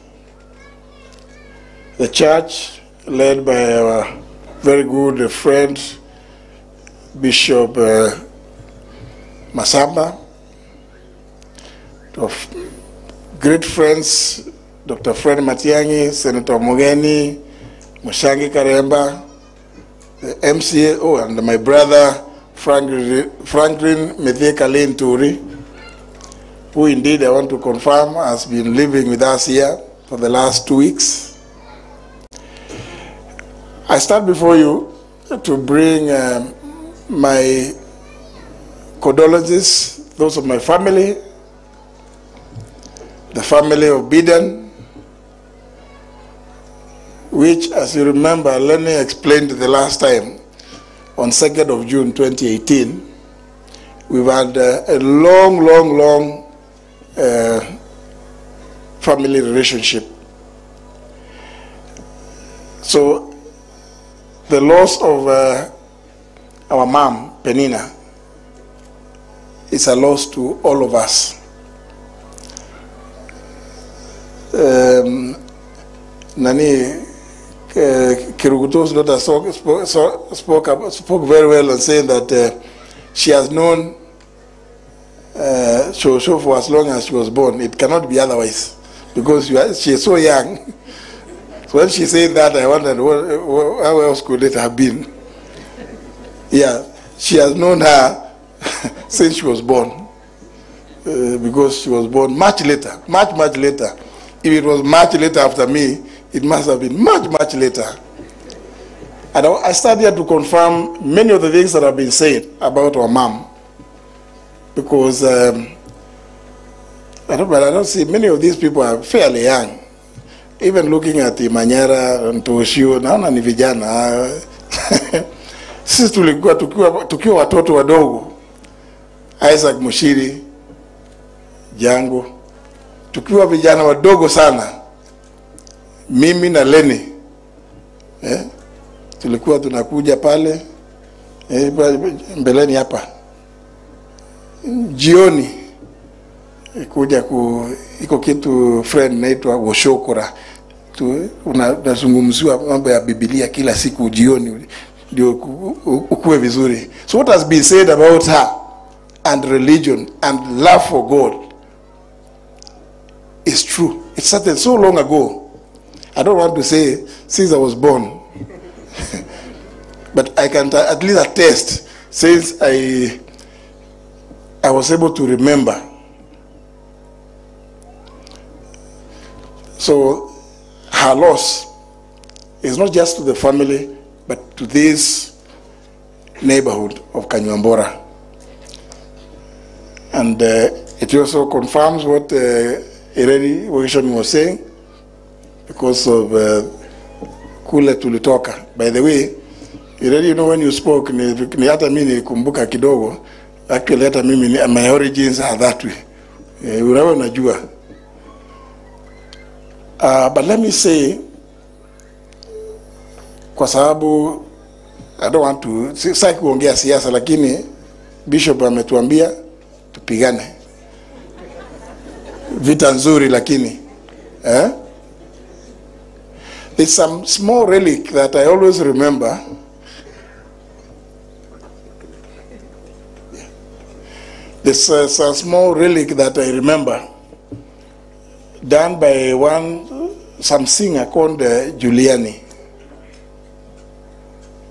the church led by our very good friend Bishop Masamba, to great friends Dr. Fred Matiang'i, Senator Mogeni, Mushangi Karemba, the MCA, and my brother Franklin Methekale Nturi, who indeed I want to confirm has been living with us here for the last 2 weeks. I stand before you to bring my condolences, those of my family, the family of Biden, which, as you remember, Lenny explained the last time, on 2nd of June 2018, we've had a long family relationship. So the loss of our mom, Penina, is a loss to all of us. Kiruguto's daughter spoke very well and saying that she has known Shosho for as long as she was born. It cannot be otherwise, because she is so young. So when she said that, I wondered how else could it have been. Yeah, she has known her since she was born, because she was born much later, much later. If it was much later after me, it must have been much later. And I started to confirm many of the things that have been said about our mom, because I don't see many of these people are fairly young. Even looking at Imanyara and Toshio, naona ni vijana. Sisi tulikuwa tukiwa watoto wadogo. Isaac Mushiri, Jango, tukiwa vijana wadogo sana. Mimi na Lenny, tulikuwa tunakuja pale mbeleni hapa jioni, kuja iko kitu friend naitwa Woshokora, unazungumziwa mambo ya Biblia kila siku jioni ndio ukue vizuri. So what has been said about her and religion and love for God is true. It started so long ago. I don't want to say since I was born, but I can at least attest since I I was able to remember. So her loss is not just to the family, but to this neighborhood of Kanyuambora. And it also confirms what Irene Wishon was saying, because of kule tulitoka. By the way, Irene, you know, when you spoke, ni hata mimi nikumbuka kidogo. Actually, hata mimi, my origins are that way. Unawe unajua. But let me say, kwa sababu, I don't want to, sasa kuongea siasa, lakini Bishop ametuambia tupigane. Vita nzuri lakini. There's some small relic that I always remember. There's a small relic that I remember done by some singer called Giuliani.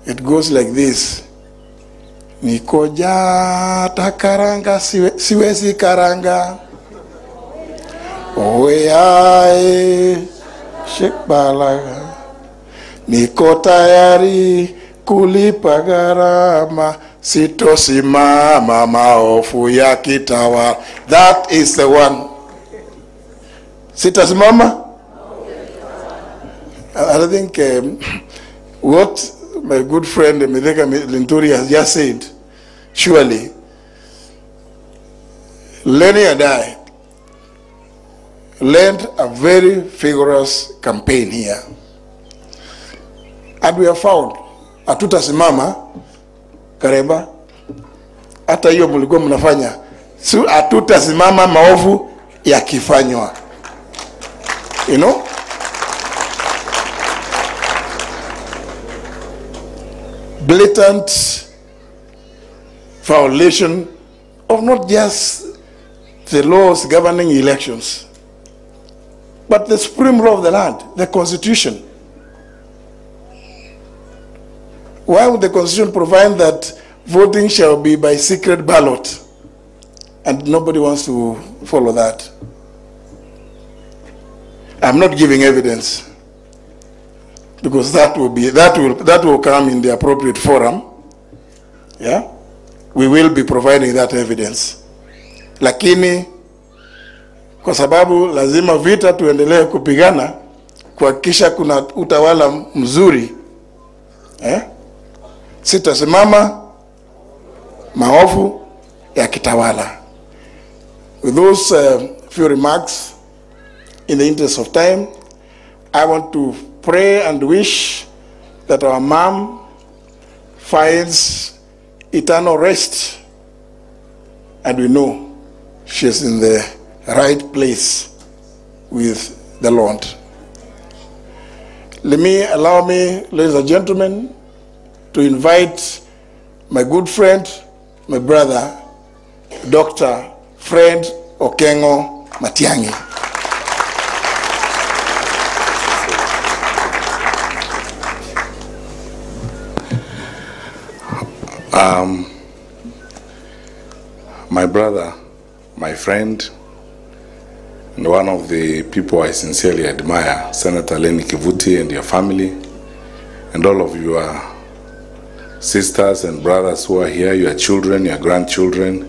It goes like this. Nikoja takaranga siwezi karanga. Oyae shikbalaga. Niko tayari kulipa gharama. Sitosimama maofu ya kitawala. That is the one. Sitasimama? I think what my good friend Mithika Linturi has just said, surely, Lenny and I led a very vigorous campaign here. And we have found, hatutasimama Karemba, hata hiyo mlikuwa mnafanya, hatutasimama maovu yakifanywa. You know? Blatant violation of not just the laws governing elections, but the supreme law of the land, the Constitution. Why would the Constitution provide that voting shall be by secret ballot, and nobody wants to follow that? I'm not giving evidence, because that will come in the appropriate forum. Yeah, we will be providing that evidence. Lakini kwa sababu lazima vita tuendelee kupigana kuhakikisha kuna utawala mzuri, sitasimama maovu ya kitawala. With those few remarks, in the interest of time, I want to pray and wish that our mom finds eternal rest, and we know she's in the right place with the Lord. Allow me, ladies and gentlemen, to invite my good friend, my brother, Dr. Fred Okengo Matiang'i. My brother, my friend, and one of the people I sincerely admire, Senator Lenny Kivuti and your family, and all of your sisters and brothers who are here, your children, your grandchildren,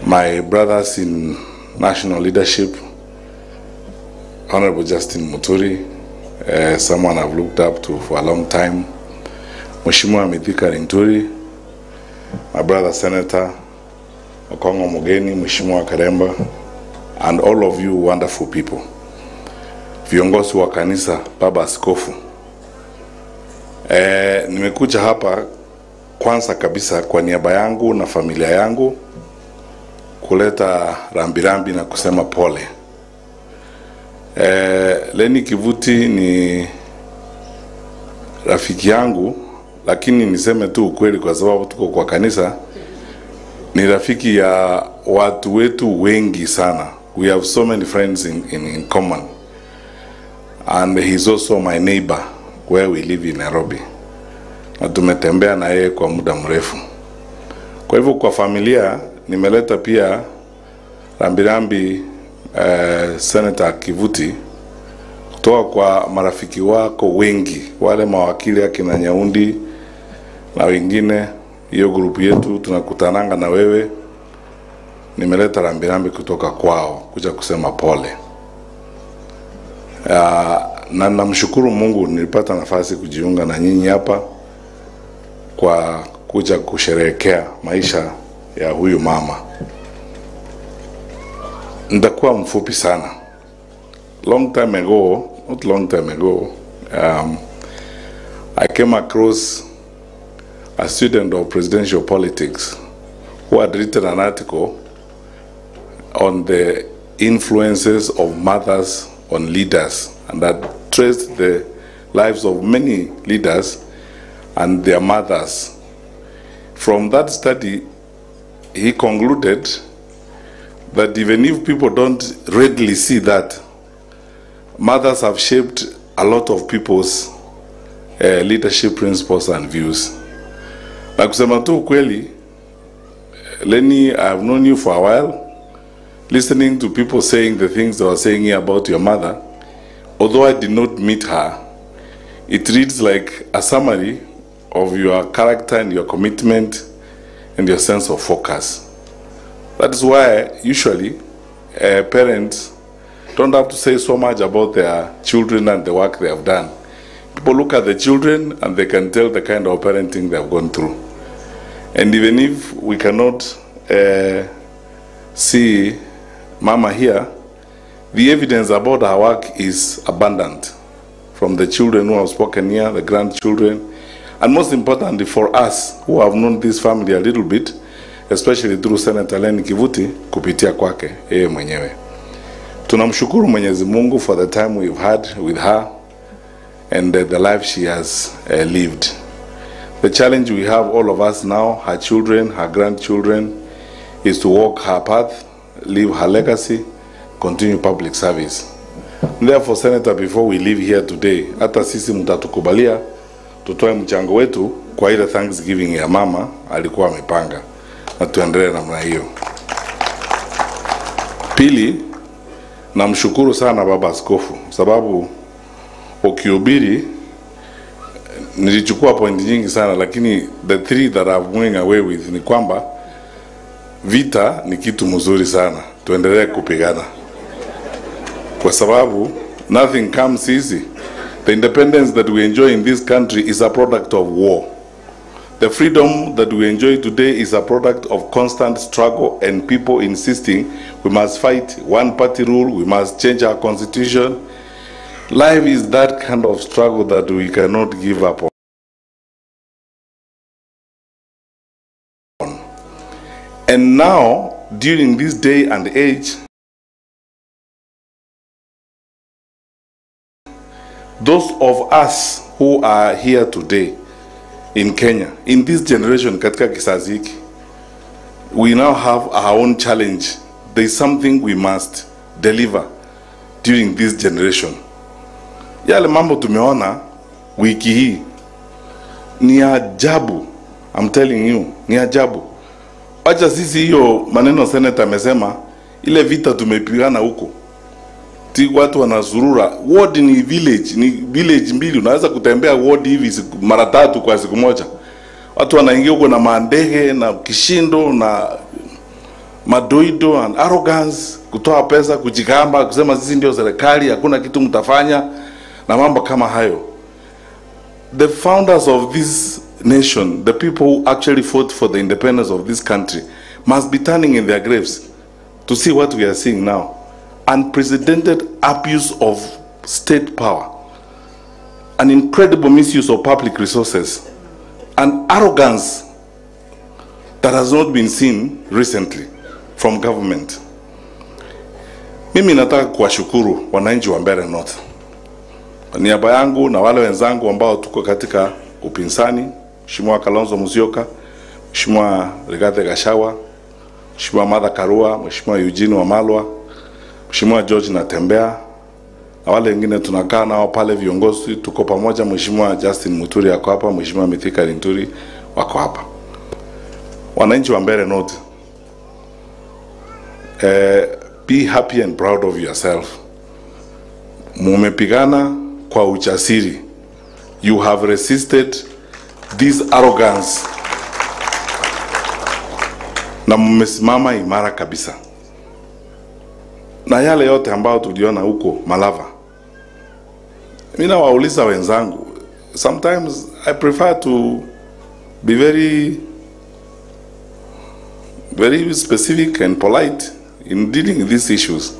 my brothers in national leadership, Honorable Justin Muturi, someone I've looked up to for a long time, Mheshimiwa Mithika Linturi, my brother Senator Okongo Mugeni, Mheshimiwa Karemba, and all of you wonderful people. Viongozi wa kanisa, Baba Askofu. Nimekuja hapa kwanza kabisa kwa niaba yangu na familia yangu kuleta rambirambi na kusema pole. Lenny Kivuti ni rafiki yangu, lakini niseme tu ukweli kwa sababu tuko kwa kanisa, ni rafiki ya watu wetu wengi sana. We have so many friends in common. And he's also my neighbor where we live in Nairobi. Na tumetembea na yeye kwa muda mrefu. Kwa hivyo kwa familia nimeleta pia rambirambi Senator Kivuti kutoka kwa marafiki wako wengi, wale mawakili akina Nyaundi na wengine, hiyo grupu yetu tunakutananga na wewe. Nimeleta rambirambi kutoka kwao kuja kusema pole. Na namshukuru Mungu nilipata nafasi kujiunga na nyinyi hapa kwa kuja kusherehekea maisha ya huyu mama. Nitakuwa mfupi sana. Not long time ago, I came across a student of presidential politics who had written an article on the influences of mothers on leaders, and that traced the lives of many leaders and their mothers. From that study, he concluded that even if people don't readily see that, mothers have shaped a lot of people's leadership principles and views. Na kusema tu kweli, Lenny, I have known you for a while. Listening to people saying the things they were saying here about your mother, although I did not meet her, it reads like a summary of your character and your commitment and your sense of focus. That's why usually parents don't have to say so much about their children and the work they have done. People look at the children and they can tell the kind of parenting they have gone through. And even if we cannot see Mama here, the evidence about her work is abundant, from the children who have spoken here, the grandchildren, and most importantly for us who have known this family a little bit, especially through Senator Lenny Kivuti kupitia kwake yeye mwenyewe. Tunamshukuru Mwenyezi Mungu for the time we've had with her and the life she has lived. The challenge we have, all of us now, her children, her grandchildren, is to walk her path, leave her legacy, continue public service. Therefore, Senator, before we leave here today, hata sisi mtatukubalia tutoe mchango wetu kwa ile Thanksgiving ya mama alikuwa amepanga, na tuendelee namna hiyo. Pili, namshukuru sana baba askofu, sababu ukihubiri nilichukua point nyingi sana, lakini the three that I'm going away with ni kwamba vita ni kitu mzuri sana, tuendelee kupigana, kwa sababu nothing comes easy. The independence that we enjoy in this country is a product of war. The freedom that we enjoy today is a product of constant struggle and people insisting we must fight one party rule, we must change our constitution. Life is that kind of struggle that we cannot give up on. And now, during this day and age, those of us who are here today in Kenya, in this generation, katika kizazi hiki, we now have our own challenge. There is something we must deliver during this generation. Yale mambo tumeona wiki hii ni ajabu. I'm telling you, ni ajabu. Acha sisi hiyo maneno Senator amesema, ile vita tumepigana huko, ti watu wanazurura. Ward ni village mbili, unaweza kutembea ward hivi mara 3 kwa siku moja. Watu wanaingia huko na mandege na kishindo na madoido and arrogance, kutoa pesa, kujigamba, kusema sisi ndio serikali, hakuna kitu mtafanya na mambo kama hayo. The founders of this nation, the people who actually fought for the independence of this country, must be turning in their graves to see what we are seeing now. Unprecedented abuse of state power, an incredible misuse of public resources, and arrogance that has not been seen recently from government. Mimi nataka kuwashukuru wananchi wa Mbeere North. Kwa niaba yangu na wale wenzangu ambao tuko katika upinzani, Mheshimiwa Kalonzo Musyoka, Mheshimiwa Rigathi Gachagua, Mheshimiwa Martha Karua, Mheshimiwa Eugene Wamalwa, Mheshimiwa George Natembeya, na wale wengine tunakaa nao pale viongozi, tuko pamoja. Mheshimiwa Justin Muturi ako hapa, Mheshimiwa Mithika Linturi wako hapa. Wananchi wa Mbeere North, be happy and proud of yourself. Mumepigana kwa ujasiri. You have resisted this arrogance. Na mmesimama imara kabisa. Na yale yote ambao tuliona huko Malava. Mimi nawauliza wenzangu, sometimes I prefer to be very specific and polite in dealing with these issues.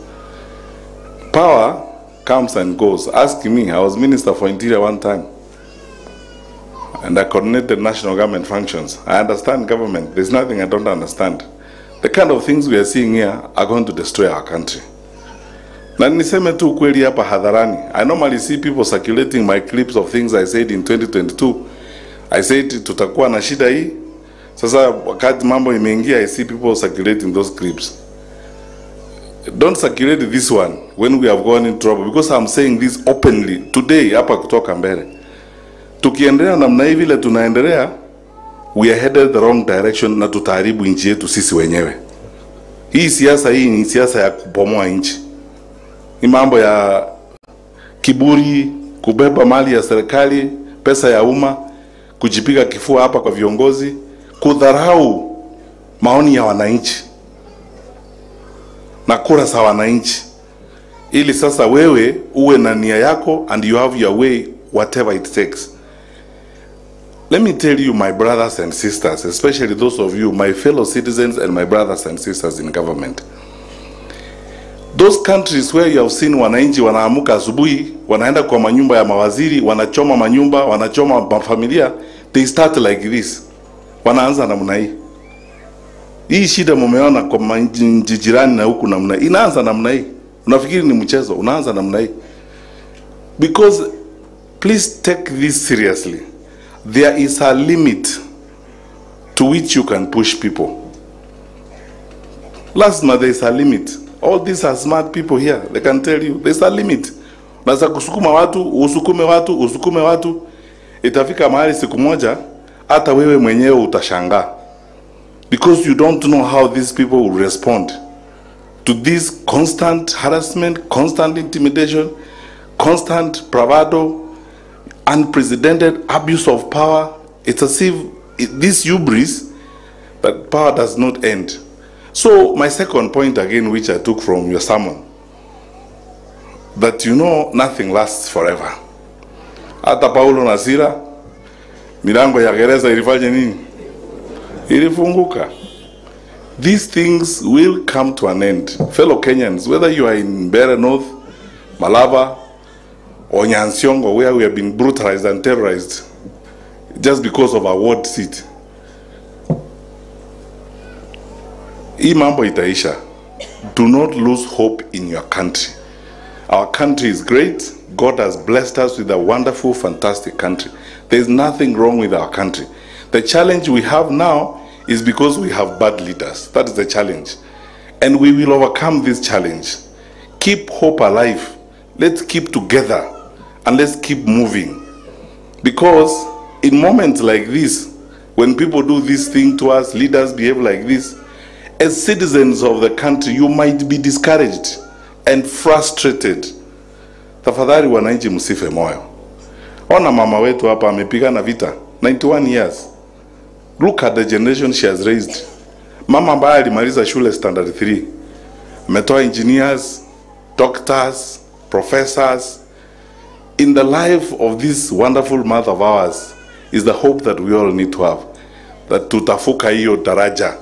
Power comes and goes. Ask me, I was Minister for Interior one time. And I coordinated national government functions. I understand government. There's nothing I don't understand. The kind of things we are seeing here are going to destroy our country. Na niseme tu kweli hapa hadharani. I normally see people circulating my clips of things I said in 2022. I said tutakuwa na shida hii. Sasa wakati mambo imeingia, I see people circulating those clips. Don't circulate this one when we have gone in trouble, because I'm saying this openly today hapa kutoka mbele. Tukiendelea namna hivi vile tunaendelea, we are headed the wrong direction na tutaharibu nchi yetu sisi wenyewe. Hii siasa hii ni siasa ya kubomoa nchi. Ni mambo ya kiburi, kubeba mali ya serikali, pesa ya umma, kujipiga kifua hapa kwa viongozi, kudharau maoni ya wananchi na kura za wananchi, ili sasa wewe uwe na nia yako and you have your way whatever it takes. Let me tell you, my brothers and sisters, especially those of you, my fellow citizens and my brothers and sisters in government. Those countries where you have seen wananchi wanaamuka asubuhi, wanaenda kwa manyumba ya mawaziri, wanachoma manyumba, wanachoma mafamilia, they start like this. Wanaanza namna hii. Hii shida mumeona kwa manchi jirani na huku namna hii. Inaanza namna hii. Unafikiri ni mchezo, unaanza namna hii. Because please take this seriously. There is a limit to which you can push people. Last month there is a limit. All these are smart people here. They can tell you there's a limit. Unaweza kusukuma watu, usukume watu. Itafika mahali siku moja hata wewe mwenyewe utashangaa. Because you don't know how these people will respond to this constant harassment, constant intimidation, constant bravado, unprecedented abuse of power. It's as if this hubris, but power does not end. So my second point again, which I took from your sermon, that you know nothing lasts forever. Hata Paulo na Sila, milango ya gereza ilifanya nini? Ilifunguka. These things will come to an end. Fellow Kenyans, whether you are in Mbeere North, Malava, or Nyansiongo, where we have been brutalized and terrorized just because of our ward seat. Hii mambo itaisha. Do not lose hope in your country. Our country is great. God has blessed us with a wonderful, fantastic country. There is nothing wrong with our country. The challenge we have now is because we have bad leaders. That is the challenge. And we will overcome this challenge. Keep hope alive. Let's keep together and let's keep moving. Because in moments like this, when people do this thing to us, leaders behave like this, as citizens of the country, you might be discouraged and frustrated. Tafadhali wananchi msife moyo. Ona mama wetu hapa amepigana vita 91 years. Look at the generation she has raised. Mama ambaye alimaliza shule standard 3. Ametoa engineers, doctors, professors. In the life of this wonderful mother of ours is the hope that we all need to have. That tutafuka hiyo daraja.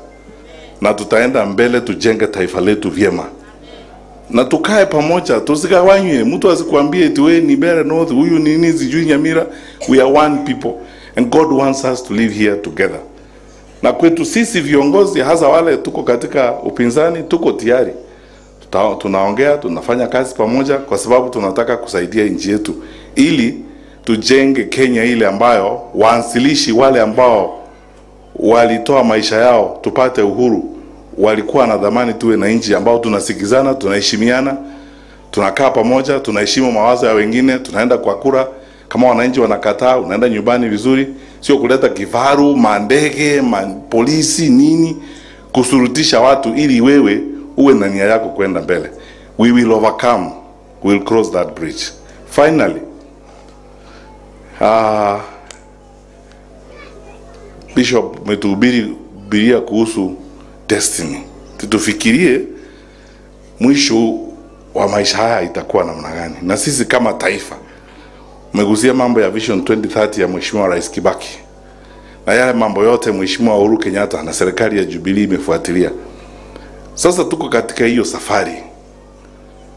Na tutaenda mbele tujenge taifa letu vyema. Na tukae pamoja, tusigawanywe. Mtu asikuambie eti wewe ni Mbeere North, huyu ni nini sijui Nyamira. We are one people and God wants us to live here together. Na kwetu sisi viongozi, hasa wale tuko katika upinzani, tuko tayari. Tunaongea, tunafanya kazi pamoja kwa sababu tunataka kusaidia nchi yetu ili tujenge Kenya ile ambayo waanzilishi wale ambao walitoa maisha yao tupate uhuru walikuwa na dhamani tuwe na nchi ambao tunasikizana, tunaheshimiana, tunakaa pamoja, tunaheshimu mawazo ya wengine, tunaenda kwa kura. Kama wananchi wanakataa, unaenda nyumbani vizuri, sio kuleta kifaru, mandege, polisi nini kusurutisha watu ili wewe uwe na nia yako kwenda mbele. We will overcome, we will cross that bridge. Finally, Bishop umetuhubiria kuhusu destiny. Tufikirie mwisho wa maisha haya itakuwa namna gani, na sisi kama taifa. Umegusia mambo ya Vision 2030 ya Mheshimiwa Rais Kibaki, na yale mambo yote Mheshimiwa Uhuru Kenyatta na serikali ya Jubilee imefuatilia. Sasa tuko katika hiyo safari,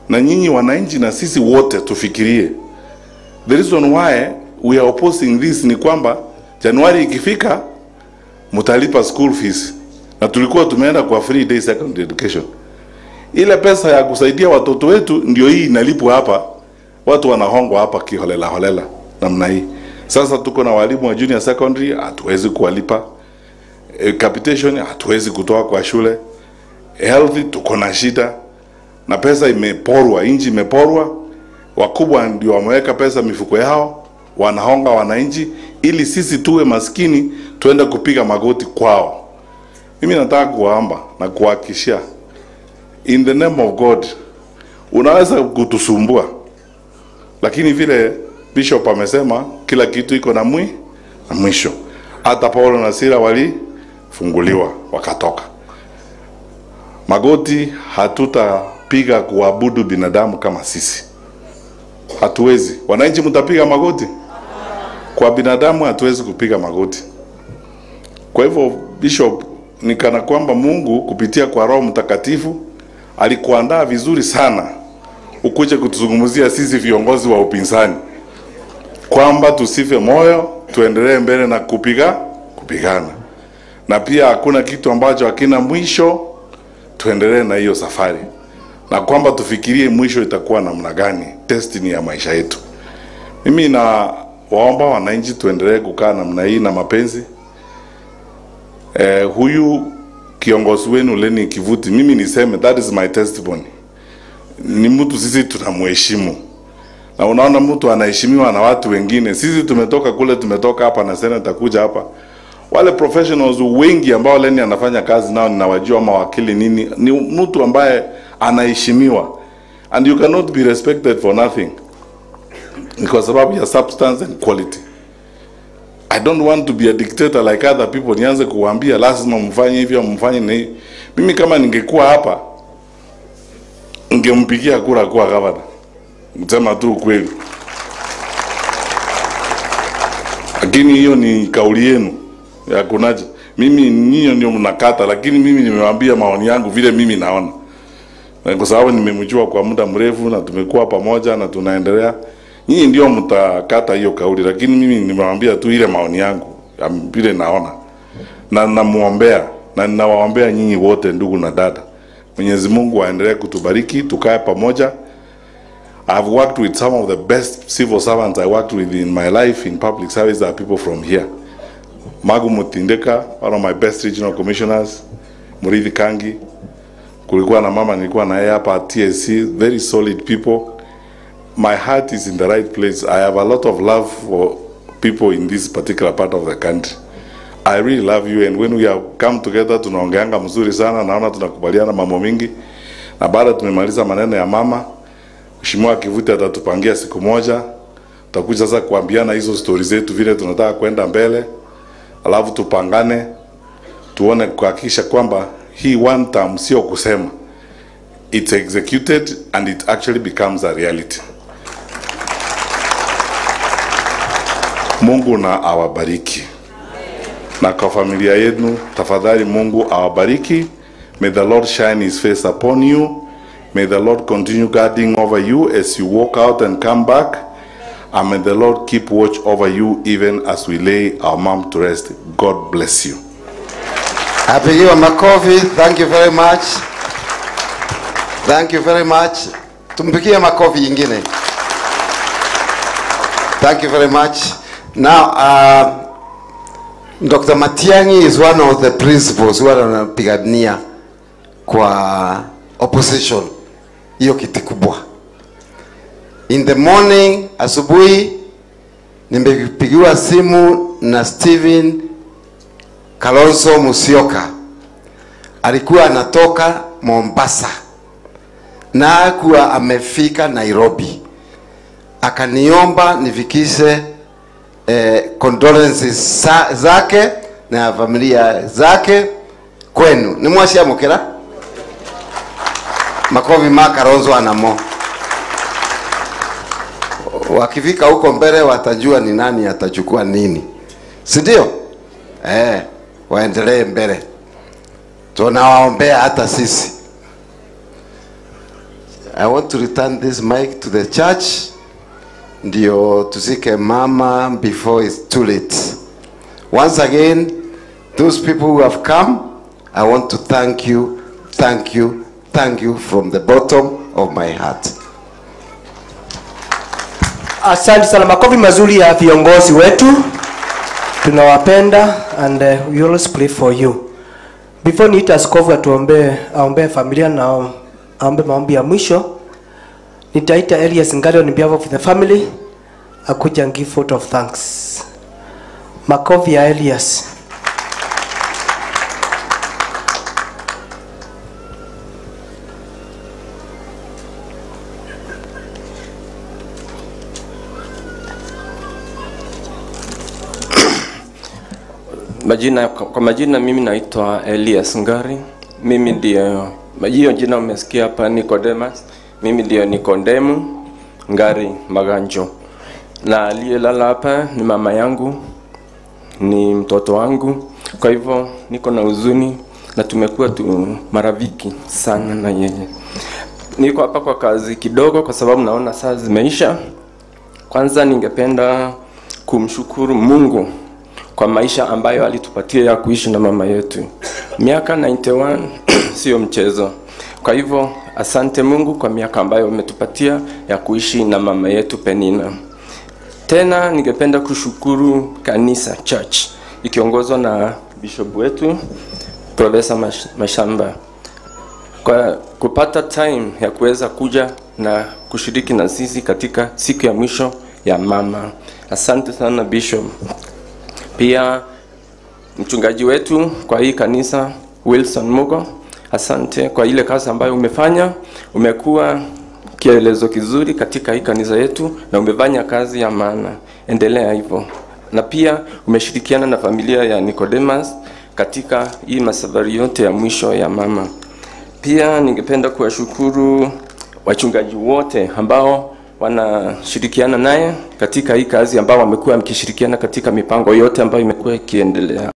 na nyinyi wananchi na sisi wote tufikirie. The reason why we are opposing this ni kwamba Januari ikifika mtalipa school fees, na tulikuwa tumeenda kwa free day secondary education. Ile pesa ya kusaidia watoto wetu ndio hii inalipwa hapa, watu wanahongwa hapa kiholela holela namna hii. Sasa tuko na walimu wa junior secondary, hatuwezi kuwalipa. Capitation hatuwezi kutoa kwa shule. Health tuko na shida, na pesa imeporwa, inji imeporwa. Wakubwa ndio wameweka pesa mifuko yao, wanahonga wananchi ili sisi tuwe maskini tuende kupiga magoti kwao. Mimi nataka kuwaomba na kuhakikishia, in the name of God, unaweza kutusumbua, lakini vile Bishop amesema kila kitu iko na mwisho. Hata Paulo na Sila walifunguliwa wakatoka. Magoti hatutapiga kuabudu binadamu kama sisi. Hatuwezi. Wananchi mtapiga magoti? Kwa binadamu hatuwezi kupiga magoti. Kwa hivyo Bishop, ni kana kwamba Mungu kupitia kwa Roho Mtakatifu alikuandaa vizuri sana ukuje kutuzungumzia sisi viongozi wa upinzani, kwamba tusife moyo, tuendelee mbele na kupigana. Na pia hakuna kitu ambacho hakina mwisho, tuendelee na hiyo safari. Na kwamba tufikirie mwisho itakuwa namna gani, destiny ya maisha yetu. Mimi na waomba wananchi tuendelee kukaa namna hii na mapenzi. Huyu kiongozi wenu Leni Kivuti, mimi niseme that is my testimony. Ni mtu sisi tunamheshimu. Na unaona mtu anaheshimiwa na watu wengine. Sisi tumetoka kule, tumetoka hapa na senator kuja hapa. Wale professionals wengi ambao Leni anafanya kazi nao ninawajua, mawakili nini, ni mtu ambaye anaheshimiwa. And you cannot be respected for nothing. Ni kwa sababu ya substance and quality. I don't want to be a dictator like other people. Nianze kuwaambia lazima mfanye hivyo, mfanye na hivi. Mimi kama ningekuwa hapa, ningempigia kura kwa gavana. Msema tu kweli. Lakini hiyo ni kauli yenu ya kunaje. Mimi nyinyi ndio mnakata, lakini mimi nimewaambia maoni yangu vile mimi naona. Na kwa sababu nimemjua kwa muda mrefu na tumekuwa pamoja na tunaendelea. Nyinyi ndio mtakata hiyo kauli, lakini mimi nimewaambia tu ile maoni yangu vile naona. Na namuombea na ninawaombea nyinyi wote ndugu na dada. Mwenyezi Mungu aendelee kutubariki, tukae pamoja. I've worked with some of the best civil servants I worked with in my life in public service are people from here. Magu Mutindeka, one of my best regional commissioners, Murithi Kangi. Kulikuwa na mama nilikuwa na yeye hapa TSC, very solid people. My heart is in the right place. I have a lot of love for people in this particular part of the country. I really love you, and when we have come together tunaongeanga mzuri sana, naona tunakubaliana mambo mingi. Na baada tumemaliza maneno ya mama, Mheshimiwa Kivuti atatupangia siku moja, tutakuja sasa kuambiana hizo stories zetu vile tunataka kwenda mbele. Alafu tupangane, tuone kuhakikisha kwamba hii one term sio kusema, it's executed and it actually becomes a reality. Mungu na awabariki. Na kwa familia yenu, tafadhali Mungu awabariki. May the Lord shine his face upon you. May the Lord continue guarding over you as you walk out and come back. And may the Lord keep watch over you even as we lay our mom to rest. God bless you. Apigiwa makofi. Thank you very much. Thank you very much. Tumpigie makofi ingine. Thank you very much. Now, Dr. Matiang'i is one of the principals who wanapigania kwa opposition. Hiyo kiti kubwa. In the morning, asubuhi, nimepigiwa simu na Steven Kalonzo Musyoka. Alikuwa anatoka Mombasa na akuwa amefika Nairobi, akaniomba nifikishe condolences zake na familia zake kwenu. Ni mwashiamukira makovi makaronzo anamo. Wakifika huko mbele watajua ni nani atachukua nini, si ndio? Waendelee mbele, tunawaombea hata sisi. I want to return this mic to the church ndio tusike mama before it's too late. Once again, those people who have come, I want to thank you, thank you, thank you from the bottom of my heart. Asante sana, makofi mazuri ya viongozi wetu. Tunawapenda and we always pray for you. Before niita askofu aombe familia na aombe maombi ya mwisho, nitaita Elias Ngari on behalf of the family akuja and give vote of thanks. Makofi ya Elias. Kwa majina mimi naitwa Elias Ngari. Mimi ndio hiyo jina umesikia hapa, Nicodemus. Mimi ndio Nikodemu Ngari Maganjo, na aliyelala hapa ni mama yangu, ni mtoto wangu. Kwa hivyo niko na huzuni na tumekuwa tu marafiki sana na yeye. Niko hapa kwa kazi kidogo kwa sababu naona saa zimeisha. Kwanza ningependa kumshukuru Mungu kwa maisha ambayo alitupatia ya kuishi na mama yetu. Miaka 91 sio mchezo. Kwa hivyo asante Mungu kwa miaka ambayo umetupatia ya kuishi na mama yetu Penina. Tena ningependa kushukuru kanisa church ikiongozwa na bishop wetu Profesa Mashamba kwa kupata time ya kuweza kuja na kushiriki na sisi katika siku ya mwisho ya mama. Asante sana bishop. Pia mchungaji wetu kwa hii kanisa Wilson Mugo, asante kwa ile kazi ambayo umefanya. Umekuwa kielezo kizuri katika hii kanisa yetu na umefanya kazi ya maana. Endelea hivyo. Na pia umeshirikiana na familia ya Nicodemus katika hii masafari yote ya mwisho ya mama. Pia ningependa kuwashukuru wachungaji wote ambao wanashirikiana naye katika hii kazi, ambao wamekuwa mkishirikiana katika mipango yote ambayo imekuwa ikiendelea.